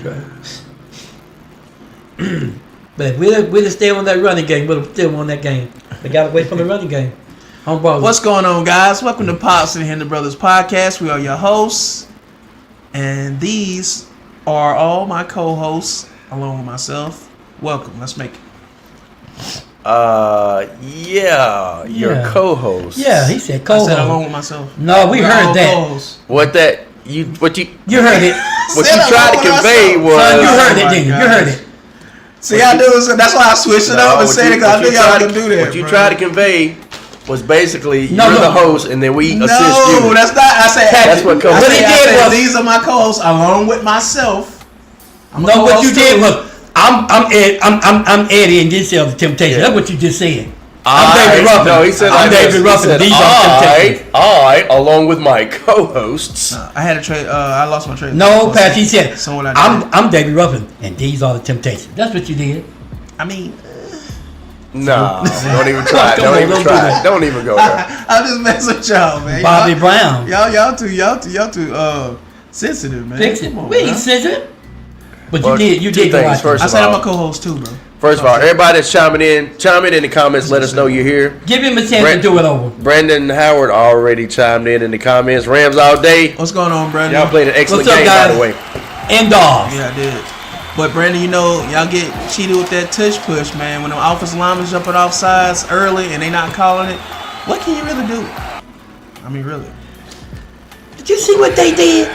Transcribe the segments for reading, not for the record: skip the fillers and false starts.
But if we'd have stayed on that running game, we'd have still won that game. They got away from the running game. What's going on, guys? Welcome to Pops and Henry Brothers Podcast. We are your hosts, and these are all my co-hosts, along with myself. Welcome. Let's make it. Your co-host. Yeah, he said co-host. I said along with myself. No, we heard that. Co-hosts. You heard it. What you tried to convey was. Son, you heard it, didn't you? You heard it. See, I do. So that's why I switched it up and said it because I knew y'all could do that. What you tried to convey was basically you're the host, and then we assist you. No, that's not. I said that's what co-host. What he did was these are my co-hosts along with myself. No, what you did was I'm Eddie and this is the Temptation. That's what you just said. I'm David Ruffin. No, he said I'm David Ruffin. These are Temptation. I, along with my co-hosts. I had a trade. I lost my trade. No, Pat. He said Someone I'm David Ruffin, and these are the Temptations. That's what you did. I mean. No, don't even try. Don't even try. Don't even go there. I'm just messing with y'all, man. Bobby Brown. Y'all too sensitive, man. Fix it. Come on, We ain't sensitive. But Well, you two did things. right. First I of said all, I'm a co-host too, bro. First of all, everybody that's chime in the comments. Let us know you're here. Give him a chance to do it over. Brandon Howard already chimed in the comments. Rams all day. What's going on, Brandon? Y'all played an excellent What's up, game, guys? by the way. And dogs. Yeah, I did. But Brandon, you know, y'all get cheated with that tush push, man. When them offensive linemen jumping off sides early and they not calling it, what can you really do? I mean, really. Did you see what they did?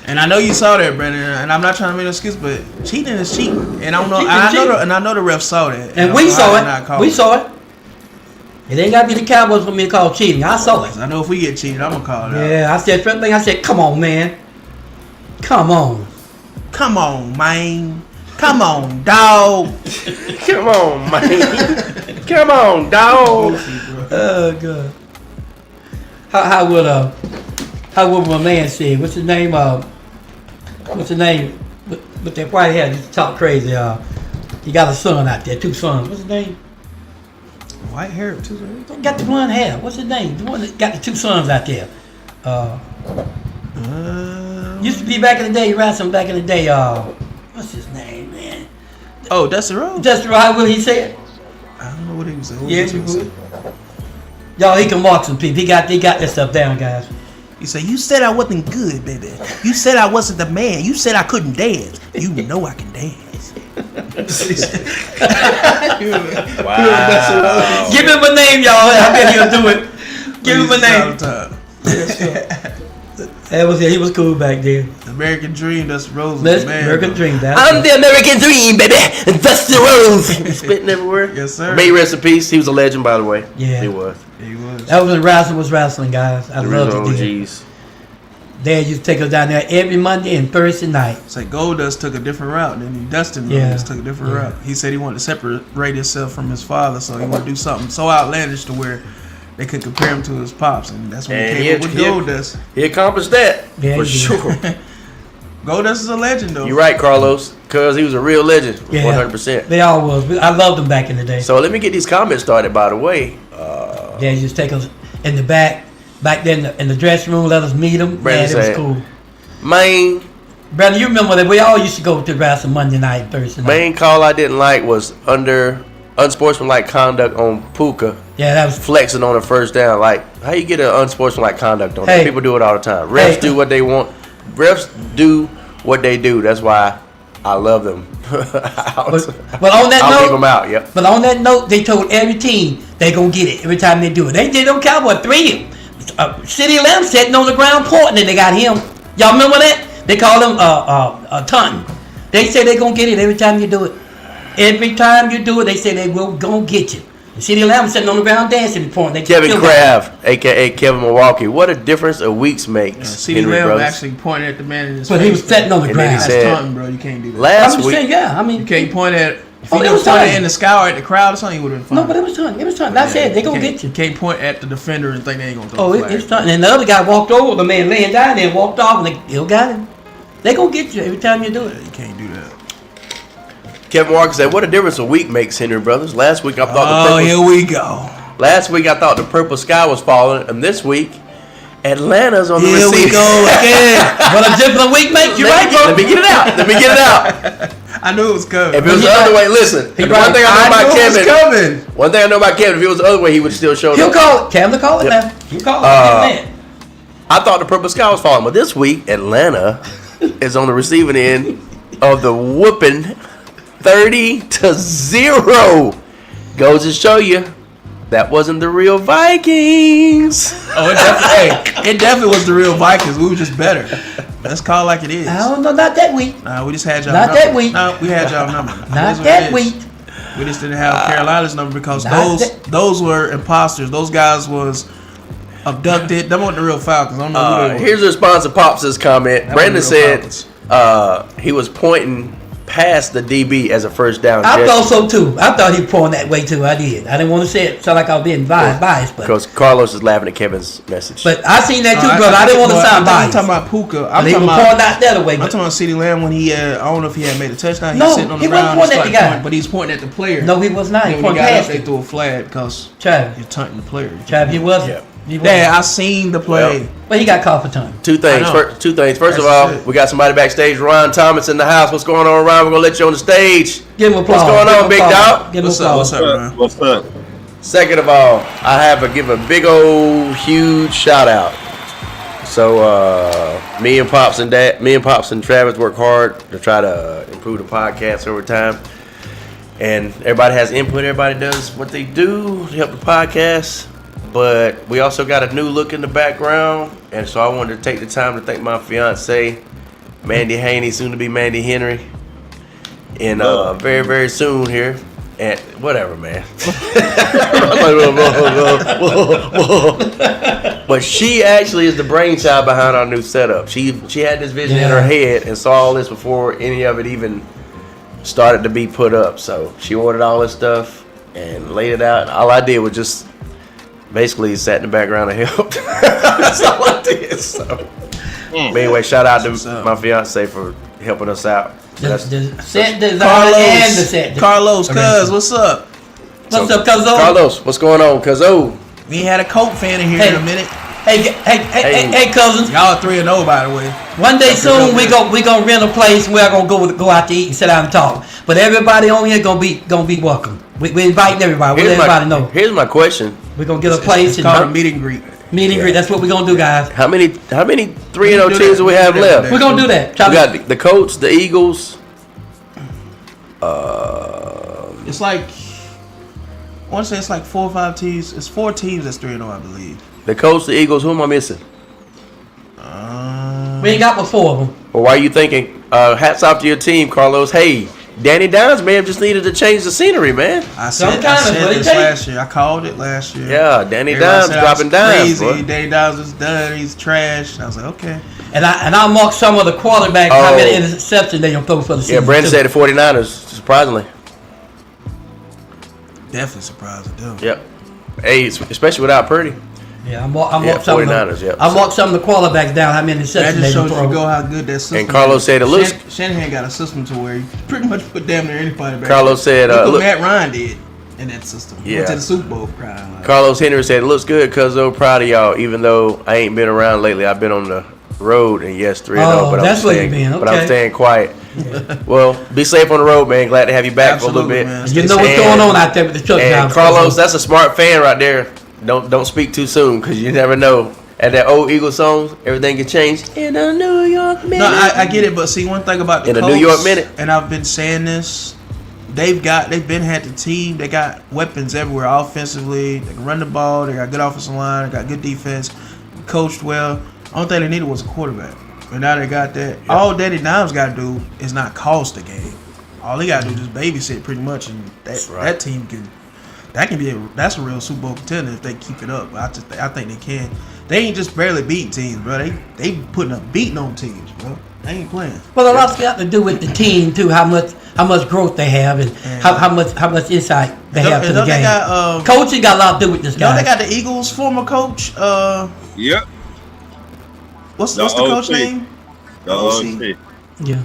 And I know you saw that, Brandon. And I'm not trying to make an excuse, but cheating is cheating. And I don't know. Cheating. I know the ref saw that. And we saw it. We saw it. It ain't got to be the Cowboys for me to call cheating. I saw it. I know if we get cheated, I'm gonna call it out. Yeah, I said first thing. I said, "Come on, man. Come on. Come on, man. Come on, dog. Come on, man. Come on, dog. Oh God. How would my man say? What's his name? What's his name? With that white hair, just talk crazy. He got a son out there, 2 sons. What's his name? White hair, too. Got the blonde hair. What's his name? The one that got the 2 sons out there. Used to be back in the day, wrestling back in the day. What's his name, man? Oh, Dusty Rhodes. Dusty Rhodes. How will he say it? I don't know what he was saying. Y'all, he can mark some people. He got that stuff down, guys. You say, you said I wasn't good, baby. You said I wasn't the man. You said I couldn't dance. You know I can dance. Wow. Give him a name, y'all. I bet he'll do it. Give him a name. That was it. He was cool back then. American Dream, Dusty Rhodes. American Dream. I'm the American Dream, baby. Dusty Rhodes. Spitting everywhere. Yes, sir. May he rest in peace. He was a legend, by the way. Yeah. He was. That was when wrestling was wrestling, guys. I loved it. Jeez. Dad used to take us down there every Monday and Thursday night. It's like Goldust took a different route than Dustin just took a different route. He said he wanted to separate himself from his father, so he wanted to do something so outlandish to where they could compare him to his pops, and that's when he came up with Goldust. He accomplished that, for sure. Goldust is a legend, though. You're right, Carlos, because he was a real legend, 100%. They all was. I loved them back in the day. So let me get these comments started, by the way. Dad used to take us in the back there in the dressing room, let us meet them. Brandon it was cool. Main Brother, you remember that we all used to go to wrestling Monday night, Thursday night. Main call I didn't like was under unsportsmanlike conduct on Puka. Yeah, that was flexing on a first down. Like, how you get an unsportsmanlike conduct on that? People do it all the time. Refs do what they want. Refs do what they do. That's why I love them. but on that I'll note, leave them out. Yep. But on that note, they told every team they gonna get it every time they do it. They did on Cowboy 3. City Lamb sitting on the ground pointing, and they got him. Y'all remember that? They call him a ton. They say they gonna get it every time you do it. Every time you do it, they say they will gonna get you. And City Lamb sitting on the ground dancing, pointing. Kevin Kraft, aka Kevin Milwaukee. What a difference a week makes. City Lamb actually pointed at the man in his face. But he was sitting on the ground. That's taunting, bro. You can't do that. Last week, saying, you can't point at. If you was pointing in the sky or at the crowd or something, you would have been fine. No, but it was time. It was time. That's it. They gonna get you. You can't point at the defender and think they ain't gonna throw the flag. It's time. And the other guy walked over, the man laying down there, walked off, and they still got him. They gonna get you every time you do it. You can't do that. Kevin Walker said, "What a difference a week makes, Henry Brothers." Last week I thought here we go. Last week I thought the purple sky was falling, and this week Atlanta's on the Here we receiving. go again. But a different week, mate. You're right, bro. Let me get it out. I knew it was coming. If it was the other way, listen. He One right. thing I know about knew it was Kevin. coming. One thing I know about Kevin. If it was the other way, he would still show He'll up. call it. Cam to call it now. You call it. Give him I thought the purple sky was falling, but this week Atlanta is on the receiving end of the whooping 30-0. Goes to show you that wasn't the real Vikings. Oh, it definitely was the real Vikings. We were just better. Let's call it like it is. I don't know. Not that week. We just had y'all Not number. that week. No, we had y'all number. Not That's what that it is. week. We just didn't have Carolina's number because Not those were imposters. Those guys was abducted. Them weren't the real Falcons. I don't know who they were. Here's the response to Pops' comment. That Brandon wasn't the real said he was pointing past the DB as a first down I gesture. thought so too. I thought he was pouring that way too. I did. I didn't want to say it. Sound like I was being biased, but Because Carlos is laughing at Kevin's message. I seen that too, brother. I didn't want to sound biased. I'm talking about Puka. But he was pouring out that way. I'm talking about CeeDee Lamb when he I don't know if he had made a touchdown. He No, was sitting on the he wasn't ground. pointing at the guy. But he's pointing at the player. No, he was not. He And when he pointed got up, past they him. threw a flag because Trav, you're taunting the player. he wasn't. Yeah. He wasn't. Dad, I seen the play. Well, But he got called for time. Two things. I know. Two things. First of That's all, it. we got somebody backstage. Ron Thomas in the house. What's going on, Ron? We're gonna let you on the stage. Give him applause. What's going Give on, him big applause. dog? Give him What's up? applause. What's up, man? What's up? Second of all, I have to give a big old huge shout out. So me and Pops and Travis work hard to try to improve the podcast over time. And everybody has input. Everybody does what they do to help the podcast. But we also got a new look in the background. And so I wanted to take the time to thank my fiance, Mandy Haney, soon to be Mandy Henry. And very, very soon here. And whatever, man. But she actually is the brainchild behind our new setup. She had this vision in her head and saw all this before any of it even started to be put up. So she ordered all this stuff and laid it out. And all I did was just basically sat in the background and helped. That's all I did. So, but anyway, shout out to my fiance for helping us out. The set design and the set. Carlos, cuz, what's up? What's up, Cuzzo? Carlos, what's going on, Cuzzo? We ain't had a Colt fan in here in a minute. Hey, cousins. Y'all are 3-0, by the way. One day soon we gonna rent a place. We're gonna go out to eat and sit down and talk. But everybody on here gonna be welcome. We inviting everybody. We let everybody know. Here's my question. We're gonna get a place It's called a meet and greet. Meet and greet. That's what we're gonna do, guys. How many 3-0 teams do we have left? We're gonna do that. We got the Colts, the Eagles. It's like, I want to say it's like 4 or 5 teams. It's 4 teams that's 3-0, I believe. The Colts, the Eagles. Who am I missing? We ain't got but 4 of them. Well, why are you thinking? Hats off to your team, Carlos. Hey, Danny Downs may have just needed to change the scenery, man. I said Sometimes what this it take. last year. I called it last year. Yeah, Danny Everybody Downs said I dropping was dimes, crazy. boy. Danny Downs is done. He's trash. I was like, okay. And I marked some of the quarterbacks how many interceptions they gonna throw for the season. Yeah, Brandon too. said the 49ers, surprisingly. Definitely surprised at them. Yep. Hey, especially without Purdy. Yeah, I marked Yeah, some of 49ers, the, yep. I marked some of the quarterbacks down how many That interceptions they just gonna shows you throw. go how good that system And Carlos is. said it looks- Shanahan got a system to where you pretty much put damn near anybody back. Carlos said, Look what look- Matt Ryan did in that system. He went Yeah. to the Super Bowl crying. Like, Carlos Henry said, it looks good, Cuzzo. Proud of y'all, even though I ain't been around lately. I've been on the road, and yes, 3-0, Oh, but that's I'm where you staying, been, but I'm okay. staying quiet. Well, be safe on the road, man. Glad to have you back for a little Absolutely, bit. man. You know what's And- going on out there with the truck And now. Carlos, that's a smart fan right there. Don't speak too soon, because you never know. At that old Eagle song, everything can change in a New York minute. No, I get it, but see one thing about the In a Colts, New York minute. and I've been saying this, they've been had the team. They got weapons everywhere offensively. They can run the ball. They got good offensive line. They got good defense. Coached well. Only thing they needed was a quarterback, and now they got that. Yeah. All Danny Dimes got to do is not cost the game. All he got to do is just babysit pretty much, and that team can. That's a real Super Bowl contender if they keep it up. I think they can. They ain't just barely beating teams, bro. They putting up beating on teams, bro. They ain't playing. Well, a lot's got to do with the team too. How much growth they have, and how much insight they have to the They game. got, Coaching got a lot to do with this guy. they got the Eagles' former coach. Yep. What's The the coach OC. name? The OC. Yeah.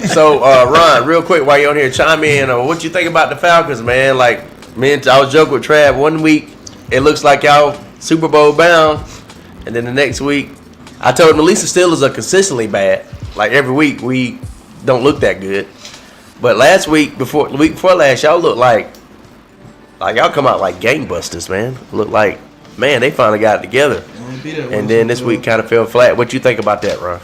So, Ron, real quick, while you're on here, chime in. What you think about the Falcons, man? Like, I was joking with Trav. 1 week, it looks like y'all Super Bowl bound, and then the next week, I told him at least the Steelers are consistently bad. Like every week, we don't look that good. But the week before last, y'all look like y'all come out like gangbusters, man. Look like, man, they finally got it together. And then this week kind of fell flat. What you think about that, Ron?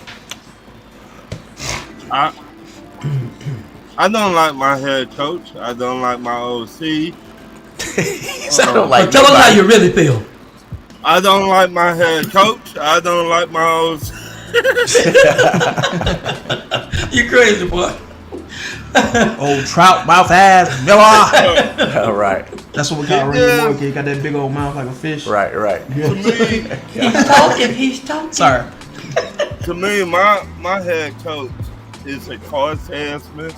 I don't like my head coach. I don't like my OC. So I don't like Tell us how you really feel. I don't like my head coach. I don't like my OC. You crazy, boy. Old trout mouth ass. Miller. All right. That's what we call Randy Moore. He got that big old mouth like a fish. Right. To me, He's talking. Sorry. to me, my head coach is a car salesman.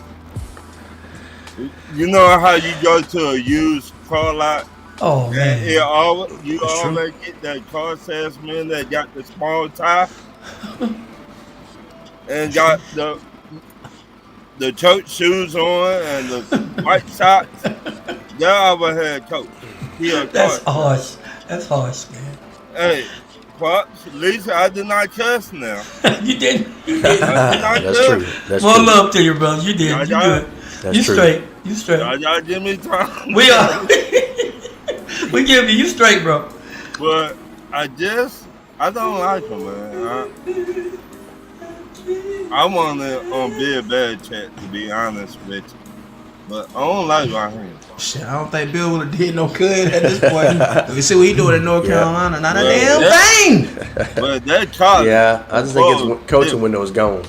You know how you go to a used car lot? Oh, man. And you always get that car salesman that got the small tie and got the church shoes on and the white socks. They're our head coach. That's harsh. That's harsh, man. Hey, Pops, at least I did not cuss now. You didn't. I did not That's cuss. true. That's More true. love to you, brother. You did. You good. That's You true. straight. You straight. Y'all give me time. We are. We give you straight, bro. But I don't like him, man. I want to be a bad chat, to be honest with you. But I don't like Raheem. Shit, I don't think Bill would have did no good at this point. We see what he doing in North Carolina. Not a damn thing. But that Charlie. Yeah, I just think his coaching window is gone.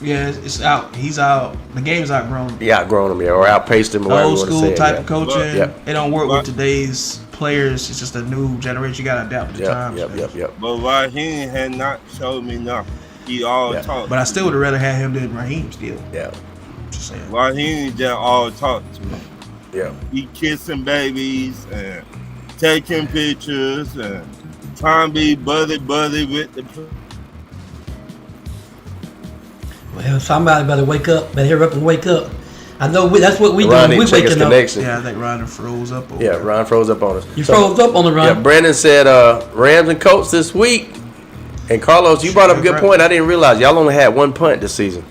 Yeah, it's out. He's out. The game's outgrown. He outgrown him, or outpaced him, or The whatever old you want to school say. type Yeah. of coaching. Yep. It don't work with today's players. It's just a new generation. You gotta adapt to the times. Yep. But Raheem had not showed me nothing. He all talk. But I still would have rather had him than Raheem still. Yeah. Just saying. Raheem just all talk to me. Yeah. He kissing babies and taking pictures and trying to be buddy with the. Well, somebody better wake up. Better hurry up and wake up. I know that's what we do. Ron We need to check his waking up. connection. Yeah, I think Ryder froze up. Over Yeah, there. Ron froze up on us. You froze up on the run. Yeah, Brandon said Rams and Colts this week. And Carlos, you brought up a good point. I didn't realize y'all only had one punt this season.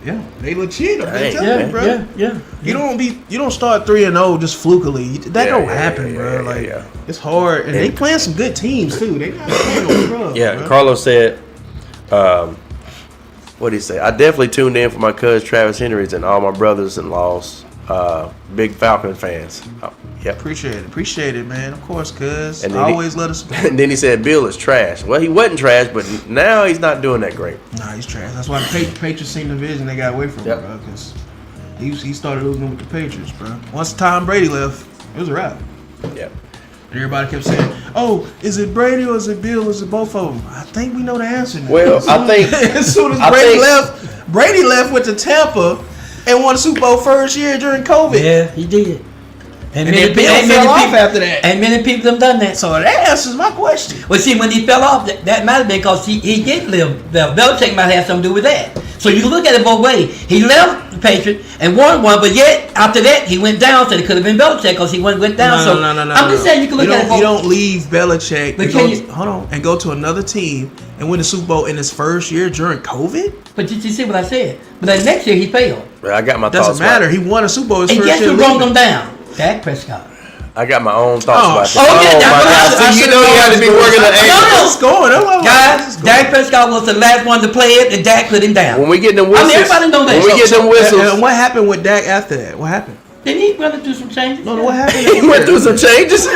Yeah, they legit. I'm Dang, telling you, bro. Yeah. You don't start 3-0 just flukily. That don't happen, bro. It's hard, and they playing some good teams too. They not playing no scrubs, Yeah, bro. Carlos said, what did he say? I definitely tuned in for my cousin Travis Henry's and all my brothers-in-laws, big Falcon fans. Yep. Appreciate it, man. Of course, cuz And then always let us. And then he said Bill is trash. Well, he wasn't trash, but now he's not doing that great. Nah, he's trash. That's why the Patriots seen the vision they got away from him, bro. Because he started losing with the Patriots, bro. Once Tom Brady left, it was a wrap. Yep. And everybody kept saying, "Oh, is it Brady or is it Bill? Or is it both of them?" I think we know the answer now. Well, I think as soon as I Brady think- left, Brady left with the Tampa and won the Super Bowl first year during COVID. Yeah, he did. And then Bill fell off after that. And many people have done that. So that answers my question. Well, see, when he fell off, that might have been because he did live. Belichick might have something to do with that. So you can look at it both ways. He left the Patriots and won one, but yet after that he went down. So it could have been Belichick because he went down. No. I'm just saying you can look at it both. You don't leave Belichick But and go to another team and win the Super Bowl in his first year during COVID. But you see what I said. But then next year he failed. Well, I got my thoughts. Doesn't matter. He won a Super Bowl his And first guess year. who brought him down? Dak Prescott. I got my own thoughts Oh, about this. okay, my that's God. See, you know you got to be working the angle. It's going. Guys, Dak Prescott was the last one to play it, and Dak put him down. When we get them whistles, everybody know that. when we get them whistles, And what happened with Dak after that? What happened? Didn't he want to do some changes? No, what happened? he went through some changes.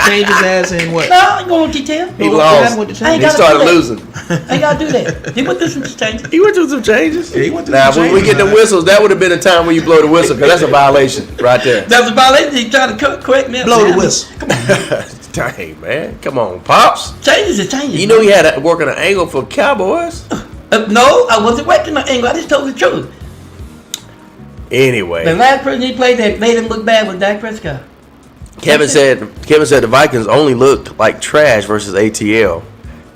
Change his ass in what? No, I ain't going to detail. He What lost. happened with the I ain't He change? gotta started do that. losing. I ain't got to do that. He went through some changes. He went through some changes. Yeah, he went through Now, some when we changes, get the man. whistles, that would have been a time when you blow the whistle, because that's a violation right there. That's a violation. He trying to correct me. Blow the whistle. Dang, man. Come on, Pops. Changes is changes. You know he had to work on an angle for Cowboys. No, I wasn't working on angle. I just told the truth. The Anyway, last person he played that made him look bad was Dak Prescott. Kevin said the Vikings only looked like trash versus ATL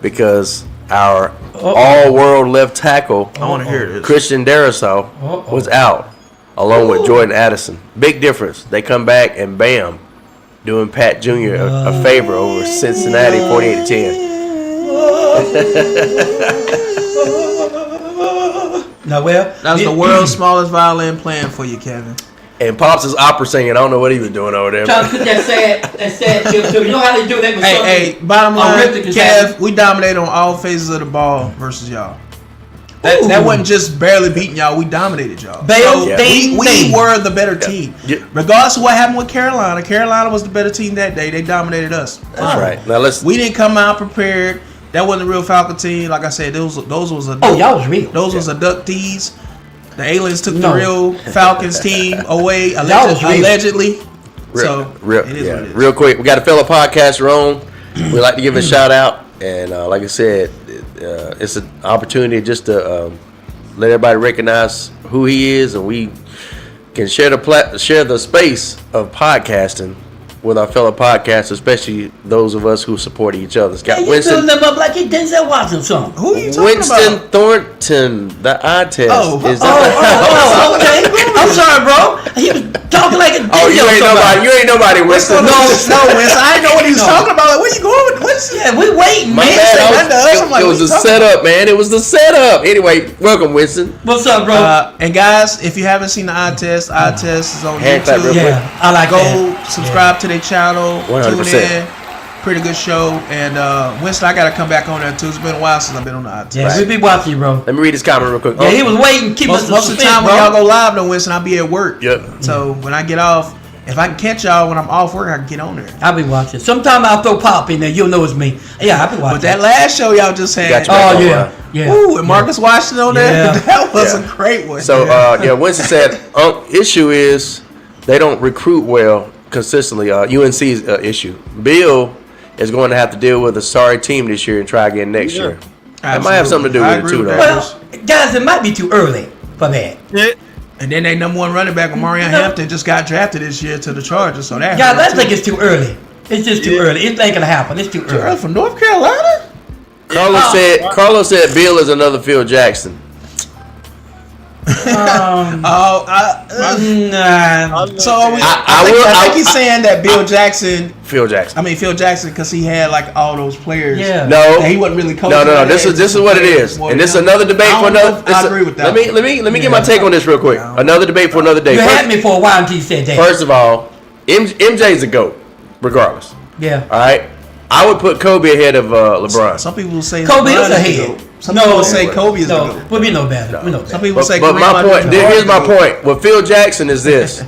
because our all-world left tackle, I want to hear this. Christian Darrisaw, was out, along with Jordan Addison. Big difference. They come back and bam, doing Pat Jr. a favor over Cincinnati 48-10. Now, well, That's the world's smallest violin playing for you, Kevin. And Pops is opera singing. I don't know what he was doing over there. Trying to put that sad chip too. You know how they do that with Hey, bottom line, horrific is Kev, happening. we dominated on all phases of the ball versus y'all. That wasn't just barely beating y'all. We dominated y'all. Bale, Yeah. ding, We ding. were the better team. Yeah. Regardless of what happened with Carolina, Carolina was the better team that day. They dominated us. That's right. Now let's. We didn't come out prepared. That wasn't a real Falcon team. Like I said, those was a Oh, y'all was real. those was abductees. The aliens took No. the real Falcons team away Y'all was real. allegedly. So real, it is what it is. real quick, we got a fellow podcaster on. We like to give a shout out, and like I said, it's an opportunity just to let everybody recognize who he is, and we can share the space of podcasting with our fellow podcasters, especially those of us who support each other. It's got Hey, you Winston building them up like you Denzel Washington song. Who are you talking Winston about? Thornton, the eye test. Oh, Oh, okay. I'm sorry, bro. He was talking like a Oh, you Denzel ain't somebody. nobody. You ain't nobody, Winston. No, Winston. I didn't know what he was No. talking about. Like, where you going with Winston? Yeah, we waiting, My man. bad. say nothing to us. I'm like, It what was you a talking setup, man. It was the setup. Anyway, welcome, Winston. What's up, bro? And guys, if you haven't seen the eye test is on Hand clap real YouTube. quick. yeah, I like Go that. subscribe to their channel. 100%. Tune in. Pretty good show. And Winston, I gotta come back on there too. It's been a while since I've been on the eye test. Yeah, we be watching you, bro. Let me read this comment real quick. Yeah, he was waiting, keep us Most of the time when y'all go live though, Winston, I'll be at work. Yep. So when I get off, if I can catch y'all when I'm off work, I can get on there. I'll be watching. Sometime I'll throw Pop in there. You'll know it's me. Yeah, I'll be watching. But that last show y'all just had, Got you back Oh, on, yeah. right? Yeah. ooh, and Marcus Washington on there, Yeah. that was Yeah. a great one. So, Winston said, issue is they don't recruit well consistently. UNC's issue. Bill is going to have to deal with a sorry team this year and try again next year. That might have something to do I with it agree too, with though. that. Well, guys, it might be too early for that. And then they number one running back, Marion Hampton, just got drafted this year to the Chargers. So that Guys, I hurt, think too. it's too early. It's just too early. It ain't gonna happen. It's too Early early. from North Carolina. Carlos said Bill is another Phil Jackson. Oh, Nah. so are we, I I think he's saying that Bill Jackson. Phil Jackson. I mean Phil Jackson because he had like all those players. Yeah. No, That he wasn't really coaching. No. but This he had is what it is, more and than this is him. another debate I for don't know another. if I agree with that. Let me get my take on this real quick. Yeah. Another debate for another day. You First, had me for a while until you said that. first of all, MJ's a GOAT, regardless. Yeah. All right, I would put Kobe ahead of LeBron. Some people will say Kobe LeBron is a the head. GOAT. Some people will say Kobe is the No, GOAT. we know better. We know better. Some people say But Kareem my point, Abdul-Jabbar here's is my the GOAT. point. With Phil Jackson is this.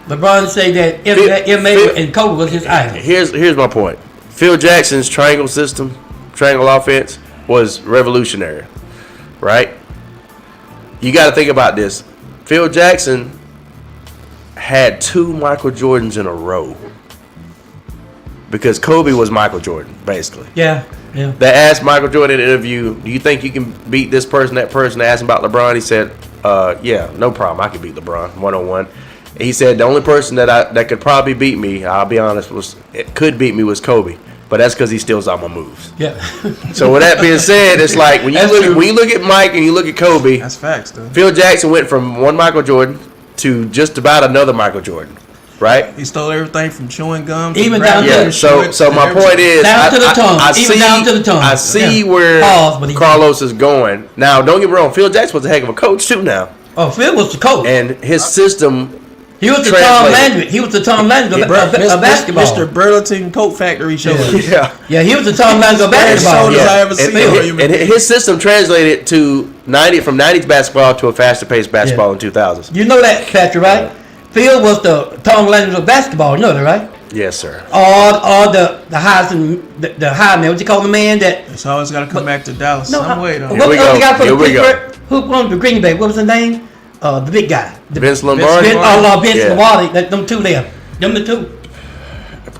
LeBron say that MA and Kobe was his idol. Here's my point. Phil Jackson's triangle system, triangle offense, was revolutionary, right? You got to think about this. Phil Jackson had 2 Michael Jordans in a row because Kobe was Michael Jordan, basically. Yeah. Yeah. They asked Michael Jordan in an interview, do you think you can beat this person, that person? They asked him about LeBron. He said, yeah, no problem. I can beat LeBron one-on-one. He said the only person that could probably beat me, I'll be honest, was Kobe. But that's because he steals all my moves. Yeah. So with that being said, it's like when you look at Mike and you look at Kobe, That's facts, though. Phil Jackson went from one Michael Jordan to just about another Michael Jordan, right? He stole everything from chewing gum. Even to down to- grabbing Yeah. shorts So and my everything. point is, Down to the tongue. Even down to the tongue. I see Yeah. where Pause, but he- Carlos is going. Now, don't get me wrong. Phil Jackson was a heck of a coach too. Now, Oh, Phil was the coach. and his system. He was the Tom translated. Landry. He was the Tom Landry of basketball. Mr. Burlington Coat Factory showed us. Yeah. Yeah, he was the Tom Landry of basketball. shoulders I ever And, seen. and his system translated to from 90s basketball to a faster paced basketball in 2000s. You know that, Patrick, right? Phil was the Tom Landry of basketball. You know that, right? Yes, sir. All the highs and the high man. What you call the man that? It's always got to come back to Dallas No, some way, though. Here what we was go. the guy from Here we go. Pittsburgh? Who won the Green Bay? What was his name? The big guy. Vince Lombardi. Vince Yeah. Lombardi. Them two there. Them the two.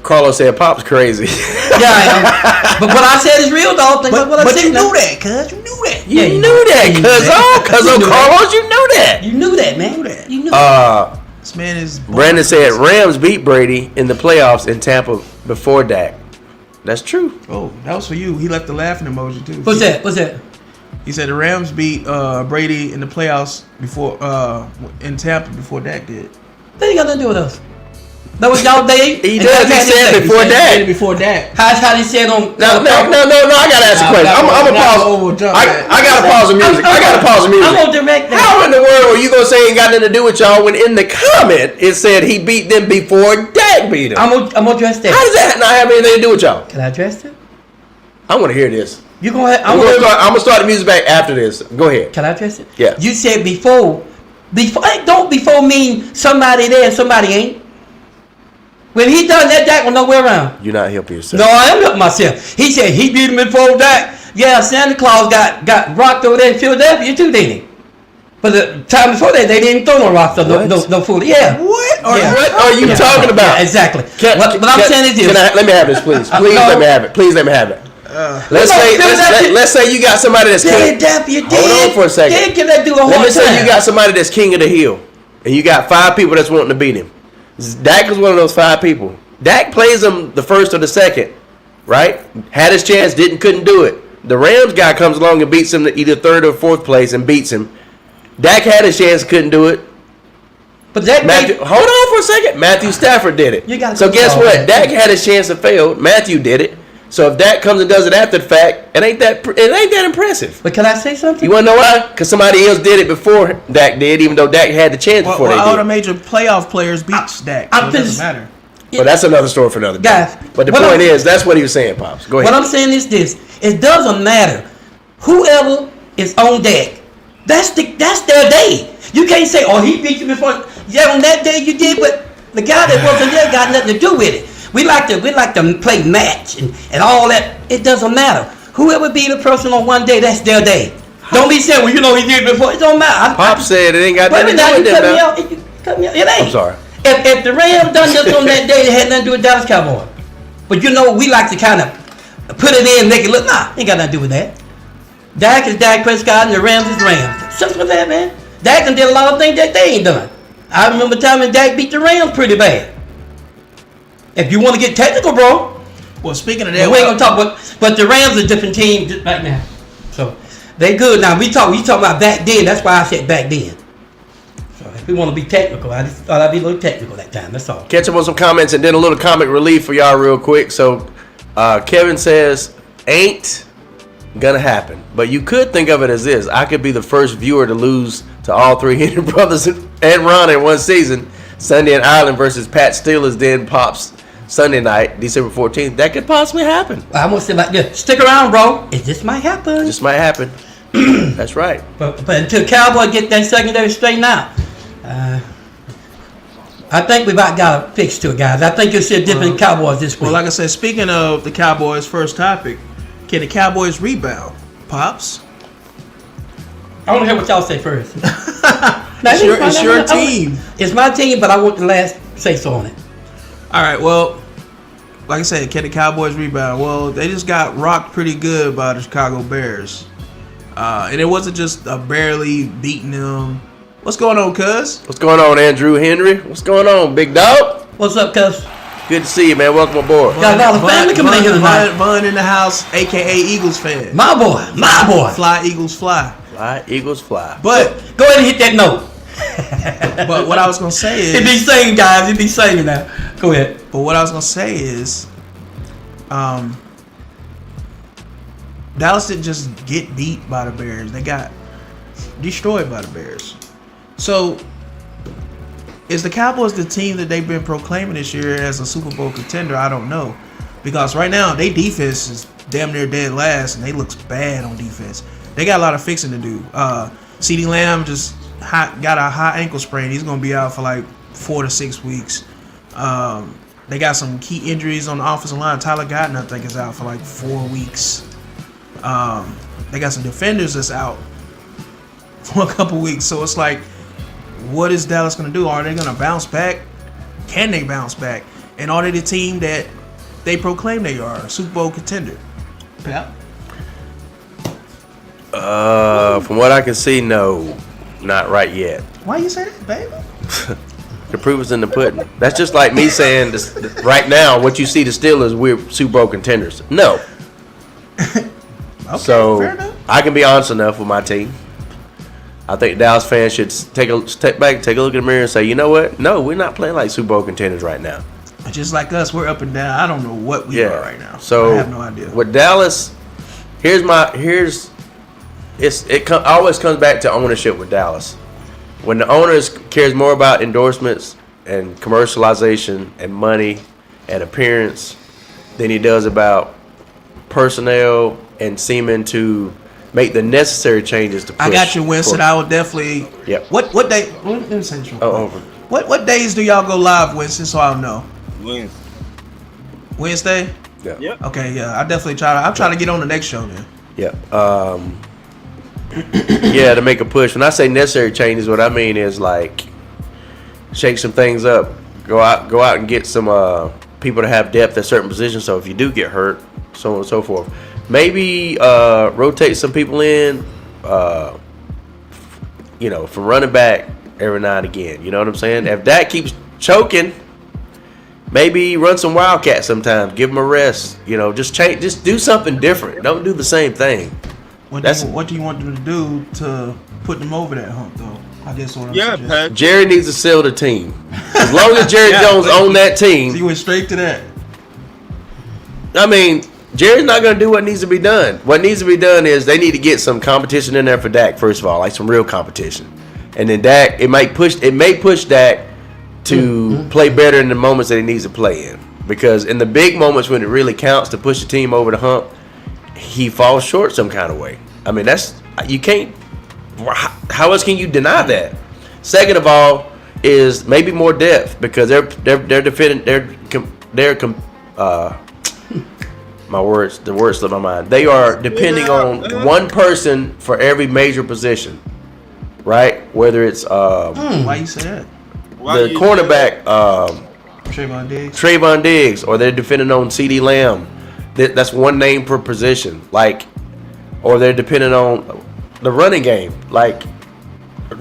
Carlos said, "Pop's crazy." Yeah, I am. But what I said is real, dog. Think about what I But said. you now. knew that, cuz. You knew that. Yeah, You knew that, You knew cuz that. cuz You knew that. Carlos, you knew that. You knew that, man. Knew that. You knew that. This man is. Brandon said Rams beat Brady in the playoffs in Tampa before Dak. That's true. Oh, that was for you. He left the laughing emoji too. What's that? What's that? He said the Rams beat Brady in the playoffs before in Tampa before Dak did. That ain't got nothing to do with us. That was y'all day. He does. He said it before He said Dak. it before Dak. How they said on. No. I gotta ask a question. I'm gonna pause. I gotta pause the music. I gotta pause the music. I'm gonna direct that. How in the world are you gonna say it ain't got nothing to do with y'all when in the comment it said he beat them before Dak beat him? I'm gonna address that. How does that not have anything to do with y'all? Can I address it? I want to hear this. You go ahead. I'm gonna start the music back after this. Go ahead. Can I address it? Yeah. You said before. Don't before mean somebody there and somebody ain't. When he done that, Dak was nowhere around. You're not helping yourself. No, I am helping myself. He said he beat him before Dak. Yeah, Santa Claus got rocked over there in Philadelphia too, didn't he? But the time before that, they didn't throw no rocks or no food. Yeah. What? What are you talking about? Yeah, exactly. What I'm saying is this. Let me have this, please. Please let me have it. Please let me have it. Let's say you got somebody that's king. Hold on for a second. Give that dude a hard Let me say time. you got somebody that's king of the hill, and you got 5 people that's wanting to beat him. Dak is one of those 5 people. Dak plays him the first or the second, right? Had his chance, couldn't do it. The Rams guy comes along and beats him to either 3rd or 4th place and beats him. Dak had his chance, couldn't do it. But Dak hold on for a second. Matthew Stafford did it. So guess what? Dak had his chance and failed. Matthew did it. So if Dak comes and does it after the fact, it ain't that impressive. But can I say something? You want to know why? Because somebody else did it before Dak did, even though Dak had the chance before they did. All the major playoff players beat Dak, so it doesn't matter. But that's another story for another day. Guys, but the point is, that's what he was saying, Pops. Go ahead. What I'm saying is this. It doesn't matter. Whoever is on Dak, that's their day. You can't say, oh, he beat you before. Yeah, on that day you did, but the guy that wasn't there got nothing to do with it. We like to play match and all that. It doesn't matter. Whoever beat a person on one day, that's their day. Don't be saying, well, you know he did it before. It don't matter. Pop said it ain't got nothing to do with that. You cut me out. It ain't. I'm sorry. If the Rams done this on that day, it had nothing to do with Dallas Cowboys. But you know, we like to kind of put it in and make it look, ain't got nothing to do with that. Dak is Dak Prescott and the Rams is Rams. Simple as that, man. Dak done did a lot of things that they ain't done. I remember time when Dak beat the Rams pretty bad. If you want to get technical, bro. Well, speaking of that, we ain't gonna talk about. But the Rams are a different team right now, so they good now. We talking about back then. That's why I said back then. So if we want to be technical, I just thought I'd be a little technical that time. That's all. Catch up on some comments and then a little comic relief for y'all real quick. So Kevin says, ain't gonna happen. But you could think of it as this. I could be the first viewer to lose to all 3 Henry brothers and Ron in one season. Sunday in Ireland versus Pat Steelers, then Pops Sunday night, December 14th. That could possibly happen. I'm gonna say like this. Stick around, bro. This might happen. This might happen. That's right. But until Cowboy get that secondary straightened out, I think we about got a fix to it, guys. I think you'll see a different Cowboys this week. Well, like I said, speaking of the Cowboys' first topic, can the Cowboys rebound? Pops? I want to hear what y'all say first. It's your team. It's my team, but I want the last say so on it. All right, well, like I said, can the Cowboys rebound? Well, they just got rocked pretty good by the Chicago Bears. And it wasn't just barely beating them. What's going on, cuz? What's going on, Andrew Henry? What's going on, big dog? What's up, cuz? Good to see you, man. Welcome aboard. Got a lot of family coming in here tonight. Vaughn in the house, a.k.a. Eagles fan. My boy. Fly, Eagles, fly. Fly, Eagles, fly. But go ahead and hit that note. But what I was going to say is... It be singing, guys. It be singing now. Go ahead. But what I was going to say is... Dallas didn't just get beat by the Bears. They got destroyed by the Bears. So, is the Cowboys the team that they've been proclaiming this year as a Super Bowl contender? I don't know. Because right now, their defense is damn near dead last, and they looks bad on defense. They got a lot of fixing to do. CeeDee Lamb just got a high ankle sprain. He's going to be out for like 4 to 6 weeks. They got some key injuries on the offensive line. Tyler Guyton, I think, is out for like 4 weeks. They got some defenders that's out for a couple weeks. So it's like, what is Dallas going to do? Are they going to bounce back? Can they bounce back? And are they the team that they proclaim they are, a Super Bowl contender? Yeah. From what I can see, no, not right yet. Why you say that, baby? The proof is in the pudding. That's just like me saying this, right now, what you see the Steelers, we're Super Bowl contenders. No. Okay, So fair enough. I can be honest enough with my team. I think Dallas fans should take a step back, take a look in the mirror, and say, you know what? No, we're not playing like Super Bowl contenders right now. Just like us, we're up and down. I don't know what we are right now. So I have no idea. With Dallas, always comes back to ownership with Dallas. When the owners cares more about endorsements and commercialization and money and appearance than he does about personnel and seeming to make the necessary changes to push. I got you, Winston. for- I will definitely. Yep. What day? Let me say this real quick. over. What days do y'all go live, Winston? So I'll know. Wins. Wednesday. Yeah. Yep. Okay, yeah. I definitely try. I'm trying to get on the next show then. Yeah. Yeah, to make a push. When I say necessary changes, what I mean is like shake some things up. Go out and get some people to have depth at certain positions. So if you do get hurt, so on and so forth. Maybe rotate some people in, from running back every now and again. You know what I'm saying? If Dak keeps choking, maybe run some Wildcats sometimes. Give him a rest. Just change. Just do something different. Don't do the same thing. What do you want them to do to put them over that hump, though? I guess what I'm suggesting. Pat. Jerry needs to sell the team. As long as Jerry Jones on that So team, you went straight to that. I mean, Jerry's not going to do what needs to be done. What needs to be done is they need to get some competition in there for Dak, first of all, like some real competition. And then Dak, it may push Dak to play better in the moments that he needs to play in. Because in the big moments when it really counts to push the team over the hump, he falls short some kind of way. I mean, you can't. How else can you deny that? Second of all, is maybe more depth because they're defending. The words slip my mind. They are depending on one person for every major position, right? Whether it's Why you say that? the cornerback Trayvon Diggs, or they're depending on CeeDee Lamb. That's one name per position, or they're depending on the running game.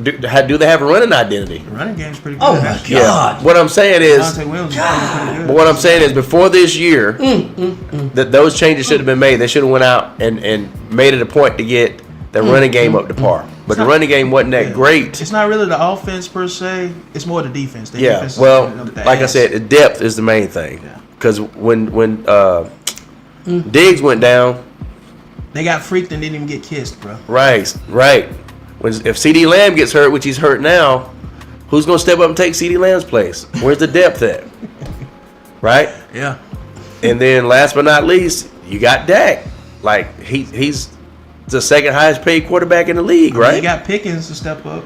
Do they have a running identity? The running game's pretty good. Oh my God. Yeah. What I'm saying is, Deontay Williams is pretty good. but what I'm saying is, before this year, that those changes should have been made. They should have went out and made it a point to get the running game up to par. But the running game wasn't that great. It's not really the offense per se. It's more the defense. The Yeah. defense is Well, putting up the like I ass. said, depth is the main thing. Yeah. Because when Diggs went down, They got freaked and didn't even get kissed, bro. right. If CeeDee Lamb gets hurt, which he's hurt now, who's gonna step up and take CeeDee Lamb's place? Where's the depth at? Right. Yeah. And then last but not least, you got Dak. He's the second highest paid quarterback in the league, right? They got Pickens to step up.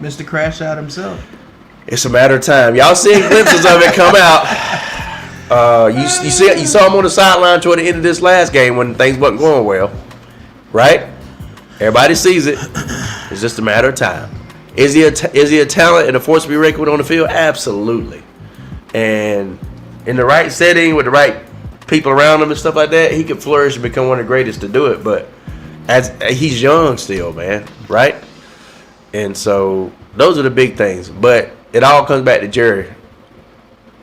Mr. Crash Out himself. It's a matter of time. Y'all seeing glimpses of it come out. You saw him on the sideline toward the end of this last game when things wasn't going well, right? Everybody sees it. It's just a matter of time. Is he a talent and a force to be reckoned with on the field? Absolutely. And in the right setting with the right people around him and stuff like that, he could flourish and become one of the greatest to do it. But as he's young still, man, right? And so those are the big things. But it all comes back to Jerry.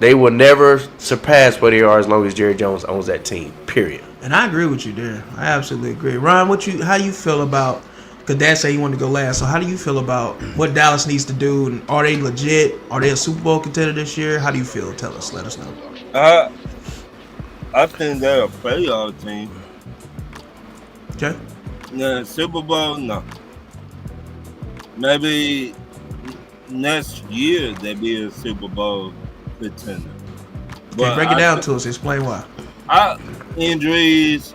They will never surpass what they are as long as Jerry Jones owns that team. Period. And I agree with you there. I absolutely agree. Ron, how you feel about? Because Dad said he wanted to go last. So how do you feel about what Dallas needs to do? And are they legit? Are they a Super Bowl contender this year? How do you feel? Tell us. Let us know. I think they're a playoff team. Okay. No, Super Bowl, no. Maybe next year they be a Super Bowl contender. Okay, break it down to us. Explain why. Injuries.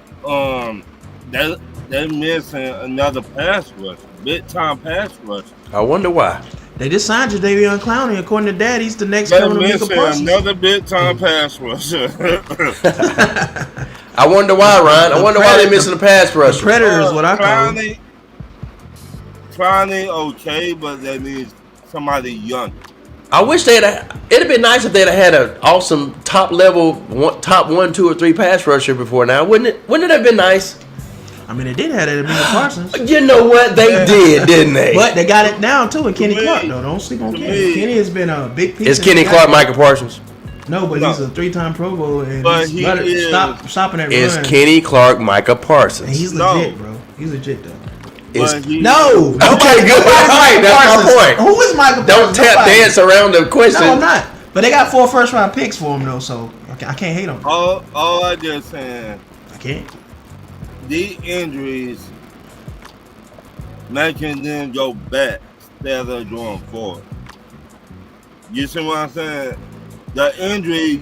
They're missing another pass rush, big time pass rush. I wonder why. They just signed Jadeveon Clowney. According to Dad, he's the next They're coming to Micah missing Parsons. another big time pass rush. I wonder why, Ryan. I wonder why they're missing a pass The rusher. Predator is what I call him. Clowney, okay, but they need somebody young. I wish it'd have been nice if they'd have had an awesome top 1, 2, or 3 pass rusher before now. Wouldn't it have been nice? I mean, they did have that at Mika Parsons. You know what? They did, didn't they? But they got it down too. And Kenny To me- Clark, though. Don't sleep on to Kenny. me- Kenny has been a big piece. Is of Kenny the Clark guy. Michael Parsons? No, but No. he's a 3-time Pro Bowl. And But he's he better- is- stopping that Is run. Kenny Clark Micah And Parsons? he's No. legit, bro. He's legit, though. Is- But he- No. Okay, good. Right, that's my point. Who is Michael Don't Parsons? tap Nobody. dance around the question. No, I'm not. But they got 4 first-round picks for him, though, so I can't hate him. All I just saying, I can't. these injuries making them go back instead of going forward. You see what I'm saying? The injury,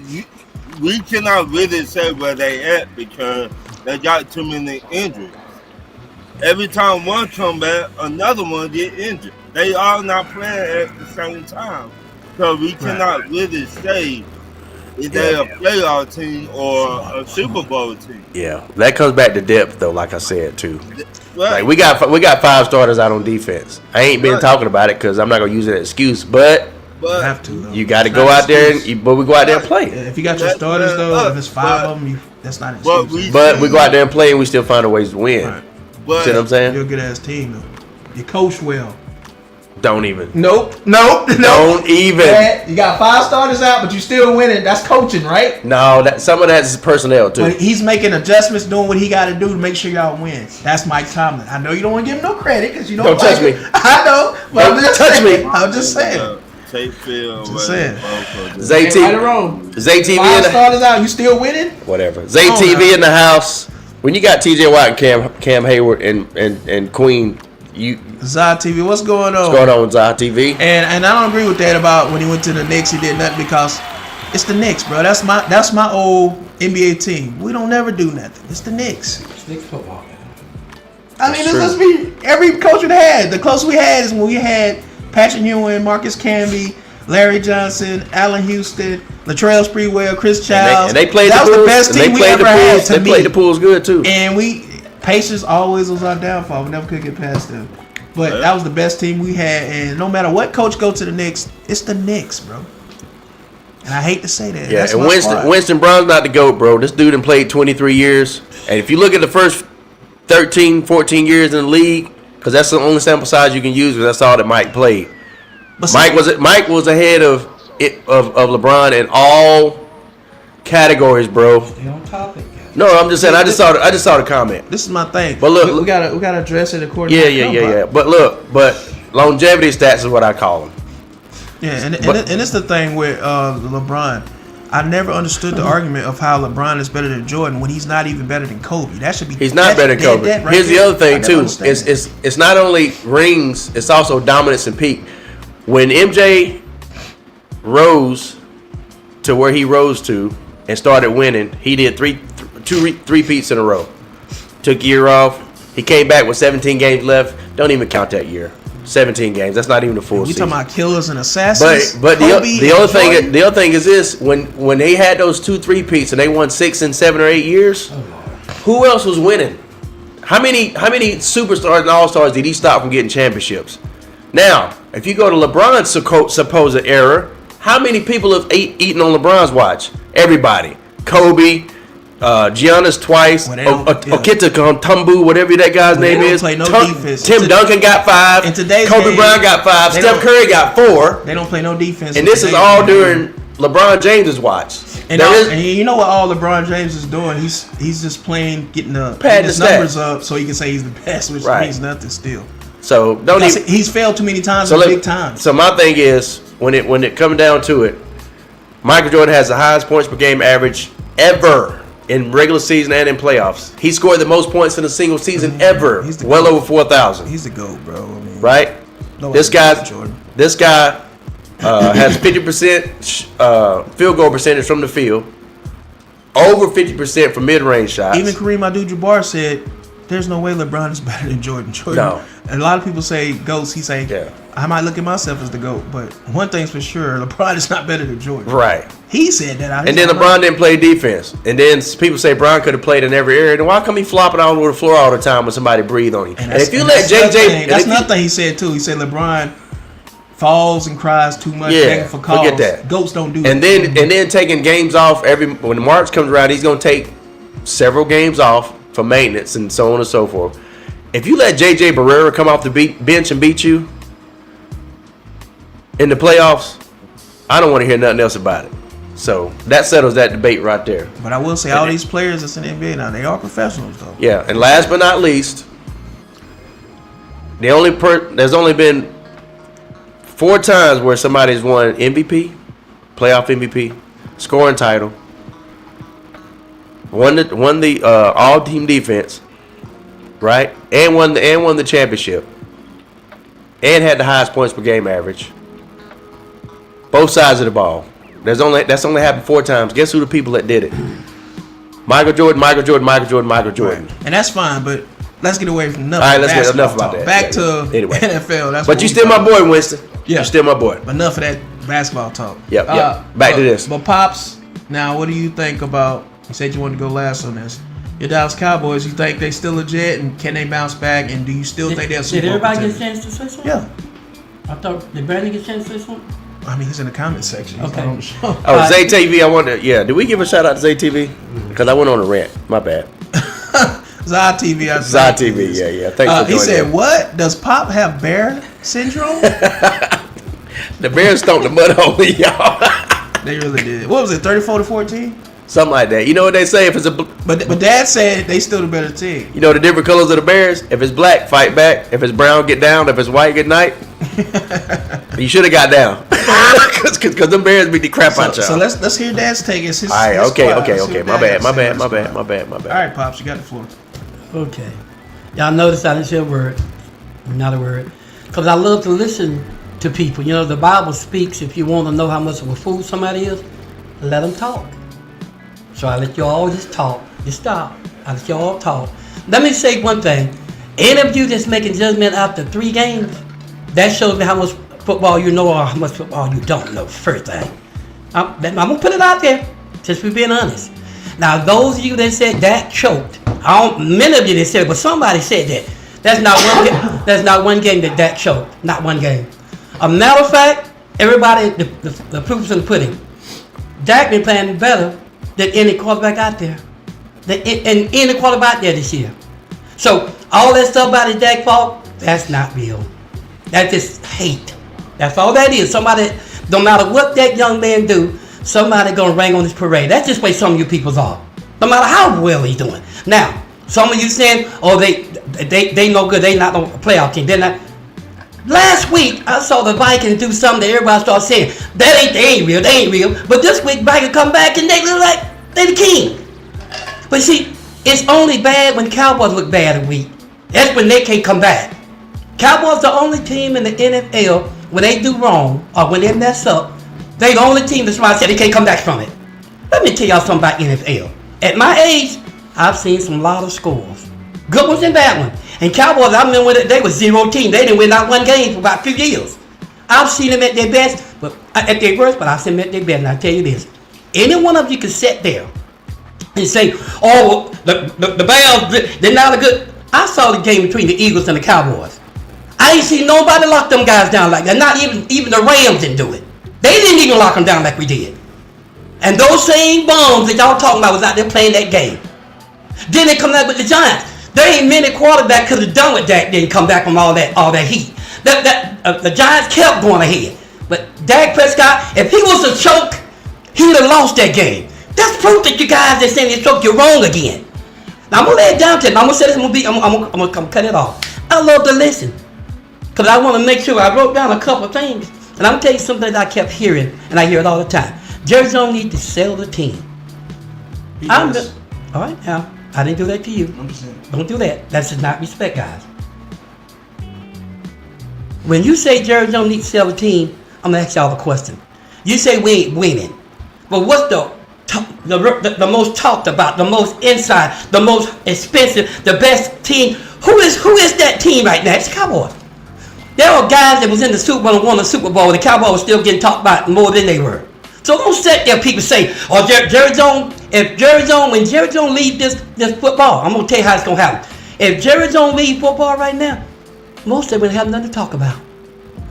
we cannot really say where they at because they got too many injuries. Every time one come back, another one get injured. They all not playing at the same time. So we cannot really say if they're a playoff team or a Super Bowl team. Yeah, that comes back to depth, though. Like I said, too. Right. Like we got 5 starters out on defense. I ain't been Right. talking about it because I'm not gonna use it as an excuse. But You But have to, though. you got to It's go not out there excuse. and but we go out there and Yeah, play. if you got your starters, though, if it's 5 of them, that's not an But excuse. But we go out there and play and we still find a ways to win. Right. but See what I'm saying? You're a good-ass team, though. You coach well. Don't even. Nope. Nope. Don't even. You got 5 starters out, but you still winning. That's coaching, right? No, that some of that's personnel too. But he's making adjustments, doing what he got to do to make sure y'all win. That's Mike Tomlin. I know you don't want to give him no credit because you don't Don't touch like me. him. I know. But Don't I'm just touch saying. me. I'm just saying. Take field. Just saying. Zay Ain't right or TV, wrong. Zay TV 5 in the starters out, you still winning? whatever. Zay Come on TV now. in the house. When you got TJ Watt and Cam Hayward and Queen, you Zod TV, what's going on? what's going on with Zay TV? And I don't agree with that about when he went to the Knicks, he did nothing because it's the Knicks, bro. That's my old NBA team. We don't never do nothing. It's the Knicks. Knicks football, man. I mean, That's let's be every coach we had. The closest we had is when we had Patrick Ewing, Marcus Camby, Larry Johnson, Allen Houston, Latrell Sprewell, Chris Childs. And they played that the was Bulls. the best and they team we played ever the had Bulls. to They me. played the Bulls good too. And Pacers always was our downfall. We never could get past them. But that was the best team we had. And no matter what coach go to the Knicks, it's the Knicks, bro. And I hate to say that. Yeah, That's and my Winston pride. Winston Brown's not the GOAT, bro. This dude done played 23 years. And if you look at the first 13, 14 years in the league, because that's the only sample size you can use, because that's all that Mike played. But Mike was ahead of LeBron in all categories, bro. Stay on topic, guys. No, I'm just saying. I just saw the comment. This is my thing. But look- we gotta address it according Yeah, to yeah. But longevity stats is what I call them. Yeah, and it's the thing with LeBron. I never understood the argument of how LeBron is better than Jordan when he's not even better than Kobe. That should be. He's not that's better than dead- Kobe. dead right Here's the there. other thing I never too. understand that. It's not only rings. It's also dominance and peak. When MJ rose to where he rose to and started winning, he did three peats in a row. Took a year off. He came back with 17 games left. Don't even count that year. 17 games. That's not even a full We season. talking about killers and assassins. But Kobe the and other thing Jordan. the other thing is this: when they had those 2-3 peats and they won 6 and 7 or 8 years, who else was winning? How many superstars and all stars did he stop from getting championships? Now, if you go to LeBron's supposed era, how many people have eaten on LeBron's watch? Everybody. Kobe, Giannis twice, Well, they don't- Okita Tumbu, whatever that guy's Well, they name don't is. play no defense. Tim Duncan got 5. in today's Kobe game, Bryant got 5. they Steph don't- Curry got 4. They don't play no defense. And this is all during LeBron James's watch. And, There is- and you know what all LeBron James is doing? He's just playing, getting Padding his the stats. numbers up so he can say he's the best, which Right. means nothing still. so don't Because even. he's failed too many times So in let- big times. So my thing is when it comes down to it, Michael Jordan has the highest points per game average ever in regular season and in playoffs. He scored the most points in a single season ever, He's the well GOAT. over 4,000. He's the GOAT, bro. I mean, Right? nobody This guy, beats Jordan. has 50% field goal percentage from the field, over 50% from mid-range shots. Even Kareem Abdul-Jabbar said, "There's no way LeBron is better than Jordan." No. And a lot of people say GOATs. He say, Yeah. "I might look at myself as the GOAT, but one thing's for sure: LeBron is not better than Jordan." Right. He said that. And then LeBron didn't play defense. And then people say Bron could have played in every area. Then why come he flopping all over the floor all the time when somebody breathe on you? And if you let JJ, that's another thing he said too. He said LeBron falls and cries too much, Yeah, begging for calls. forget that. GOATs don't do that. and then taking games off when March comes around, he's gonna take several games off for maintenance and so on and so forth. If you let J.J. Barrera come off the bench and beat you in the playoffs, I don't want to hear nothing else about it. So that settles that debate right there. But I will say, all these players that's in the NBA now, they are professionals, though. Yeah, and last but not least, there's only been 4 times where somebody's won MVP, playoff MVP, scoring title, won the all-team defense, right, and won the championship, and had the highest points per game average. Both sides of the ball. That's only happened 4 times. Guess who the people that did it? Michael Jordan. Right. And that's fine, but let's get away from enough. All right, let's get enough about that. Back to anyway. NFL. That's but you still my boy, Winston. Yeah. You're still my boy. Enough of that basketball talk. Yep. Back to this. But Pops, now what do you think about? You said you wanted to go last on this. Your Dallas Cowboys. You think they still legit, and can they bounce back? And do you still think they're Super Bowl everybody contenders? get a chance to say something? Yeah. I thought, did Brandon get a chance to say something? I mean, he's in the comment section. He's Okay. not on the show. Oh, Zay TV. I wonder. Yeah. Did we give a shout out to Zay TV? Because I went on a rant. My bad. Zod TV. Zay TV. Yeah. Thanks for He joining. said, "What does Pop have? Bear syndrome?" The Bears stomped the mud hole, y'all. They really did. What was it? 34-14. Something like that. You know what they say? If it's But Dad said they still the better team. you know the different colors of the Bears. If it's black, fight back. If it's brown, get down. If it's white, good night. You should have got down, because them Bears beat the crap out y'all. So let's hear Dad's take. It's his. All right. his Okay. squad. Let's see what My Dad bad. has to say about his My squad. bad. All right, Pops, you got the floor. Okay. Y'all notice I didn't say a word. Not a word. Because I love to listen to people. You know, the Bible speaks, if you want to know how much of a fool somebody is, let them talk. So I let you all just talk. Just stop. I let you all talk. Let me say one thing. Any of you that's making judgment after 3 games, that shows me how much football you know or how much football you don't know. First thing. I'm going to put it out there, just for being honest. Now, those of you that said Dak choked, many of you that said it, but somebody said that. That's not one game that Dak choked. Not one game. A matter of fact, everybody, the proof's in the pudding. Dak been playing better than any quarterback out there. And any quarterback there this year. So, all that stuff about his Dak fault, that's not real. That's just hate. That's all that is. Somebody, no matter what that young man do, somebody gonna rain on his parade. That's just the way some of you people's are. No matter how well he's doing. Now, some of you saying, oh, they no good. They not no playoff team. They're not. Last week, I saw the Vikings do something that everybody started saying, they ain't real. But this week, Vikings come back and they look like they the king. But see, it's only bad when Cowboys look bad a week. That's when they can't come back. Cowboys the only team in the NFL when they do wrong or when they mess up. They the only team that's somebody said they can't come back from it. Let me tell y'all something about NFL. At my age, I've seen some lot of scores. Good ones and bad ones. And Cowboys, I remember when they was 0 team. They didn't win not one game for about 2 years. I've seen them at their best, but at their worst, but I've seen them at their best. And I tell you this, any one of you can sit there and say, oh, the Bears, they're not a good. I saw the game between the Eagles and the Cowboys. I ain't seen nobody lock them guys down like that. Not even the Rams didn't do it. They didn't even lock them down like we did. And those same bums that y'all talking about was out there playing that game. Then they come back with the Giants. There ain't many quarterbacks could have done with that. Didn't come back from all that heat. The Giants kept going ahead. But Dak Prescott, if he was a choke, he'd have lost that game. That's proof that you guys that saying they choke, you're wrong again. Now I'm gonna lay it down to you. I'm gonna say this. I'm gonna cut it off. I love to listen, cause I want to make sure I wrote down a couple of things. And I'm gonna tell you something that I kept hearing, and I hear it all the time. Jerry Jones need to sell the team. All right, now I didn't do that to you. 100%. Don't do that. That's just not respect, guys. When you say Jerry Jones needs to sell the team, I'm gonna ask y'all a question. You say we ain't winning, but what's the most talked about, the most inside, the most expensive, the best team? Who is that team right now? It's the Cowboys. There are guys that was in the Super Bowl and won the Super Bowl, and the Cowboys were still getting talked about more than they were. So don't sit there, people say, oh, Jerry Jones, when Jerry Jones leave this football, I'm going to tell you how it's going to happen. If Jerry Jones leave football right now, most of them have nothing to talk about.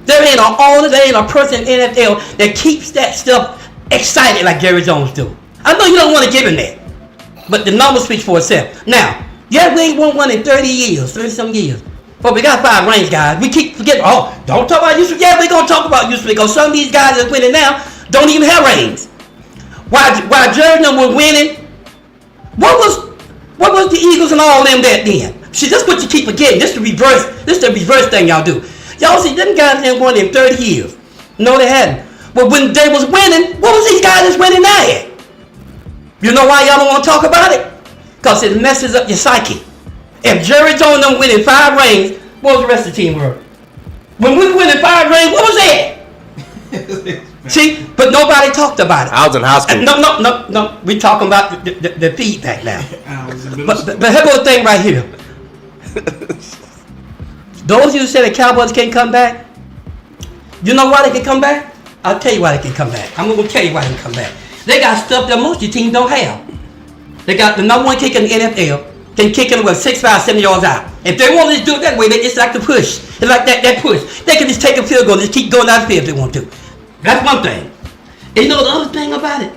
There ain't an owner, there ain't a person in NFL that keeps that stuff excited like Jerry Jones do. I know you don't want to give him that, but the numbers speak for itself. Now, Yeah, we ain't won one in 30 years, 30-some years. But we got 5 rings, guys. We keep forgetting, don't talk about Houston. Yeah, we're going to talk about Houston because some of these guys that's winning now don't even have rings. While Jerry and them were winning, what was the Eagles and all them that then? See, that's what you keep forgetting. This is the reverse thing y'all do. Y'all see, them guys ain't won in 30 years. No, they hadn't. But when they was winning, what was these guys that's winning now at? You know why y'all don't want to talk about it? Because it messes up your psyche. If Jerry told them winning 5 rings, what was the rest of the team were? When we were winning 5 rings, what was that? See, but nobody talked about it. I was in high school. No. We talking about the feedback now. But here goes the thing right here. Those of you who say the Cowboys can't come back, you know why they can come back? I'll tell you why they can come back. I'm going to tell you why they can come back. They got stuff that most of your teams don't have. They got the number 1 kicker in the NFL. Can kick it with 65, 70 yards out. If they want to do it that way, it's like the push. It's like that push. They can just take a field goal and just keep going down the field if they want to. That's one thing. And you know the other thing about it?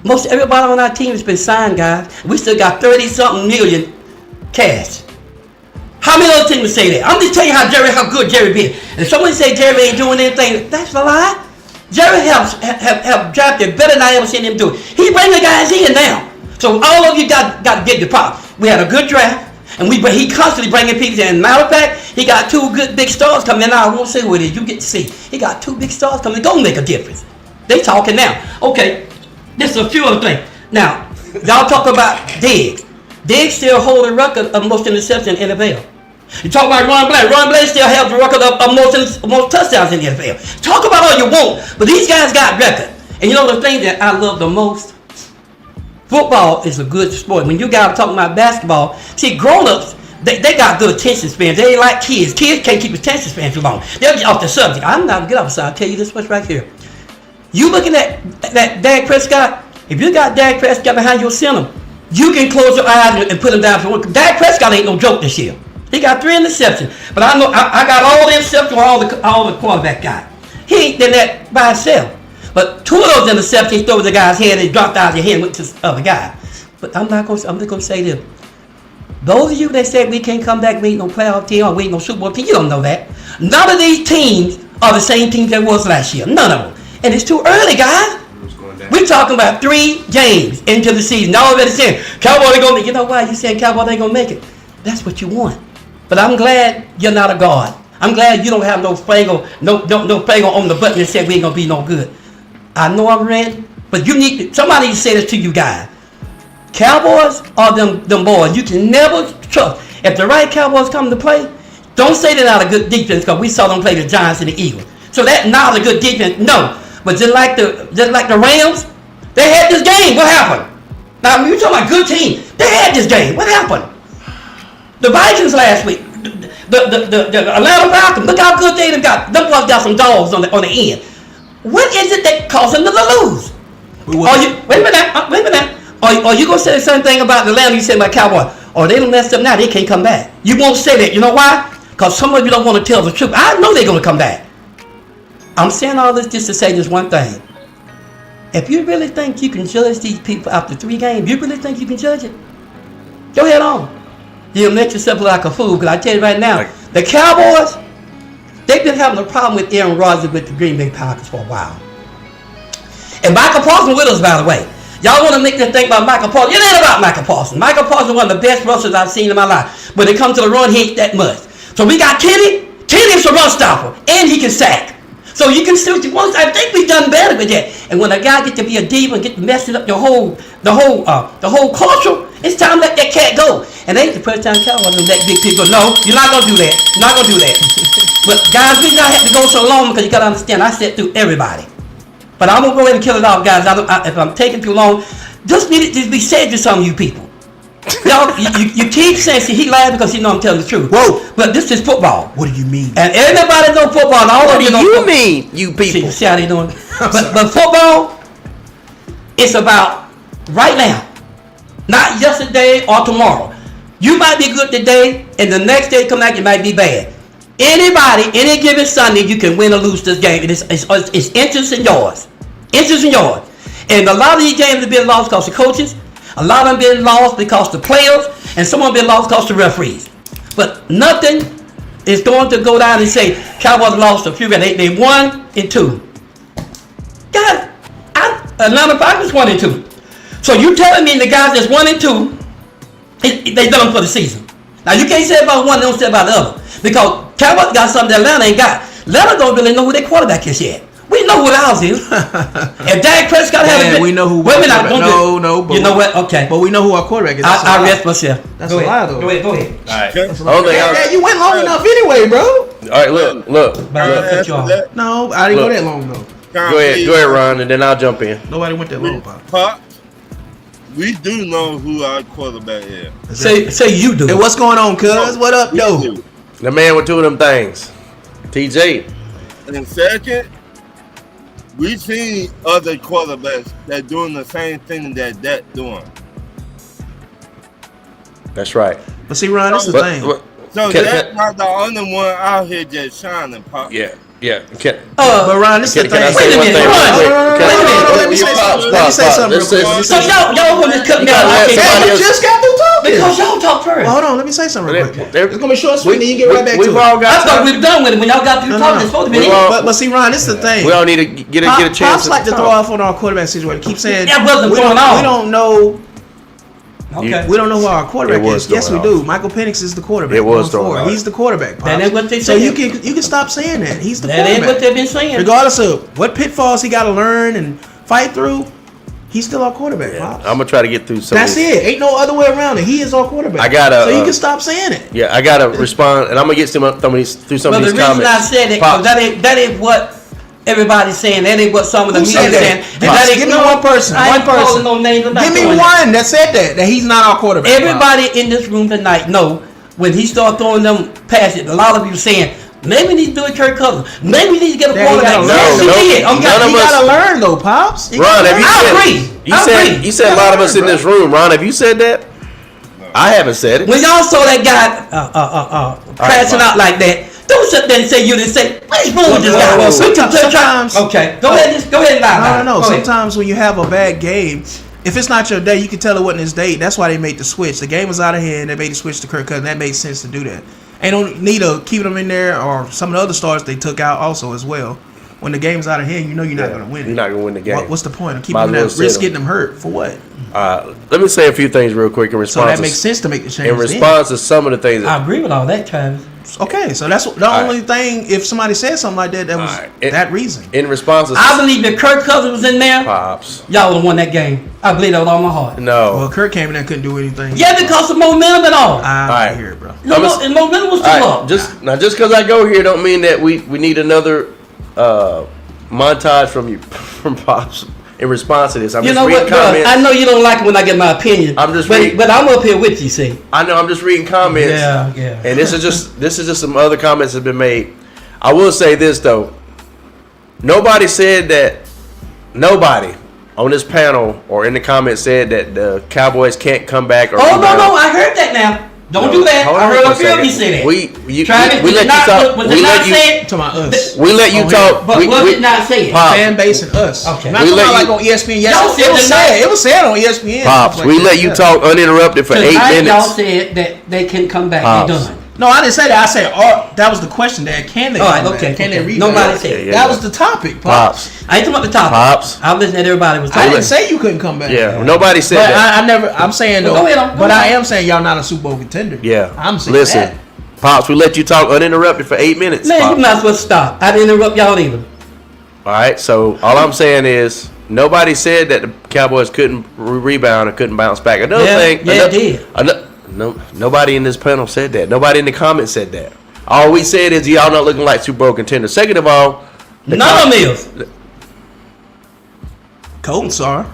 Most everybody on our team has been signed, guys. We still got 30-something million cash. How many other teams would say that? I'm just telling you how good Jerry been. If someone say Jerry ain't doing anything, that's a lie. Jerry have drafted better than I ever seen him do it. He bring the guys in now. So all of you got to get the pop. We had a good draft, and he constantly bringing people in. Matter of fact, he got 2 good big stars coming in. Now I won't say what it is. You get to see. He got 2 big stars coming. Gonna make a difference. They talking now. Okay, this is a few other things. Now, y'all talk about Diggs. Diggs still hold the record of most interceptions in the NFL. You talk about Ron Blair. Ron Blair still has the record of most touchdowns in the NFL. Talk about all you want, but these guys got record. And you know the thing that I love the most? Football is a good sport. When you guys are talking about basketball, see, grown-ups, they got good attention spans. They ain't like kids. Kids can't keep attention span too long. They'll get off the subject. I'm not going to get off, so I'll tell you this much right here. You looking at Dak Prescott, if you got Dak Prescott behind your center, you can close your eyes and put him down for one. Dak Prescott ain't no joke this year. He got 3 interceptions. But I know I got all the interceptions on all the quarterback guys. He ain't done that by himself. But 2 of those interceptions, he threw the guy's head and he dropped out of your hand and went to the other guy. But I'm just going to say this. Those of you that say we can't come back, we ain't no playoff team or we ain't no Super Bowl team, you don't know that. None of these teams are the same teams that was last year. None of them. And it's too early, guys. We're talking about 3 games into the season. Now already saying, Cowboys ain't going to make it. You know why you saying Cowboys ain't going to make it? That's what you want. But I'm glad you're not a God. I'm glad you don't have no finger, no finger on the button that said we ain't going to be no good. I know I'm ready, but somebody needs to say this to you guys. Cowboys are them boys. You can never trust. If the right Cowboys come to play, don't say they're not a good defense because we saw them play the Giants and the Eagles. So that not a good defense, no. But just like the Rams, they had this game. What happened? Now you talking about good team. They had this game. What happened? The Vikings last week. The Atlanta Falcons. Look how good they got. Them boys got some dogs on the end. What is it that caused them to lose? Wait a minute. Are you gonna say the same thing about Atlanta you said about Cowboys? Or they done messed up now, they can't come back. You won't say that. You know why? Because some of you don't want to tell the truth. I know they're gonna come back. I'm saying all this just to say this one thing. If you really think you can judge these people after 3 games, you really think you can judge it? Go ahead on. You'll make yourself look like a fool, because I tell you right now, the Cowboys, they've been having a problem with Aaron Rodgers with the Green Bay Packers for a while. And Michael Parsons with us, by the way. Y'all want to make them think about Michael Parsons. It ain't about Michael Parsons. Michael Parsons is one of the best rushers I've seen in my life. When it comes to the run, he ain't that much. So we got Kenny. Kenny's a run stopper, and he can sack. So you can see what you want. I think we've done better with that. And when a guy get to be a diva and get to messing up the whole culture, it's time to let that cat go. And they ain't the first time Cowboys gonna let big people know. You're not gonna do that. You're not gonna do that. But guys, we not have to go so long because you gotta understand I said through everybody. But I'm gonna go ahead and kill it off, guys. If I'm taking too long, just need it to be said to some of you people. Y'all, you keep saying, see, he lied because he know I'm telling the truth. Whoa! But this is football. What do you mean? And everybody know football. And all What of you do know you football. mean, you people? See how they doing? But football, it's about right now, not yesterday or tomorrow. You might be good today, and the next day come back, you might be bad. Anybody, any given Sunday, you can win or lose this game. It's inches and yards. Inches and yards. And a lot of these games have been lost because of coaches. A lot of them been lost because the players, and some of them been lost because the referees. But nothing is going to go down and say Cowboys lost a few games. They 1-2. God, Atlanta Falcons 1-2. So you telling me the guys that's 1-2, they done for the season? Now you can't say about one, don't say about the other, because Cowboys got something that Atlanta ain't got. Atlanta don't really know who their quarterback is yet. We know what ours is. If Dak Prescott had we know who. Wait a minute, No. But you know what? Okay. But we know who our quarterback is. I rest myself. That's a lie, though. Go ahead. All right. Yeah, you went long enough anyway, bro. All right, look. Cut you off. No, I didn't Look. go that long though. Go ahead, Ron, and then I'll jump in. Nobody went that long, Pop. Pop, we do know who our quarterback is. Say you do. Hey, what's going on, cuz? What up, yo? The man with two of them things. TJ. And second, we seen other quarterbacks that doing the same thing that doing. That's right. But see, Ron, that's the thing. So Can- that's not the only one out here just shining, Pop. Yeah. But Ron, this is the Can I thing. say Wait a one minute, thing? Ron. real quick? Wait a minute. Let me say something. Let me say something real quick. So y'all want to cut me out? Let Okay. somebody Hey, else- we just got through talking. Because y'all talk first. Well, hold on, let me say something real quick. There- It's gonna be short, sweet, and you get right back to We've it. all I got thought time. we were done with it. When y'all got through talking, it's supposed to be. We all- But see, Ron, this is the thing. We all need to get a chance. Pops like to throw off on our quarterback situation. Keep saying That wasn't we going don't, on. we don't know. Okay. We don't know who our quarterback It was is. Yes, we throwing do. Michael Penix is the quarterback. It was going throwing forward. off. He's the quarterback. Pops. That ain't what they So said. you can stop saying that. He's the That ain't what quarterback. they've been saying. Regardless of what pitfalls he got to learn and fight through, he's still our quarterback. Pops. I'm gonna try to get through some. That's it. Ain't no other way around it. He is our quarterback. I gotta, So you can stop saying it. Yeah, I gotta respond, and I'm gonna get through some of these But the comments. reason I said it, Pops, because that ain't what everybody's saying. That ain't what some of the Who media said saying. that? And that ain't Give me one person. I ain't One person. calling no names. I'm not Give me doing that. one that said that he's not our quarterback. Everybody in this room tonight know when he start throwing them passes. A lot of you saying maybe we need to do it Kirk Cousins. Maybe we need to get a That he quarterback. gotta Yes, learn. he did. None He of us- gotta learn though, Pops. He Ron, gotta have you learn. I said? agree. You I said agree. you said a lot of us in this room. Ron, have you said that? I haven't said it. When y'all saw that guy crashing Bob. out like that, don't sit there and say you didn't say. What is wrong with this guy? Well, We can sometimes- Okay, go ahead and lie. No. Go ahead. Sometimes when you have a bad game, if it's not your day, you can tell it wasn't his day. That's why they made the switch. The game was out of hand. They made the switch to Kirk Cousins. That made sense to do that. Ain't no need to keep them in there or some of the other stars they took out also as well. When the game's out of hand, you know you're not going to win it. You're not gonna win the game. What's the point of keeping Might them as well that sit risk 'em. getting them hurt for what? Let me say a few things real quick in So response. that makes sense to make the change. In response to some of the things. I agree with all that, Travis. Okay, so that's the right. only thing. If somebody said something like that, that was right. that reason. In response to I believe if Kirk Cousins was in there, Pops. y'all would have won that game. I believe that with all my heart. No. Well, Kirk came in and couldn't do anything. Yeah, because of momentum and all. I Alright. hear it, bro. No, and momentum was too All low. right, just because I go here don't mean that we need another montage from you from Pops in response to this. I'm You just know reading what, bro? comments. I know you don't like it when I get my opinion. I'm just but, reading- but I'm up here with you, see. I know I'm just reading comments. Yeah. And this is just some other comments that have been made. I will say this though. Nobody said that. Nobody on this panel or in the comments said that the Cowboys can't come back. Or Oh, rebound. no, I heard that now. Don't do that. Hold I on heard for a a girl second. you say that. We Travis, let you talk. Was We it not let you. said? To my us, We let you Oh, talk. But we, was we, it not said? Pop. fan base and us. Okay. Not We talking let about you- like on ESPN. Yes, Y'all it said was tonight- said. It was said on ESPN. Pops, Like we that, let you yeah. talk uninterrupted for 8 Tonight, y'all minutes. said that they can come back. Pops. They done. No, I didn't say that. I said, oh, that was the question. That can they? All right, come okay. back? Can they okay. rebound? Nobody said it. Yeah. That was the topic, Pops. Pops. I ain't talking about the topic. Pops. I was listening to everybody was I talking. didn't say you couldn't come back. Yeah, nobody said But that. I never. I'm saying though. Go ahead, but I ahead. am saying y'all not a Super Bowl contender. Yeah. I'm saying Listen, that. Pops, we let you talk uninterrupted for 8 minutes. Man, Pops. you might as well stop. I didn't interrupt y'all either. All right, so all I'm saying is nobody said that the Cowboys couldn't rebound or couldn't bounce back. Another Yeah, thing, yeah, it did. Nobody in this panel said that. Nobody in the comments said that. All we said is y'all not looking like Super Bowl contenders. Second of all, None of them is. Colts are.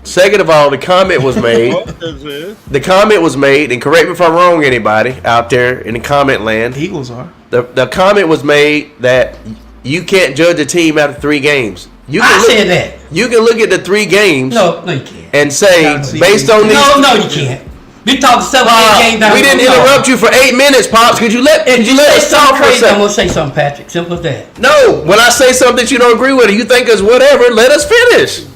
Second of all, the comment was made. The comment was made, and correct me if I'm wrong, anybody out there in the comment land. The Eagles are. The comment was made that you can't judge a team after 3 games. You can I look, said that. You can look at the 3 games No, you can't. and say, based on these. No, you can't. We talked 7 games down. We didn't interrupt you for 8 minutes, Pops. Could you let If you let say us talk something for a crazy, I'm second? gonna say something, Patrick. Simple as that. No, when I say something that you don't agree with, or you think is whatever, let us finish.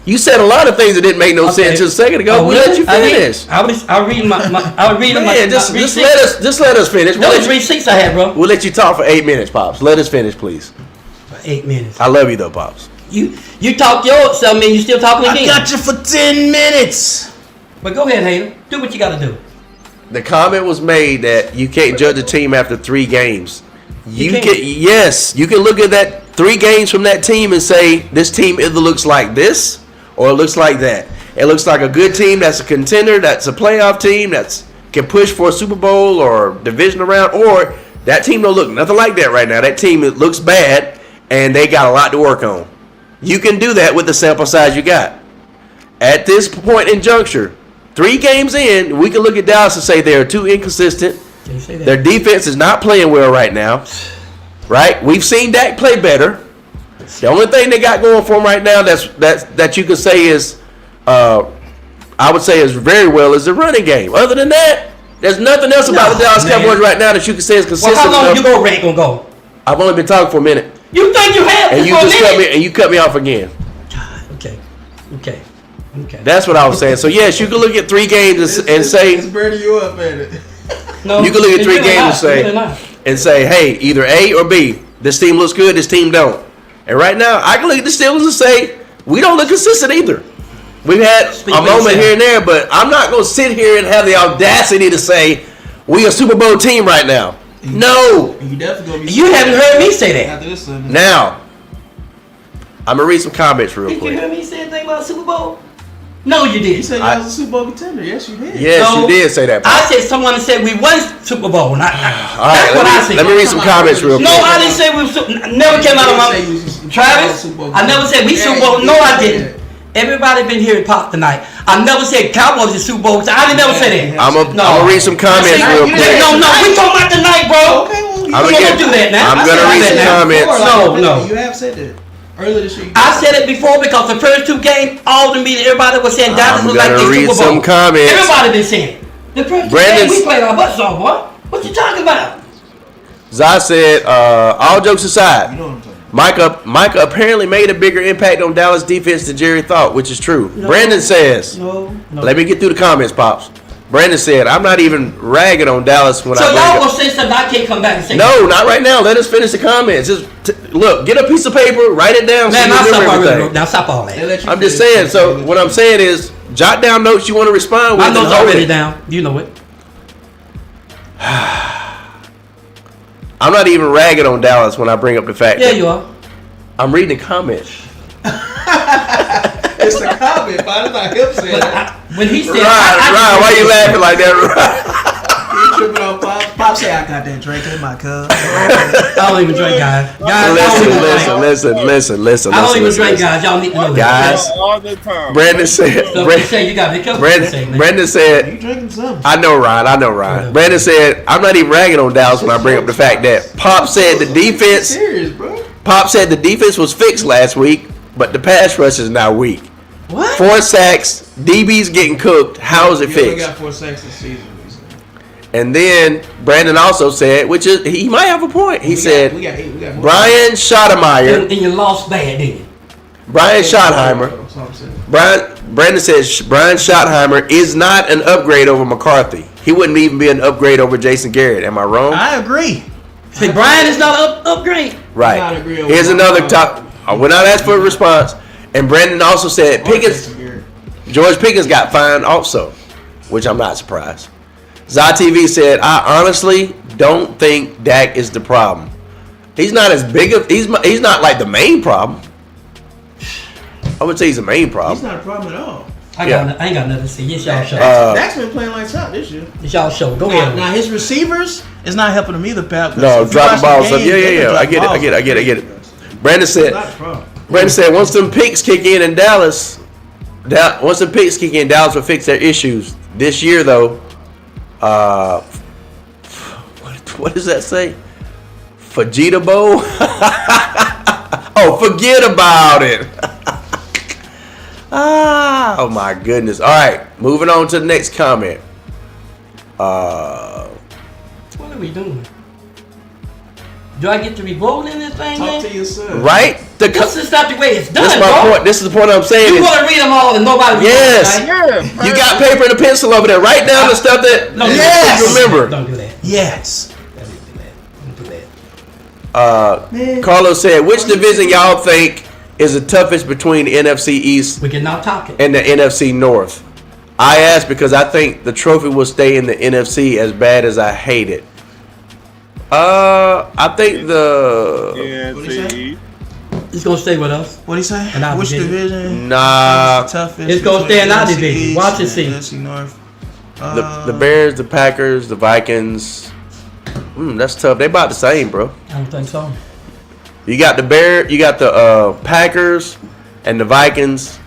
You said a lot of things that didn't make no sense just a second ago. We'll let you finish. I was reading my Just receipts. let us finish. Those receipts I had, bro. We'll let you talk for 8 minutes, Pops. Let us finish, please. For 8 minutes. I love you though, Pops. You talk yourself, man. You still talking again. I got you for 10 minutes. But go ahead, Hater. Do what you got to do. The comment was made that you can't judge a team after 3 games. You can't. You can look at that 3 games from that team and say this team either looks like this or it looks like that. It looks like a good team that's a contender, that's a playoff team, that's can push for a Super Bowl or division round, or that team don't look nothing like that right now. That team looks bad and they got a lot to work on. You can do that with the sample size you got. At this point in juncture, 3 games in, we can look at Dallas and say they are too inconsistent. Can you say that? Their defense is not playing well right now. Right? We've seen Dak play better. The only thing they got going for them right now that you can say is, I would say is very well is the running game. Other than that, there's nothing else about the Dallas Cowboys right now that you can say is consistent. Well, how long enough. you Ray gonna go? I've only been talking for a minute. You think you have? And you for a just cut minute? me and you cut me off again. Okay. That's what I was saying. So yes, you can look at 3 games and say It's burning you up, man. No, you can look at it's 3 really games not. and say, hey, either A or B. This team looks good, this team don't. And right now, I can look at the Steelers and say, we don't look consistent either. We've had a moment here and there, but I'm not going to sit here and have the audacity to say we a Super Bowl team right now. No. You definitely gonna be. You haven't heard me say that. After this Sunday. Now, I'm going to read some comments real Did you quick. hear me say anything about Super Bowl? No, you didn't. You said you was a Super Bowl contender. Yes, you did. Yes, No, you did say that. I said someone said we won Super Bowl. All right, That's what I said. let me read some comments real quick. No, I didn't say we were never came out of my Travis. I never said we Super Bowl. No, I didn't. Everybody been hearing Pop tonight. I never said Cowboys is Super Bowl. I didn't never say that. I'm gonna read some comments real quick. No, we talking about tonight, bro. Okay, well, I'm We don't do that now. I'm gonna read some comments. No. You have said that earlier this year. I said it before because the first 2 games, all the media, everybody was saying Dallas I'm was like gonna the read Super Bowl. some comments. Everybody been saying it. The first 2 Brandon's- games we played our butts off, boy. What you talking about? Zai said, all jokes aside, You know what I'm talking about. Micah apparently made a bigger impact on Dallas defense than Jerry thought, which is true. No. Brandon says, No. let me get through the comments, Pops. Brandon said, I'm not even ragging on Dallas when So I y'all bring gonna up. say something I can't come back and say? No, not right now. Let us finish the comments. Just look, get a piece of paper, write it down. Man, so now you stop remember already. everything. Now stop all They that. let you I'm just finish. saying. So what I'm saying is, jot down notes you want to respond with. I know and it's hold already it. down. You know it. I'm not even ragging on Dallas when I bring up the fact Yeah, that you are. I'm reading the comments. It's a comment, but it's not him saying that. When he said, Ryan, why you laughing like that, Ryan? He tripping on Pop. Pop say I got that drink in my cup. I don't even drink, guys. Guys, I don't even drink. Listen. I don't even drink, guys. Y'all need to know that. Guys, all the time. Brandon said. So they say you got to be careful. what you say, man. Brandon said. You drinking something? I know Ryan. Brandon said, I'm not even ragging on Dallas when I bring up the fact that Pop said the defense. Serious, bro. Pop said the defense was fixed last week, but the pass rush is now weak. What? 4 sacks, DB's getting cooked. How is it You only fixed? got 4 sacks this season. And then Brandon also said, which is he might have a point. He said, we got 8. We got more. Brian Schottenheimer, And you lost bad, didn't you? Brian Schottenheimer, That's what I'm saying. Brandon says Brian Schottenheimer is not an upgrade over McCarthy. He wouldn't even be an upgrade over Jason Garrett. Am I wrong? I agree. Say Brian is not upgrade. Right. I agree on Here's that. another top. We're not asked for a response. And Brandon also said George Pickens got fined also, which I'm not surprised. Zai TV said, I honestly don't think Dak is the problem. He's not as big of he's not like the main problem. I would say he's the main He's problem. not a problem at all. I ain't got nothing to say. Yes, y'all show. Dak's been playing lights out this year. It's y'all show. Go Now, ahead. his receivers is not helping him either, Pap. No, dropping balls up. Yeah. I get it. Brandon said Not a problem. once them picks kick in Dallas, Dallas will fix their issues. This year though, what does that say? Fajita Bowl? Oh, forget about it. Oh my goodness. All right, moving on to the next comment. What are we doing? Do I get to be voting in this thing, Talk to man? yourself. Right? This is not the way it's done, This is my bro. point. This is the point I'm saying. You is- want to read them all and nobody Yes. reads them, right? You got paper and a pencil over there. Write down the stuff that No, you remember. Don't do that. Yes. Don't do that. Carlos said, which division y'all think is the toughest between the NFC East We can now talk it. and the NFC North? I asked because I think the trophy will stay in the NFC as bad as I hate it. I think the Yeah, It's gonna stay with us. What he say? In our Which division. division? nah Is the toughest It's gonna stay in our between division. NFC Watch it, East see. and NFC North. the Bears, the Packers, the Vikings. That's tough. They about the same, bro. I don't think so. You got the Packers and the Vikings,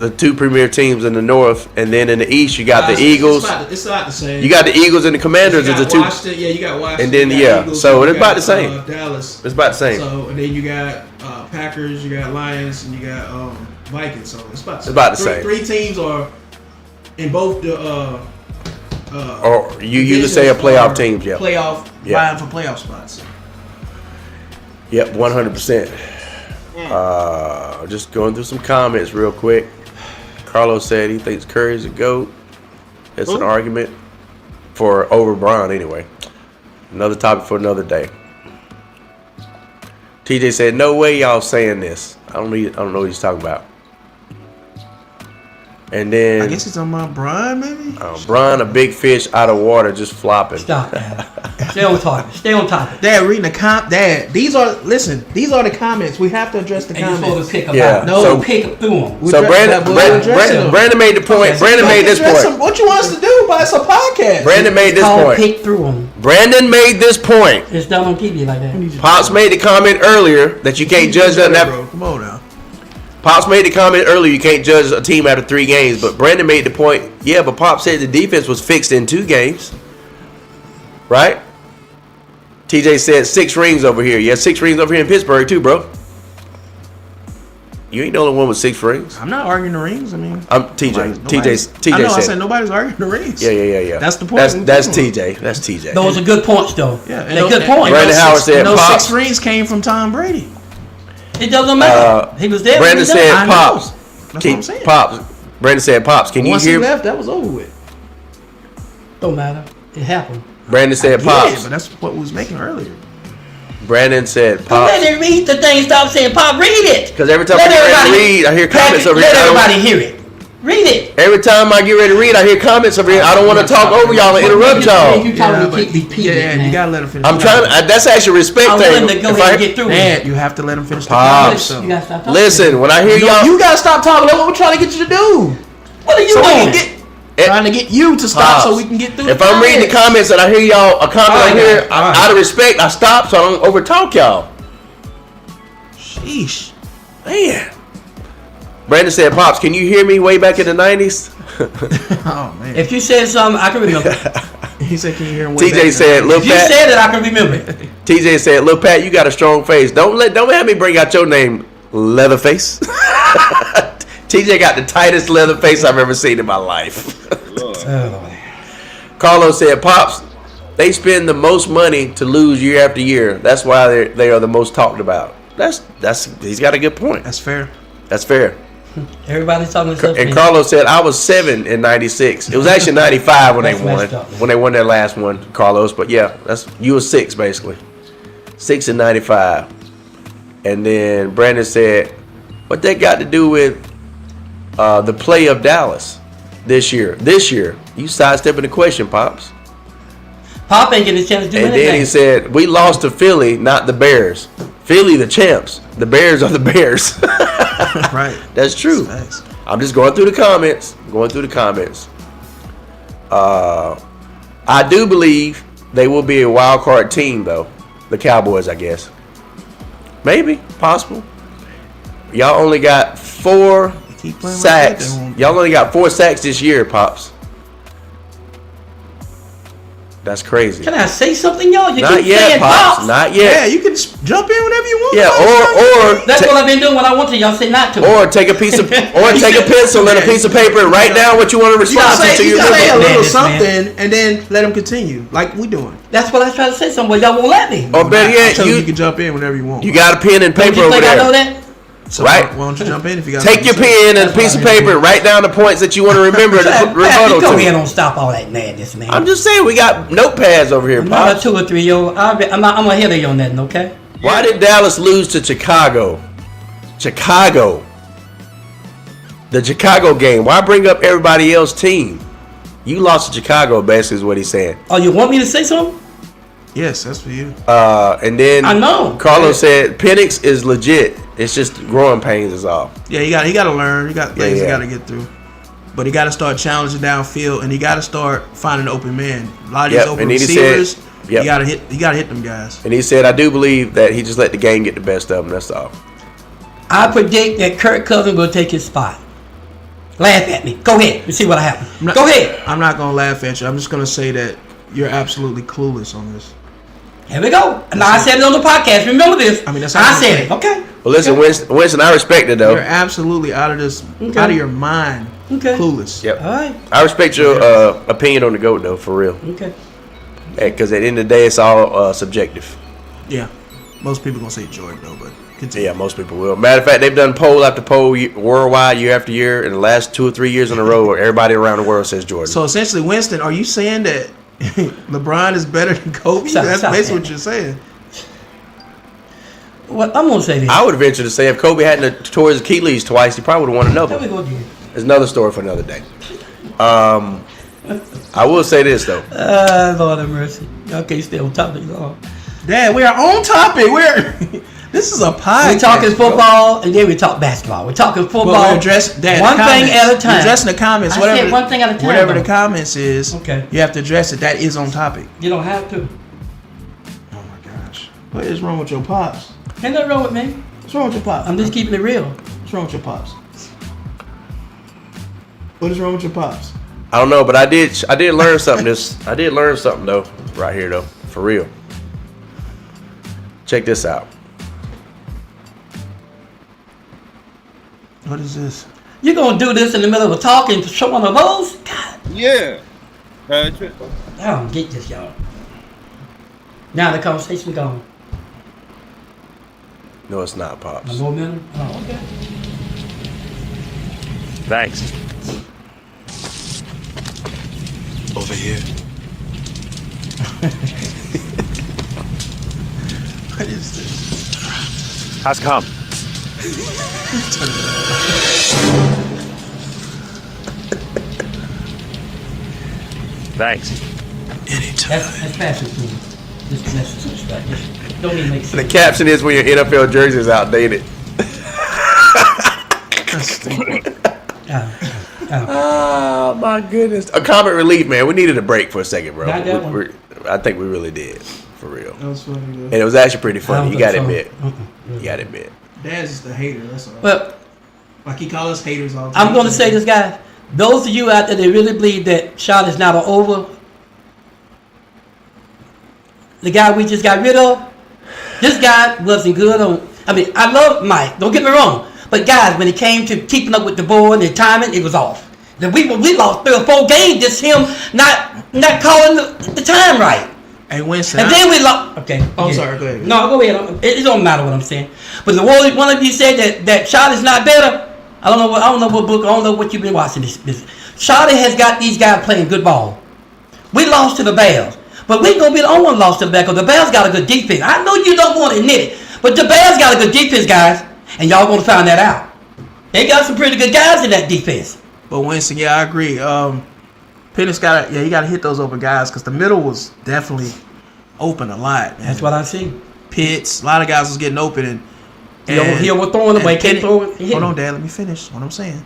the two premier teams in the North, and then in the East you got the Eagles. It's about the same. You got the Eagles and the Commanders You as the got two. Washington, yeah, you got Washington. And then, you got yeah, Eagles, so you it's about got, the same. Dallas. It's about the same. So and then you got Packers, you got Lions, and you got Vikings. So it's about about the same. Three teams are in both the. Or you could say a playoff teams, yeah. Playoff, Yeah. vying for playoff spots. Yep, 100%. Just going through some comments real quick. Carlos said he thinks Curry's a GOAT. It's an argument for over Bron anyway. Another topic for another day. TJ said, "No way y'all saying this. I don't know what he's talking about." And then I guess it's on my Brian, maybe. Bron, a big fish out of water, just flopping. Stop that. Stay on topic. Stay on topic. Dad, reading the Dad, these are the comments. We have to address the And you're supposed comments. to pick them Yeah. out. No. So pick through them. So Brandon made the point. Brandon made this point. What you want us to do? But it's a podcast. Brandon made this Call point. pick through them. Brandon made this point. It's done on TV like that. Pops made the comment earlier that you can't judge nothing after. Bro, come on now. Pops made the comment earlier you can't judge a team after 3 games, but Brandon made the point. Yeah, but Pops said the defense was fixed in 2 games, right? TJ said 6 rings over here. Yeah, 6 rings over here in Pittsburgh too, bro. You ain't the only one with 6 rings. I'm not arguing the rings. I mean, I'm TJ. TJ I know. I said. said nobody's arguing the rings. Yeah. That's the point. That's TJ. That's TJ. Those are good points, though. Yeah, They're good points. Brandon Howard said, those Pops. 6 rings came from Tom Brady. It doesn't matter. He was there. Brandon when he said, done. I know. Pops. That's what I'm saying. Pops. Brandon said, Pops, can you Once he hear? left, that was over with. Don't matter. It happened. Brandon said, Yeah, Pops. but that's what we was making earlier. Brandon said, Don't Pops. let it read the thing. Stop saying, Pop, read it. Because every time I Let get ready to everybody- read, I hear comments over here. Let I don't- everybody hear it. Read it. Every time I get ready to read, I hear comments over here. I don't want to talk over y'all and interrupt y'all. You telling me keep repeating it, man. you gotta let him finish. I'm trying to, that's actually a respect I'm thing. willing to go If ahead I- and get through it. Dad, you have to let him finish the Pops. comments. You gotta stop talking. Listen, when I hear y'all, You gotta stop talking. That's what we're trying to get you to do. What are you So we doing? can trying to get you to stop Pops, so we can get through. if I'm reading the comments and I hear y'all a comment All right, on here, all right. out of respect, I stop so I don't overtalk y'all. Sheesh. Man. Brandon said, Pops, can you hear me way back in the 90s? Oh man. If you said something, I can remember. He said, "Can you hear him?" way back TJ then?" said, Lil If you Pat. said it, I can remember it. TJ said, Lil Pat, you got a strong face. Don't have me bring out your name, Leatherface. TJ got the tightest leather face I've ever seen in my life. Carlos said, Pops, they spend the most money to lose year after year. That's why they are the most talked about. He's got a good point. That's fair. That's fair. Everybody's talking stuff. And Carlos said, I was 7 in 96. It was actually 95 when they That's won. messed up, man. When they won their last one, Carlos. But yeah, you were 6 basically. 6 in 95. And then Brandon said, what that got to do with the play of Dallas this year? You sidestepping the question, Pops. Pop ain't getting a chance to do And anything. then he said, we lost to Philly, not the Bears. Philly the champs. The Bears are the Bears. Right. That's true. Facts. I'm just going through the comments. I do believe they will be a wild card team, though. The Cowboys, I guess. Maybe. Possible. Y'all only got 4 Keep playing like sacks. that, they won't- Y'all only got 4 sacks this year, Pops. That's crazy. Can I say something, y'all? You Not keep yet, saying Pops. Not yet. Yeah, you can jump in whenever you want. Yeah, or That's what I've been doing when I want to. Y'all say not to. or take a piece of or take a pencil and a piece of paper and write down what you want to You gotta respond to. say, You you gotta say a remember. little Madness, man. something and then let them continue, like we doing. That's what I try to say somewhere. Y'all won't let me. Or better I yet, tell you you can jump in whenever you want. you got a pen and Don't paper you over think I know there. that? So right. Why don't you jump in if you got? Take your something to say? pen and a piece of paper and write down the points that you want to remember to Pastor, rebuttal go ahead to. and stop all that madness, man. I'm just saying we got notepads over here, Another Pops. 2 or 3, yo. I'm ahead of you on that, okay? Why did Dallas lose to Chicago? Chicago. The Chicago game. Why bring up everybody else's team? You lost to Chicago, basically, is what he's saying. Oh, you want me to say something? Yes, that's for you. And then I know. Carlos said Penix is legit. It's just growing pains is all. Yeah, he got to learn. He got things yeah. he got to get through. But he got to start challenging downfield, and he got to start finding an open man. A lot of these open and then he receivers, said- yep. you got to hit them guys. And he said, I do believe that he just let the game get the best of him. That's all. I predict that Kirk Cousins will take his spot. Laugh at me. Go ahead and see what happens. Go ahead. I'm not gonna laugh at you. I'm just gonna say that you're absolutely clueless on this. Here we go. Now I said it on the podcast. Remember this. I mean, that's I all said I'm it. Okay. Well, listen, Winston, I respect it, though. You're absolutely out of this, Okay. out of your mind. Okay. Clueless. Yep. All right. I respect your opinion on the GOAT, though, for real. Okay. Because at the end of the day, it's all subjective. Yeah. Most people gonna say Jordan though, but continue. Yeah, most people will. Matter of fact, they've done poll after poll worldwide, year after year, in the last 2 or 3 years in a row, where everybody around the world says Jordan. So essentially, Winston, are you saying that LeBron is better than Kobe? Stop, That's stop basically that. what you're saying. Well, I'm gonna say this. I would venture to say if Kobe hadn't tore his Achilles twice, he probably would have won another. Here we go again. It's another story for another day. I will say this, though. Lord have mercy. Y'all can't stay on topic long. Dad, we are on topic. This is a podcast. We're talking bro. football and then we talk basketball. We're talking football. Well, Dad, one the thing comments. at a time. You're addressing the comments. I Whatever, said one thing at a time, Whatever though. the comments is, Okay. you have to address it. That is on topic. You don't have to. Oh my gosh. What is wrong with your pops? Ain't nothing wrong with me. What's wrong with your pops? I'm just keeping it real. What's wrong with your pops? What is wrong with your pops? I don't know, but I did learn something. I did learn something though, right here though, for real. Check this out. What is this? You're gonna do this in the middle of a talk and show one of those? God, Yeah. Patrick. I don't get this, y'all. Now the conversation gone. No, it's not, Pops. My momentum. Oh, okay. Thanks. Over here. What is this? How's come? Thanks. That's passing through. Just message right there. Don't even make The sense. caption is when your NFL jersey is outdated. That's stupid. Oh my goodness. A comic relief, man. We needed a break for a second, bro. Not that one. I think we really did, for real. That was funny though. And it was actually pretty I funny. don't You gotta think so. admit. You gotta admit. Dad's just a hater. That's all. Well, Like he calls us haters all the time. I'm gonna say this, guys. Those of you out there that really believe that shot is not over, the guy we just got rid of, this guy wasn't good on. I mean, I love Mike. Don't get me wrong, but guys, when it came to keeping up with the ball and the timing, it was off. Then we lost 3 or 4 games just him not calling the time right. Hey Winston. And then we lost. Okay. Oh, yeah. sorry, go ahead. No, go ahead. It don't matter what I'm saying. But the one of you said that shot is not better. I don't know what book. I don't know what you've been watching. This Shawty has got these guys playing good ball. We lost to the Bears, but we ain't gonna be the only one lost to the Bears because the Bears got a good defense. I know you don't want to admit it, but the Bears got a good defense, guys, and y'all gonna find that out. They got some pretty good guys in that defense. But Winston, yeah, I agree. Penix he gotta hit those open guys because the middle was definitely open a lot. Man. That's what I see. Pitts, a lot of guys was getting open and He was throwing the way, can't throw it. Hold on, Dad, let me finish what I'm saying.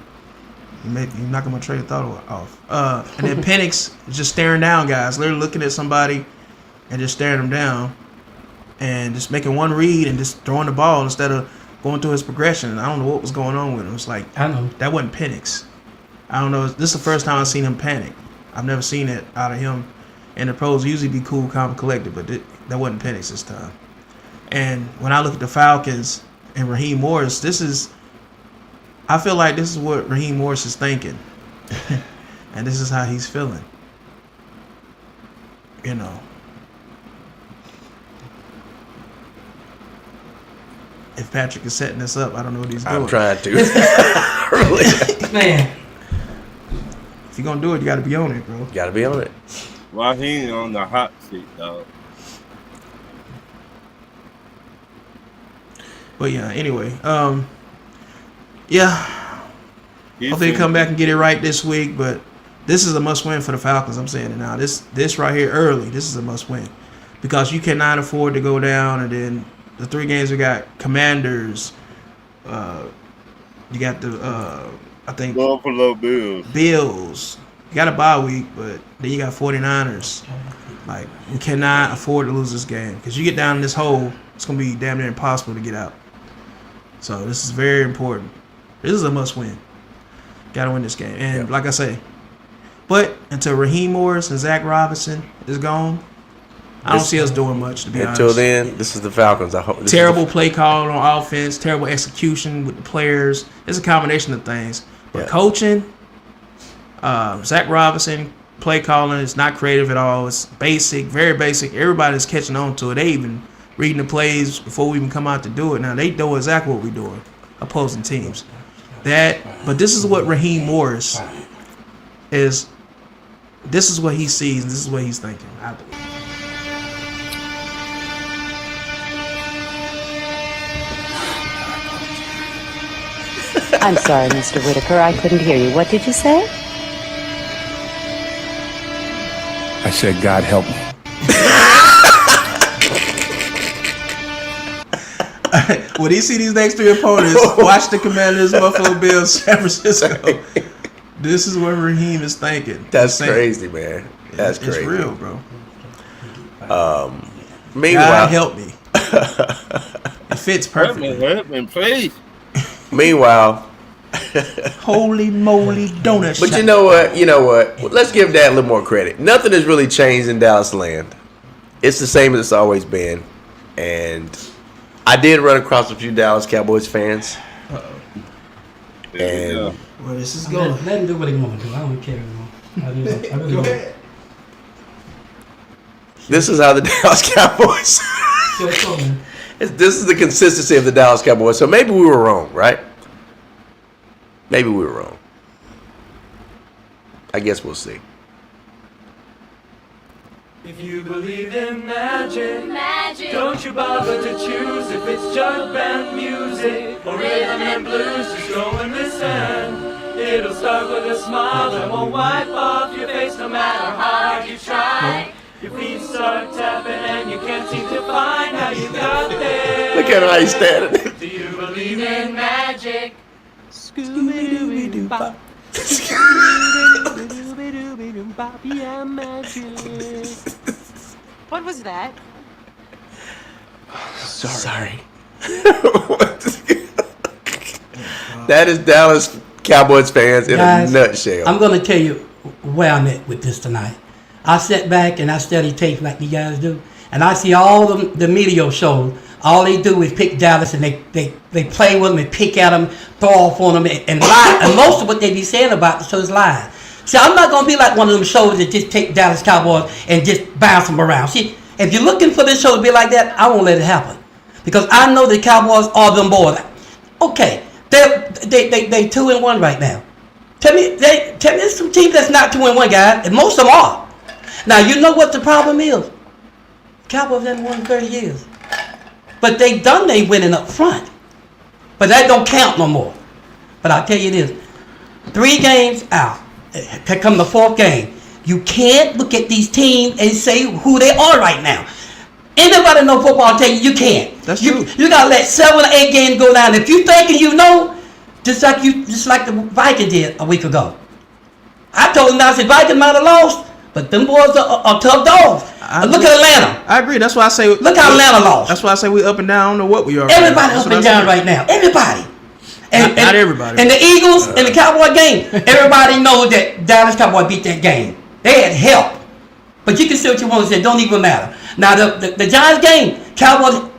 You're knocking my train of thought off. And then Penix is just staring down guys, literally looking at somebody and just staring them down and just making one read and just throwing the ball instead of going through his progression. And I don't know what was going on with him. It's like, I know. that wasn't Penix. I don't know. This is the first time I've seen him panic. I've never seen it out of him And the pros usually be cool, calm, and collected, but that wasn't Penix this time. And when I look at the Falcons and Raheem Morris, I feel like this is what Raheem Morris is thinking. And this is how he's feeling. You know. If Patrick is setting this up, I don't know what he's doing. I'm trying to. Really. Man. If you're going to do it, you got to be on it, bro. Got to be on it. Raheem on the hot seat, dog. But yeah, anyway. Yeah. Hopefully they come back and get it right this week, but this is a must-win for the Falcons. I'm saying it now. This right here early, this is a must-win. Because you cannot afford to go down, and then the 3 games we got Commanders, you got the, I think, Buffalo Bills. You got a bye week, but then you got 49ers. Like, we cannot afford to lose this game. Because you get down in this hole, it's going to be damn near impossible to get out. So this is very important. This is a must-win. Got to win this game. And like I say, but until Raheem Morris and Zach Robinson is gone, I don't see us doing much, to be honest. Until then, this is the Falcons. I hope. Terrible play call on offense, terrible execution with the players. It's a combination of things. But coaching, Zach Robinson, play calling is not creative at all. It's basic, very basic. Everybody's catching on to it. They even reading the plays before we even come out to do it. Now, they know exactly what we're doing, opposing teams. But this is what Raheem Morris is. This is what he sees, and this is what he's thinking, I believe. I'm sorry, Mr. Whitaker. I couldn't hear you. What did you say? I said, God help me. When he see these next 3 opponents, watch the Commanders, Buffalo Bills, San Francisco. This is what Raheem is thinking. That's crazy, man. That's it's crazy. It's real, bro. Meanwhile, God help me. It fits perfectly. Help me, please. Meanwhile, holy moly donut. But you know what? Let's give Dad a little more credit. Nothing has really changed in Dallas land. It's the same as it's always been. And I did run across a few Dallas Cowboys fans. And well, this is going. Let him do what he want to do. I don't care anymore. I really Go don't. ahead. This is how the Dallas Cowboys. This is the consistency of the Dallas Cowboys. So maybe we were wrong, right? Maybe we were wrong. I guess we'll see. If you believe in magic, don't you bother to choose if it's jug band music or rhythm and blues. Just go and listen. It'll start with a smile that won't wipe off your face no matter how hard you try. Your feet start tapping and you can't seem to find how you got there. Look at how he's standing. Do you believe in magic? Scooby-Dooby-Doo-Bop. Scooby-Dooby-Dooby-Doo-Bop. Yeah, magic. What was that? Sorry. That is Dallas Cowboys fans in Guys, a nutshell. I'm going to tell you where I'm at with this tonight. I sit back and I study tape like you guys do, and I see all the media shows. All they do is pick Dallas, and they play with them and pick at them, throw off on them, and lie. And most of what they be saying about the show is lies. See, I'm not going to be like one of them shows that just take Dallas Cowboys and just bounce them around. See, if you're looking for this show to be like that, I won't let it happen. Because I know the Cowboys are them boys. Okay, they 2-1 right now. Tell me there's some teams that's not 2-1, guys, and most of them are. Now, you know what the problem is? Cowboys haven't won in 30 years. But they done they winning up front. But that don't count no more. But I'll tell you this. 3 games out. Here come the 4th game. You can't look at these teams and say who they are right now. Anybody know football tell you can't. That's true. You gotta let 7 or 8 games go down. If you thinking you know, just like the Vikings did a week ago. I told them I said Vikings might have lost, but them boys are tough dogs. Look at Atlanta. I agree. That's why I say. Look how Atlanta lost. That's why I say we up and down. I don't know what we are. Everybody up and down right now. Everybody. And, Not everybody. And the Eagles and the Cowboy game, everybody knows that Dallas Cowboy beat that game. They had help. But you can say what you want to say. It don't even matter. Now, the Giants game, Cowboys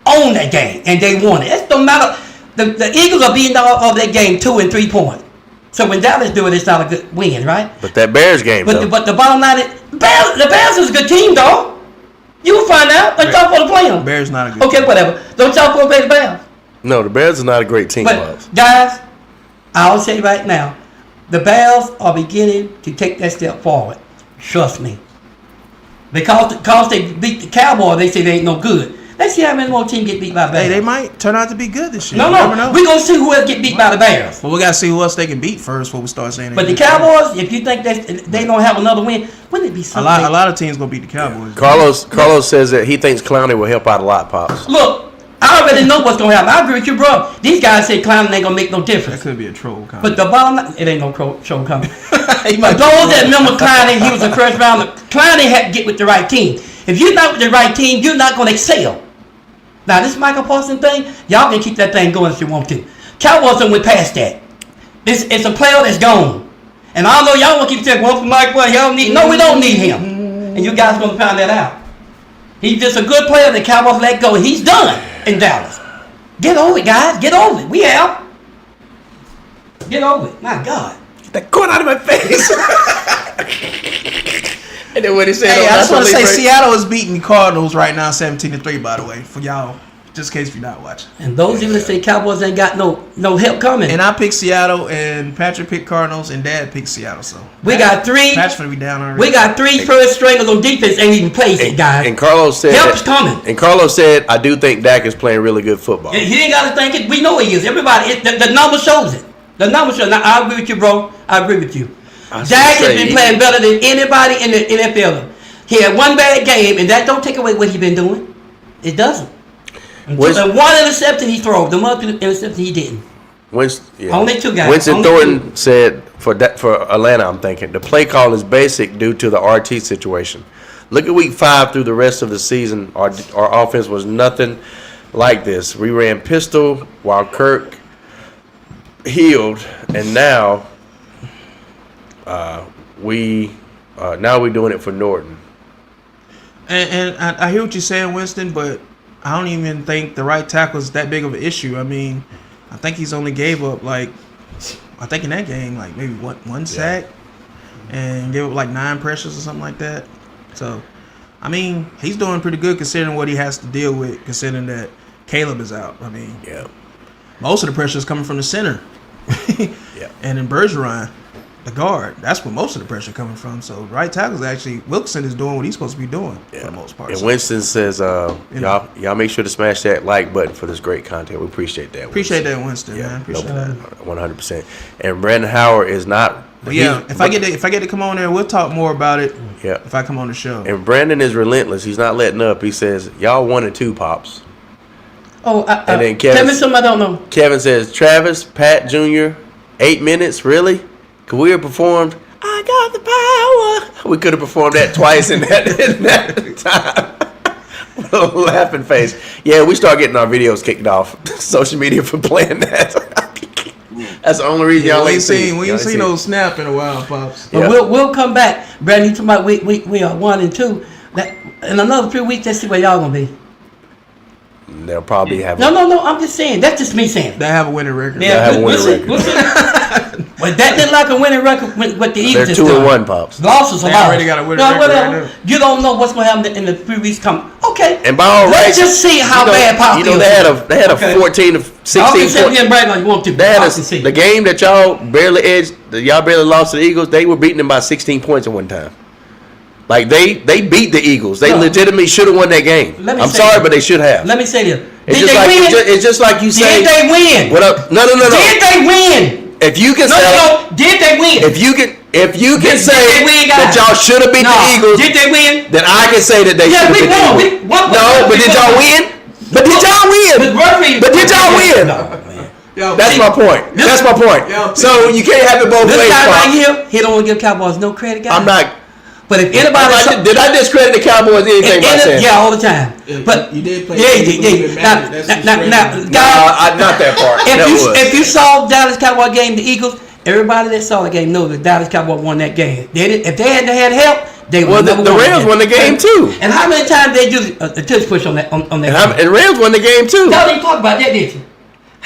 owned that game, and they won it. It don't matter. The Eagles are beating all of that game 2 and 3 points. So when Dallas do it, it's not a good win, right? But that Bears game, though. But the bottom line is, the Bears is a good team, dog. You will find out. Don't y'all want to play them. Bears not a good Okay, team. whatever. Don't y'all want to play the Bears. No, the Bears is not a great team. But, guys, I'll say right now, the Bears are beginning to take that step forward. Trust me. Because they beat the Cowboys, they say they ain't no good. Let's see how many more teams get beat by the Bears. Hey, they might turn out to be good this year. No, You never know. we're going to see who else get beat by the Bears. But we got to see who else they can beat first before we start saying But they the beat Cowboys, if you think they don't have another win, wouldn't it be a something? lot of teams going to beat the Cowboys. Carlos says that he thinks Clowney will help out a lot, Pops. Look, I already know what's going to happen. I agree with you, bro. These guys say Clown ain't going to make no That difference. could be a troll comment. But the bottom line, it ain't no show coming. But those that remember Clowney, he was a first rounder. Clowney had to get with the right team. If you're not with the right team, you're not going to excel. Now, this Michael Parsons thing, y'all can keep that thing going if you want to. Cowboys done went past that. It's a player that's gone. And I know y'all want to keep saying, well, for Mike, well, y'all need. No, we don't need him. And you guys going to find that out. He's just a good player that Cowboys let go. He's done in Dallas. Get over it, guys. Get over it. We have. Get over it. My God. Get that corn out of my face. And then what he said, Hey, I just want to say Seattle is beating the Cardinals right now 17-3, by the way, for y'all, just in case you're not watching. And those even that say Cowboys ain't got no help coming. And I picked Seattle, and Patrick picked Cardinals, and Dad picked Seattle. So we got three. Patrick's gonna be down already. We got three first stringers on defense ain't even played yet, guys. And Carlos said, help's coming. And Carlos said, I do think Dak is playing really good football. He ain't got to think it. We know he is. Everybody, the number shows it. The number shows. Now I agree with you, bro. I agree with you. Dak has been playing better than anybody in the NFL. He had one bad game, and that don't take away what he's been doing. It doesn't. And one interception he threw. The other interception he didn't. Only two guys. Winston Thornton said for Atlanta, I'm thinking, the play call is basic due to the RT situation. Look at week 5 through the rest of the season. Our offense was nothing like this. We ran pistol while Kirk healed, and now we're doing it for Norton. And I hear what you're saying, Winston, but I don't even think the right tackle is that big of an issue. I mean, I think he's only gave up in that game, like maybe one sack and gave up like 9 pressures or something like that. So, I mean, he's doing pretty good considering what he has to deal with, considering that Caleb is out. I mean, most of the pressure is coming from the center. And in Bergeron, the guard, that's where most of the pressure coming from. So right tackle is actually Wilkerson is doing what he's supposed to be doing for the most part. And Winston says, y'all make sure to smash that like button for this great content. We appreciate that. Appreciate that, Winston. Man. Appreciate that. 100%. And Brandon Howard is not. But if I get to come on there, we'll talk more about it. Yeah. If I come on the show. And Brandon is relentless. He's not letting up. He says, y'all 1 and 2 Pops. Oh, and then tell me something I don't know. Kevin says, Travis, Pat Jr., 8 minutes, really? Could we have performed, I got the power? We could have performed that twice in that time. Laughing face. Yeah, we start getting our videos kicked off social media for playing that. That's the only reason y'all ain't seen. We ain't seen no snap in a while, Pops. But we'll come back. Brandon, you talking about we are 1 and 2. In another 3 weeks, let's see where y'all gonna be. They'll probably have. No. I'm just saying. That's just me saying. They have a winning record. They'll have a winning record. But that didn't like a winning record with the Eagles. They're 2-1, Pops. Losses are They lost. already got a winning record right now. You don't know what's going to happen in the 3 weeks coming. Okay. And by all let's rights, just see how bad Pop is. They had a 14 to 16 point. You want to. The game that y'all barely lost to the Eagles. They were beating them by 16 points at one time. Like they beat the Eagles. They legitimately should have won that game. I'm sorry, but they should have. Let me say this. It's just like you say. Did they win? What up? No. Did they win? If you can say, did they win? If you can say that y'all should have beat the Eagles, did they win? Then I can say that they should have beat the Eagles. No, but did y'all win? But did y'all win? That's my point. That's my point. So you can't have it both ways. This guy right here, he don't want to give Cowboys no credit, guys. I'm not. But if anybody did I discredit the Cowboys anything by saying? Yeah, all the time. But you did play. Now, not that part. If you saw Dallas Cowboy game, the Eagles, everybody that saw the game knows that Dallas Cowboy won that game. If they hadn't had help, They were Well, the number one. Rams won the game, too. And how many times they do a tush push on that? On that? And Rams won the game too. Y'all didn't talk about that, did you?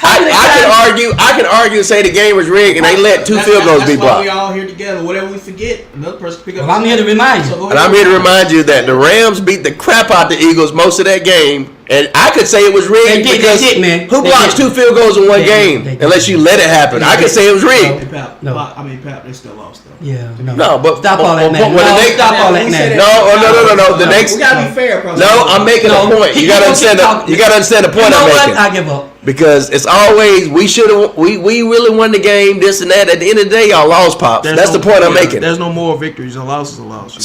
I can argue and say the game was rigged and they let two field goals be That's why we blocked. all here together. Whatever we forget, another person pick up. Well, I'm here to remind you. So go And ahead. I'm here to remind you that the Rams beat the crap out the Eagles most of that game. And I could say it was rigged They did, because they did, man. who They blocks did. 2 field goals in one They game did. unless you let it happen? I could say it was rigged. Hey, Pap, No. Pap, they still lost though. Yeah, no. No, but Stop all that, man. when No, the next- stop all that, We man. said No. The next. We gotta be fair, bro. No, I'm making a point. You gotta understand the point You know I'm what? making. I give up. Because it's always we really won the game, this and that. At the end of the day, y'all lost, Pops. That's the point I'm making. There's no more victories and losses are lost.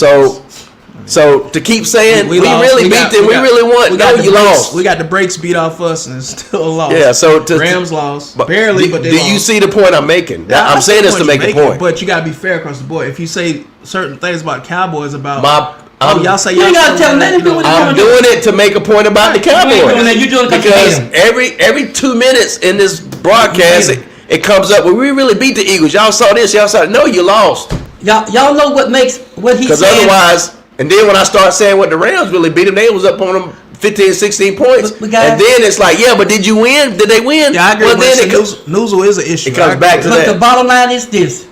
So to keep saying we lost. really beat them, we really won. No, you lost. We got the brakes beat off us and it's still a loss. Yeah. So Rams lost barely, but they do lost. you see the point I'm making? Yeah, I'm I see saying the this to point make a you're point. making, but you gotta be fair across the board. If you say certain things about Cowboys about y'all say You y'all ain't gotta tell them you nothing to do know, with it. I'm doing it to make a point about the You ain't Cowboys. doing that. You doing it 'cause you because hate 'em. every 2 minutes in this broadcast, You hate 'em. it comes up. Well, we really beat the Eagles. Y'all saw this. Y'all saw it. No, you lost. Y'all know what makes what he's Because saying. otherwise, and then when I start saying what the Rams really beat them, they was up on them 15, 16 points. But guys- And then it's like, yeah, but did you win? Did they win? Yeah, I agree. Well, But then see, it comes. Newsel is an issue. It comes I agree back with to that. But that. the bottom line is this: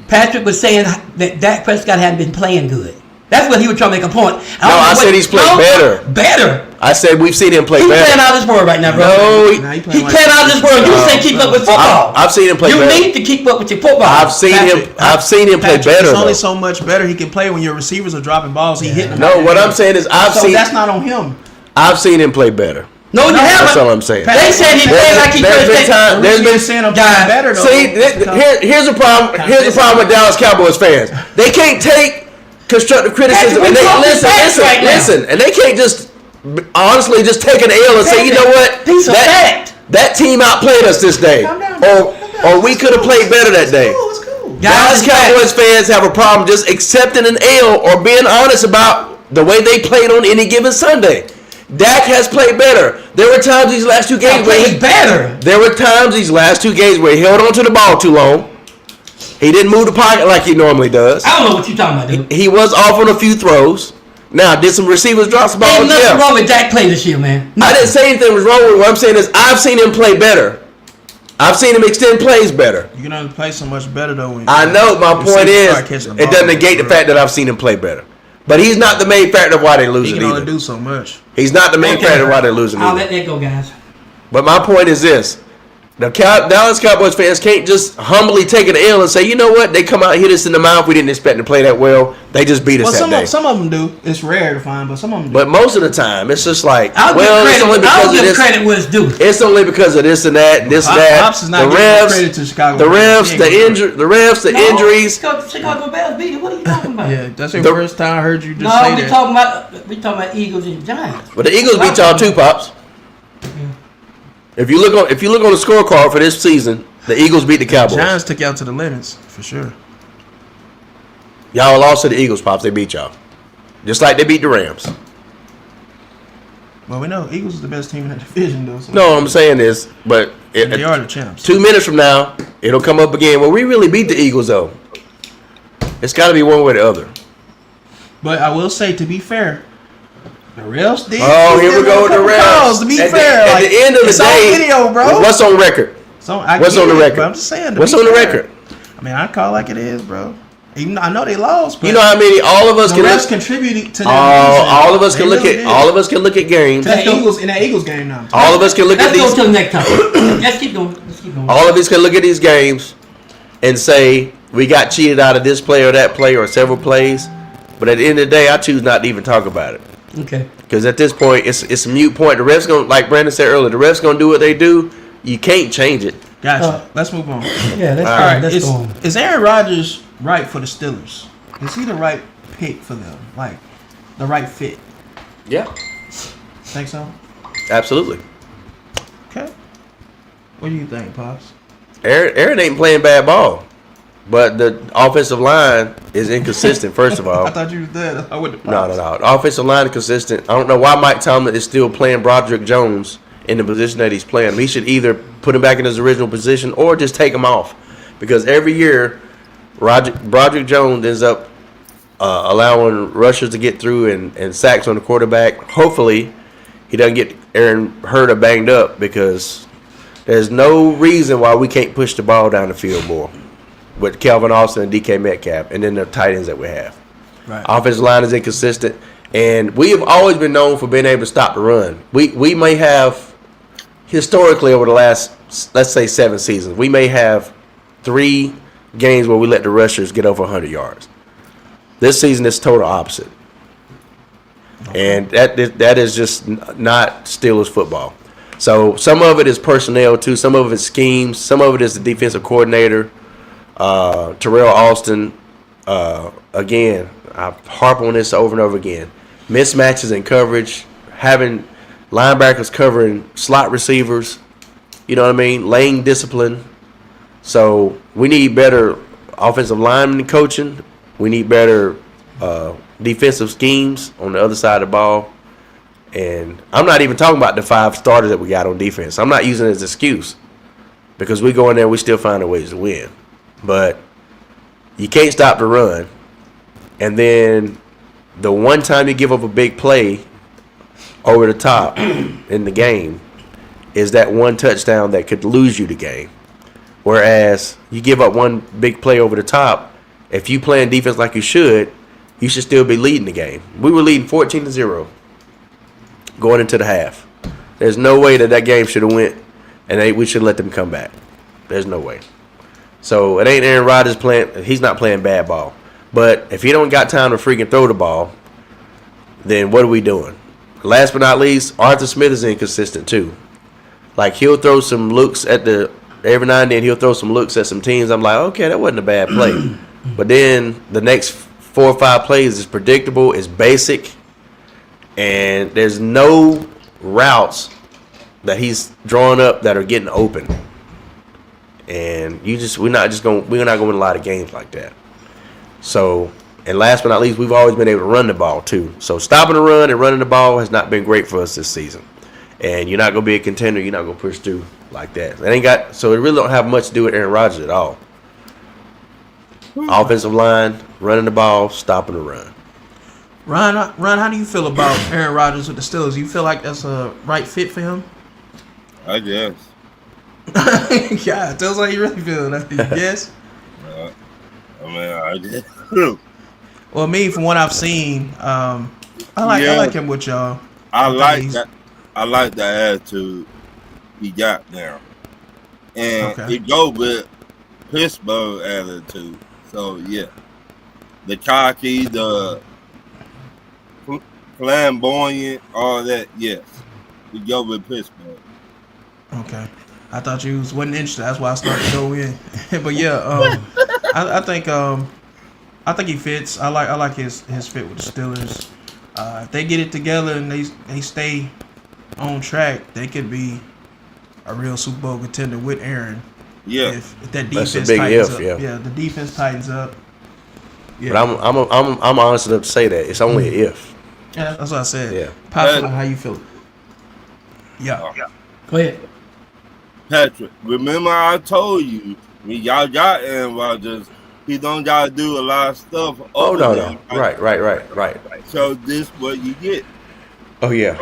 Patrick was saying that Dak Prescott hadn't been playing good. That's what he was trying to make a point. No, I said he's played better. Better. I said we've seen him play He's better. playing out of this world right now, bro. No, Nah, He playing like- playing out of this world. You say keep up with football. I've seen him play You better. need to keep up with your football. I've seen him play Patrick, better. It's only though. so much better he can play when your receivers are dropping balls. He hitting them. No, what I'm saying is So that's not on him. I've seen him play better. No, you haven't. That's all I'm saying. They said he played like he There's could been have time. There's been saying him Guys, better though. See, here's the problem. Here's the problem with Dallas Cowboys fans. They can't take constructive criticism, Patrick, and they we talking facts right now. listen, and they can't just honestly just take an L and say, you know what, Piece of fact. that team outplayed us this day, or we could have played better that day. It's cool. Dallas Guys, Cowboys fans have a problem just accepting an L or being honest about the way they played on any given Sunday. Dak has played better. There were times these last two games where Played better. There were times these last two games where he held on to the ball too long. He didn't move the pocket like he normally does. I don't know what you're talking about, dude. He was off on a few throws. Now, did some receivers drop some balls? Ain't nothing Yeah. wrong with Dak playing this year, man. I didn't say anything was wrong with it. What I'm saying is I've seen him play better. I've seen him extend plays better. You can only play so much better though. When I know. My your point receivers is, start catching the it ball. doesn't negate the fact that I've seen him play better. But he's not the main factor of why they're He losing can only either. do so much. He's not the main Okay. factor of why they're losing I'll either. let that go, guys. But my point is this. The Dallas Cowboys fans can't just humbly take an L and say, you know what, they come out and hit us in the mouth. We didn't expect to play that well. They just beat us Well, that day. some of them do. It's rare to find, but some of them do. But most of the time, it's just like, I'll well, it's only give credit. I'll because of give this. credit where it's due. It's only because of this and that, and this and that. Pops is not the giving refs, credit to Chicago. the refs, He the ain't gonna- injuries. Chicago Bears beat it. What are you talking about? Yeah, that's the The- first time I heard you just No, say we that. talking about Eagles and Giants. But the Eagles beat y'all too, Pops. If you look on the scorecard for this season, the Eagles beat the Cowboys. Giants took y'all to the limits for sure. Y'all lost to the Eagles, Pops. They beat y'all, just like they beat the Rams. Well, we know Eagles is the best team in that division, though. So No, what I'm saying is, but they are the champs. 2 minutes from now, it'll come up again. Well, we really beat the Eagles, though. It's got to be one way or the other. But I will say, to be fair, the refs did. Oh, here we go with the refs. To be At fair, at the end of the it's day, on video, bro. what's on record? So I What's get on the it, record? But I'm just saying. to What's be on the fair. record? I mean, I call it like it is, bro. Even though I know they lost, but You know how many all of us the can refs look. contributed to that. All of us They can look really at did. all of us can look at games. To the Eagles in that Eagles game now. All of us can look at Let's go these. to the next time. Let's keep going. Let's keep going. All of us can look at these games and say we got cheated out of this play or that play or several plays. But at the end of the day, I choose not to even talk about it. Okay. Because at this point, it's a mute point. The refs gonna, like Brandon said earlier, the refs gonna do what they do. You can't change it. Gotcha. Let's move on. Yeah, let's All go. right, Let's go on. Is Aaron Rodgers right for the Steelers? Is he the right pick for them? Like the right fit? Yeah, Think so? absolutely. Okay. What do you think, Pops? Aaron ain't playing bad ball, but the offensive line is inconsistent. First of all, I thought you was dead. I wouldn't. no. The offensive line is consistent. I don't know why Mike Tomlin is still playing Broderick Jones in the position that he's playing. He should either put him back in his original position or just take him off, because every year Broderick Jones ends up allowing rushers to get through and sacks on the quarterback. Hopefully, he doesn't get Aaron hurt or banged up, because there's no reason why we can't push the ball down the field more with Calvin Austin and DK Metcalf, and then the tight ends that we have. Right. Offensive line is inconsistent, and we have always been known for being able to stop the run. We may have, historically over the last, let's say 7 seasons, we may have 3 games where we let the rushers get over 100 yards. This season is total opposite. And that is just not Steelers football. So some of it is personnel too. Some of it is schemes. Some of it is the defensive coordinator, Terrell Austin. Again, I harp on this over and over again. Mismatches in coverage, having linebackers covering slot receivers. You know what I mean? Lane discipline. So we need better offensive lineman coaching. We need better defensive schemes on the other side of the ball. And I'm not even talking about the 5 starters that we got on defense. I'm not using it as an excuse, because we go in there, we still find a ways to win. But you can't stop the run. And then the one time you give up a big play over the top in the game is that one touchdown that could lose you the game. Whereas you give up one big play over the top, if you playing defense like you should still be leading the game. We were leading 14-0 going into the half. There's no way that game should have went, and we should let them come back. There's no way. So it ain't Aaron Rodgers playing. He's not playing bad ball. But if he don't got time to freaking throw the ball, then what are we doing? Last but not least, Arthur Smith is inconsistent too. Like, he'll throw some looks every now and then he'll throw some looks at some teams. I'm like, okay, that wasn't a bad play. But then the next 4 or 5 plays is predictable, is basic, and there's no routes that he's drawing up that are getting open. And we're not gonna win a lot of games like that. So, and last but not least, we've always been able to run the ball too. So stopping the run and running the ball has not been great for us this season. And you're not gonna be a contender. You're not gonna push through like that. So it really don't have much to do with Aaron Rodgers at all. Offensive line, running the ball, stopping the run. Ron, how do you feel about Aaron Rodgers with the Steelers? You feel like that's a right fit for him? I guess. Yeah, tell us how you really feel. Yes? I guess. Well, me, from what I've seen, I like him with y'all. I like that attitude he got now. And it go with Pittsburgh attitude. So, yeah. The cocky, the flamboyant, all that, yes. We go with Pittsburgh. Okay. I thought you wasn't interested. That's why I started to go in. But yeah, I think he fits. I like his fit with the Steelers. If they get it together and they stay on track, they could be a real Super Bowl contender with Aaron. Yeah. If that defense That's a big tightens if, up. yeah. The defense tightens up. Yeah. But I'm honest enough to say that it's only an if. Yeah, that's what I said. Yeah. Possibly, how you feel? Yeah. Go ahead. Patrick, remember I told you, when y'all got Aaron Rodgers, he don't got to do a lot of stuff. Oh, no. Right. So this what you get. Oh, yeah.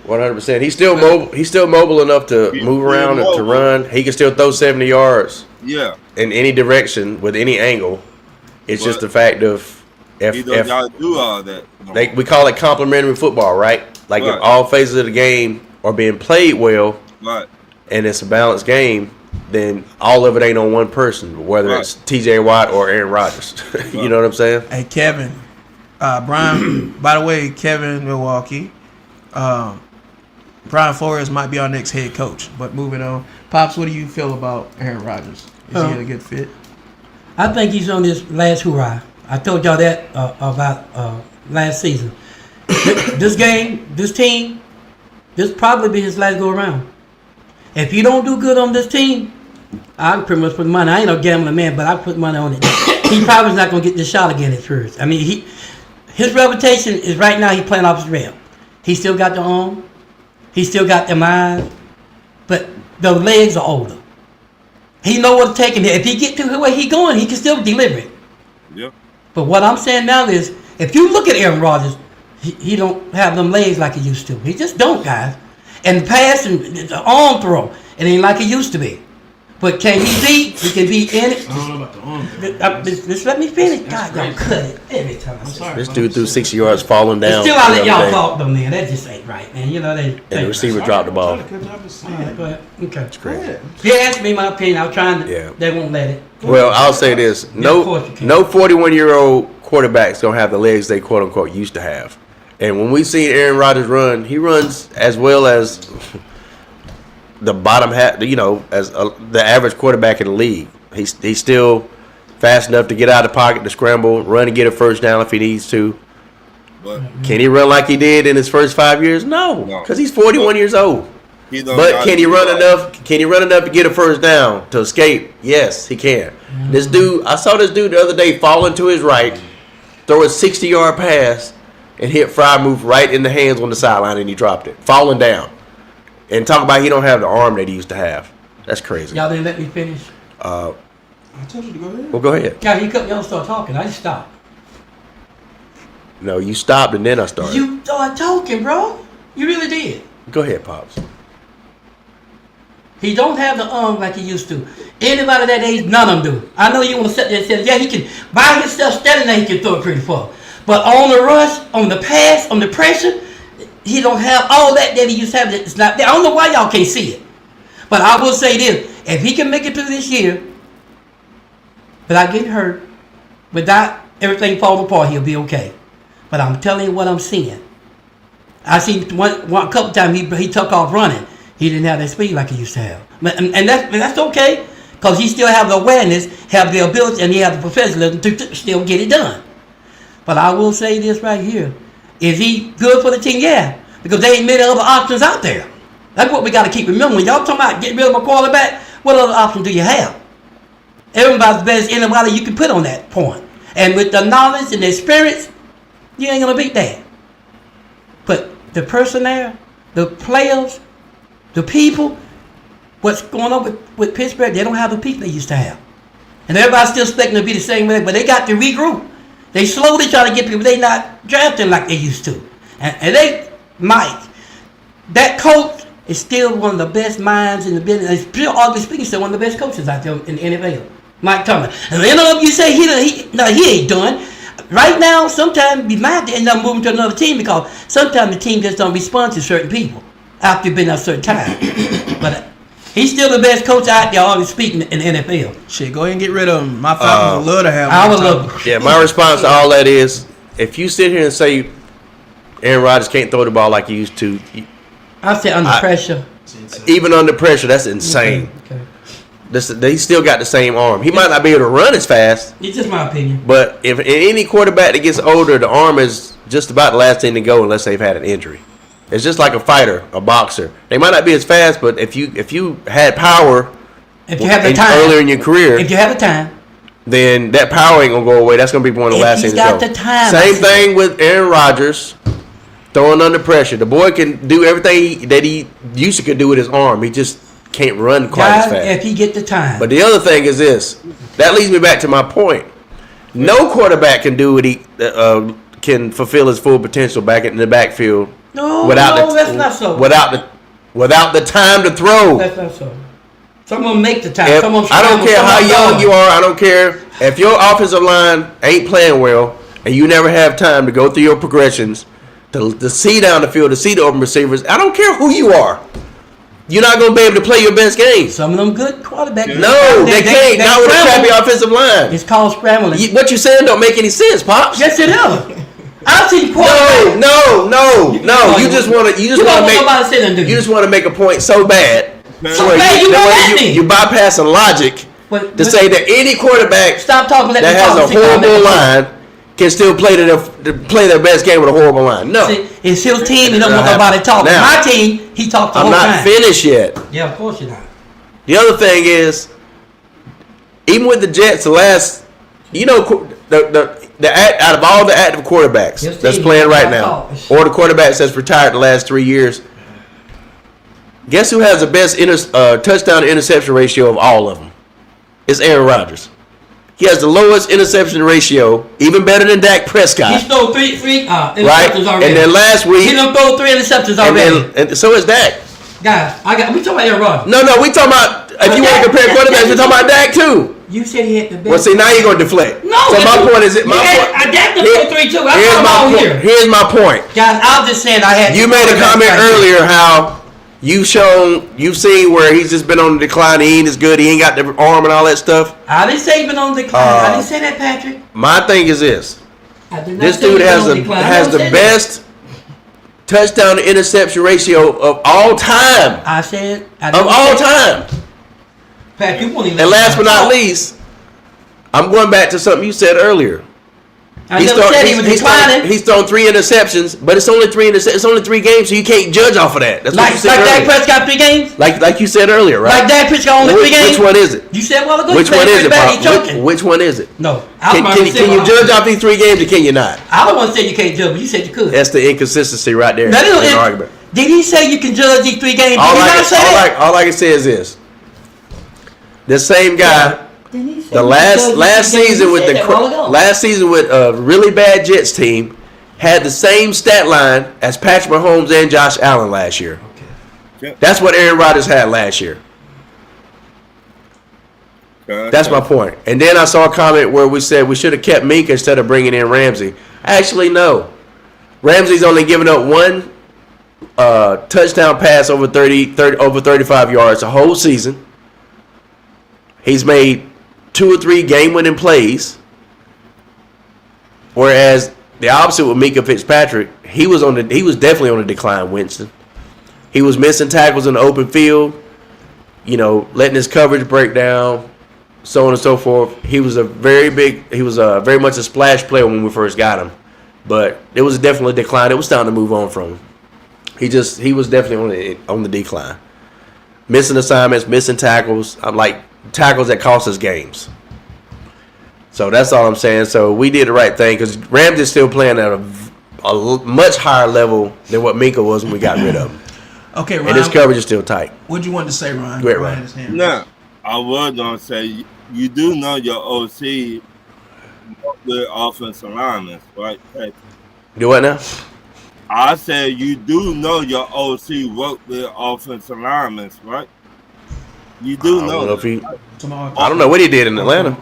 100%. He's still mobile. He's still mobile enough to move around and to run. He can still throw 70 yards. Yeah. In any direction with any angle. It's just the fact of he don't got to do all that. We call it complementary football, right? Like if all phases of the game are being played well, right, and it's a balanced game, then all of it ain't on one person, whether it's T.J. Watt or Aaron Rodgers. You know what I'm saying? Hey, Kevin. Brian, by the way, Kevin, Milwaukee. Brian Flores might be our next head coach. But moving on. Pops, what do you feel about Aaron Rodgers? Is he a good fit? I think he's on this last hurrah. I told y'all that about last season. This game, this team, this probably be his last go around. If you don't do good on this team, I pretty much put money. I ain't no gambling man, but I put money on it. He probably not gonna get this shot again at first. I mean, his reputation is right now. He's playing off his rail. He still got the arm. He still got the mind, but the legs are older. He know what to take him there. If he get to where he going, he can still deliver it. Yeah. But what I'm saying now is, if you look at Aaron Rodgers, he don't have them legs like he used to. He just don't, guys. And the pass and the arm throw, it ain't like it used to be. But can he beat? He can beat in it. I don't know about the arm. Just let me finish. God, don't cut it every time. I'm sorry. This dude threw 60 yards falling But down. still, I let the other y'all day. talk though, man. That just ain't right, man. You know they. And the receiver dropped the ball. I'm trying to cut you off the side. All right, go ahead. Okay. It's crazy. You asked me my opinion. I was trying to. Yeah. They won't let it. Well, I'll say this: of no course you can. 41-year-old quarterback's gonna have the legs they quote unquote used to have. And when we see Aaron Rodgers run, he runs as well as the bottom half, as the average quarterback in the league. He's still fast enough to get out of the pocket, to scramble, run and get a first down if he needs to. But Can he run like he did in his first 5 years? No, No. because he's 41 years old. he don't But got can he to run do enough? Can he run enough to get a first down to escape? Yes, he can. This dude, I saw this dude the other day fall into his right, throw a 60-yard pass, and hit Fry move right in the hands on the sideline, and he dropped it, falling down. And talk about he don't have the arm that he used to have. That's crazy. Y'all didn't let me finish. I told you to go ahead. Well, go ahead. God, you cut me off, start talking. I just stopped. No, you stopped and then I started. You started talking, bro. You really did. Go ahead, Pops. He don't have the arm like he used to. Anybody that age, none of them do. I know you want to sit there and say, yeah, he can, by himself standing there, he can throw it pretty far. But on the rush, on the pass, on the pressure, he don't have all that he used to have. It's not there. I don't know why y'all can't see it. But I will say this. If he can make it through this year without getting hurt, without everything falling apart, he'll be okay. But I'm telling you what I'm seeing. I seen one couple times he took off running. He didn't have that speed like he used to have. And that's okay, because he still have the awareness, have the ability, and he have the professionalism to still get it done. But I will say this right here. Is he good for the team? Yeah. Because there ain't many other options out there. That's what we got to keep remembering. When y'all talking about getting rid of a quarterback, what other options do you have? Everybody's the best anybody you can put on that point. And with the knowledge and the experience, you ain't going to beat that. But the personnel, the players, the people, what's going on with Pittsburgh, they don't have the people they used to have. And everybody's still expecting to be the same way, but they got to regroup. They slowly try to get people. They not drafting like they used to. And they might. That coach is still one of the best minds in the business. And still, arguably speaking, still one of the best coaches out there in the NFL. Mike Tomlin. And you know, you say he ain't done. Right now, sometimes we might end up moving to another team because sometimes the team just don't respond to certain people after you've been at a certain time. But he's still the best coach out there, always speaking in the NFL. Shit, go ahead and get rid of him. My Falcons would love to have him. I would love. Yeah, my response to all that is, if you sit here and say Aaron Rodgers can't throw the ball like he used to, I say under pressure. even under pressure, that's insane. Okay. He still got the same arm. He might not be able to run as fast, It's just my opinion. but if any quarterback that gets older, the arm is just about the last thing to go unless they've had an injury. It's just like a fighter, a boxer. They might not be as fast, but if you had power If you have the time. earlier in your career, If you have the time. then that power ain't gonna go away. That's gonna be one of the If last he's things to got go. the time, Same I see. thing with Aaron Rodgers, throwing under pressure. The boy can do everything that he used to could do with his arm. He just can't run quite as Guys, fast. if he get the time. But the other thing is this. That leads me back to my point. No quarterback can do what he can fulfill his full potential back in the backfield no, without that's not so. without the time to throw. That's not so. Someone make the time. If- Someone I don't scramble, care how someone young guard. you are. I don't care if your offensive line ain't playing well and you never have time to go through your progressions to see down the field, to see the open receivers. I don't care who you are. You're not going to be able to play your best game. Some of them good quarterbacks. No, they can't. Not with a scramble. crappy offensive line. It's called scrambling. What you're saying don't make any sense, Pops. Yes, it is. I've seen quarterbacks. No. You just want to. You just You want don't to want make. nobody sitting there. You just want to make a point so bad. So bad you won't let me. You bypassing logic But- to say that any quarterback Stop talking. Let that me has talk. a See, I'll make horrible a point. line can still play their best game with a horrible line. No, See, it's his team. He don't want Now, nobody talking. now, My team, he talks the I'm whole not time. finished yet. Yeah, of course you're not. The other thing is, even with the Jets, the last, out of all the active quarterbacks Yes, that's team. playing right I now, saw. or the quarterbacks that's retired the last 3 years, guess who has the best touchdown to interception ratio of all of them? It's Aaron Rodgers. He has the lowest interception ratio, even better than Dak He Prescott. stole three Right? interceptions already. And then last week, He done throw 3 interceptions and already. then so is Dak. Guys, we talking about Aaron Rodgers. No, we talking about if you want to compare quarterbacks, we're talking about Dak too. You said he had the best. Well, see, now you're gonna deflect. No. So my point is, I got the 4-3 too. I'm here's talking my about point. here. Here's my point. Guys, I was just saying I had. You made a comment earlier how you've seen where he's just been on the decline. He ain't as good. He ain't got the arm and all that stuff. I didn't say he been on the decline. I didn't say that, Patrick. My thing is this: I did not this say dude he been has on the decline. I has don't the say that. best touchdown to interception ratio of all time. I said Of all time. Pat, you won't even. And last but not least, I'm going back to something you said earlier. I never said he was declining. He's thrown 3 interceptions, but it's only 3 It's only 3 games, so you can't judge off of that. That's what you said Dak earlier. Prescott 3 games. Like you said earlier, right? Like Dak Prescott only 3 games. Which one is it? You said a while ago. Which one is it, Bob? Bob? Which one is it? No, Can you judge off these 3 games or can you not? I don't want to say you can't judge, but you said you could. That's the inconsistency right there. That in is the argument. Did he say you can judge these 3 games? All Did he I not say that? all I can say is this: the same guy. Didn't he say The you last can judge last these games? season He with said the that a while ago. last season with a really bad Jets team had the same stat line as Patrick Mahomes and Josh Allen last year. Okay. That's what Aaron Rodgers had last year. That's my point. And then I saw a comment where we said we should have kept Minka instead of bringing in Ramsey. Actually, no. Ramsey's only given up 1 touchdown pass over 35 yards a whole season. He's made 2 or 3 game-winning plays. Whereas the opposite with Minka Fitzpatrick, he was definitely on the decline. Winston, he was missing tackles in the open field. Letting his coverage break down, so on and so forth. He was very much a splash player when we first got him, but it was definitely a decline. It was time to move on from him. He was definitely on the decline. Missing assignments, missing tackles. I'm like tackles that cost us games. So that's all I'm saying. So we did the right thing because Ramsey's still playing at a much higher level than what Minka was when we got rid of him. Okay, Ryan. And his coverage is still tight. What'd you want to say, Ryan? Go ahead, Ryan. Now, I was gonna say you do know your OC with offensive linemen, right? Do what now? I said you do know your OC work with offensive linemen, right? You do I know. don't know if he. I don't know what he did in Atlanta.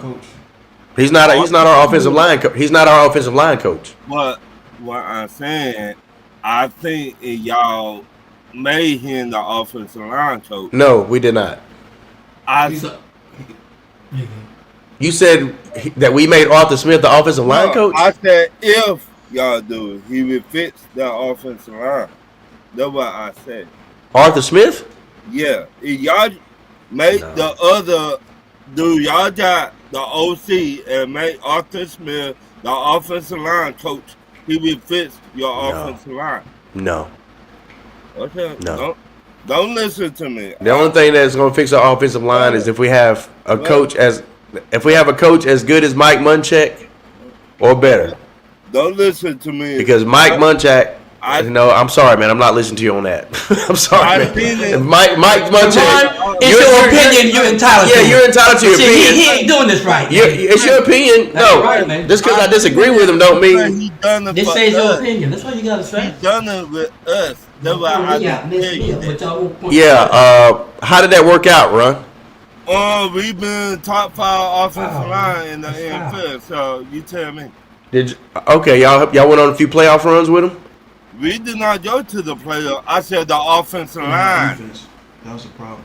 He's not our offensive line. He's not our offensive line coach. But what I'm saying, I think y'all made him the offensive line coach. No, we did not. You said that we made Arthur Smith the offensive line coach? I said if y'all do it, he would fix the offensive line. That's what I said. Arthur Smith? Yeah. If y'all make the other dude, y'all got the OC and make Arthur Smith the offensive line coach, he will fix your offensive line. No. Okay. No. Don't listen to me. The only thing that's going to fix our offensive line is if we have a coach as good as Mike Munchak or better. Don't listen to me. Because Mike Munchak, I'm sorry, man. I'm not listening to you on that. I'm sorry, man. If Mike Munchak, it's your opinion. You're entitled to. Yeah, you're entitled to your opinion. He ain't doing this right. It's your opinion. That's No, right, man. just because I disagree with him don't mean. He done it This for is your us. opinion. That's what you gotta say. He done it with us. That's why I Yeah, didn't tell you that. Yeah. How did that work out, Ron? We've been top 5 offensive line in the NFL, so you tell me. Okay, y'all went on a few playoff runs with him? We did not go to the playoff. I said the offensive line. Defense. That was the problem.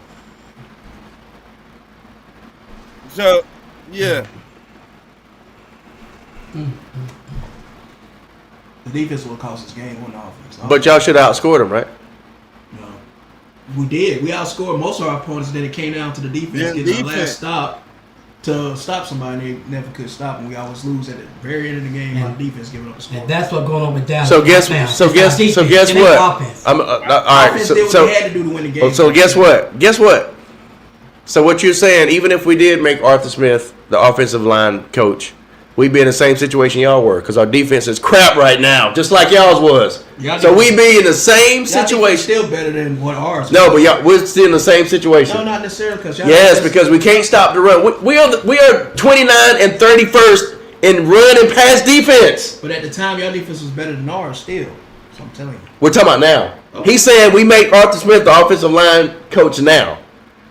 So, yeah. The defense will cost us game on the offense. But y'all should have outscored him, right? No. We did. We outscored most of our opponents. Then it came down to the defense Yeah, getting the defense. last stop to stop somebody. They never could stop, and we always lose at the very end of the game. Our defense giving up a score. And that's what's going on with Dallas. So guess right now. so It's guess our defense. so guess It ain't what? offense. All right. Offense So did what so they had to do to win the game. so guess what? Guess what? So what you're saying? Even if we did make Arthur Smith the offensive line coach, we'd be in the same situation y'all were because our defense is crap right now, just like y'all's was. So we'd be in the same situation. Still better than what ours. No, but y'all, we're still in the same situation. No, not necessarily because yes, because we can't stop the run. We are 29 and 31st in run and pass defense. But at the time, your defense was better than ours still. So I'm telling you. We're talking about now. Okay. He's saying we make Arthur Smith the offensive line coach now.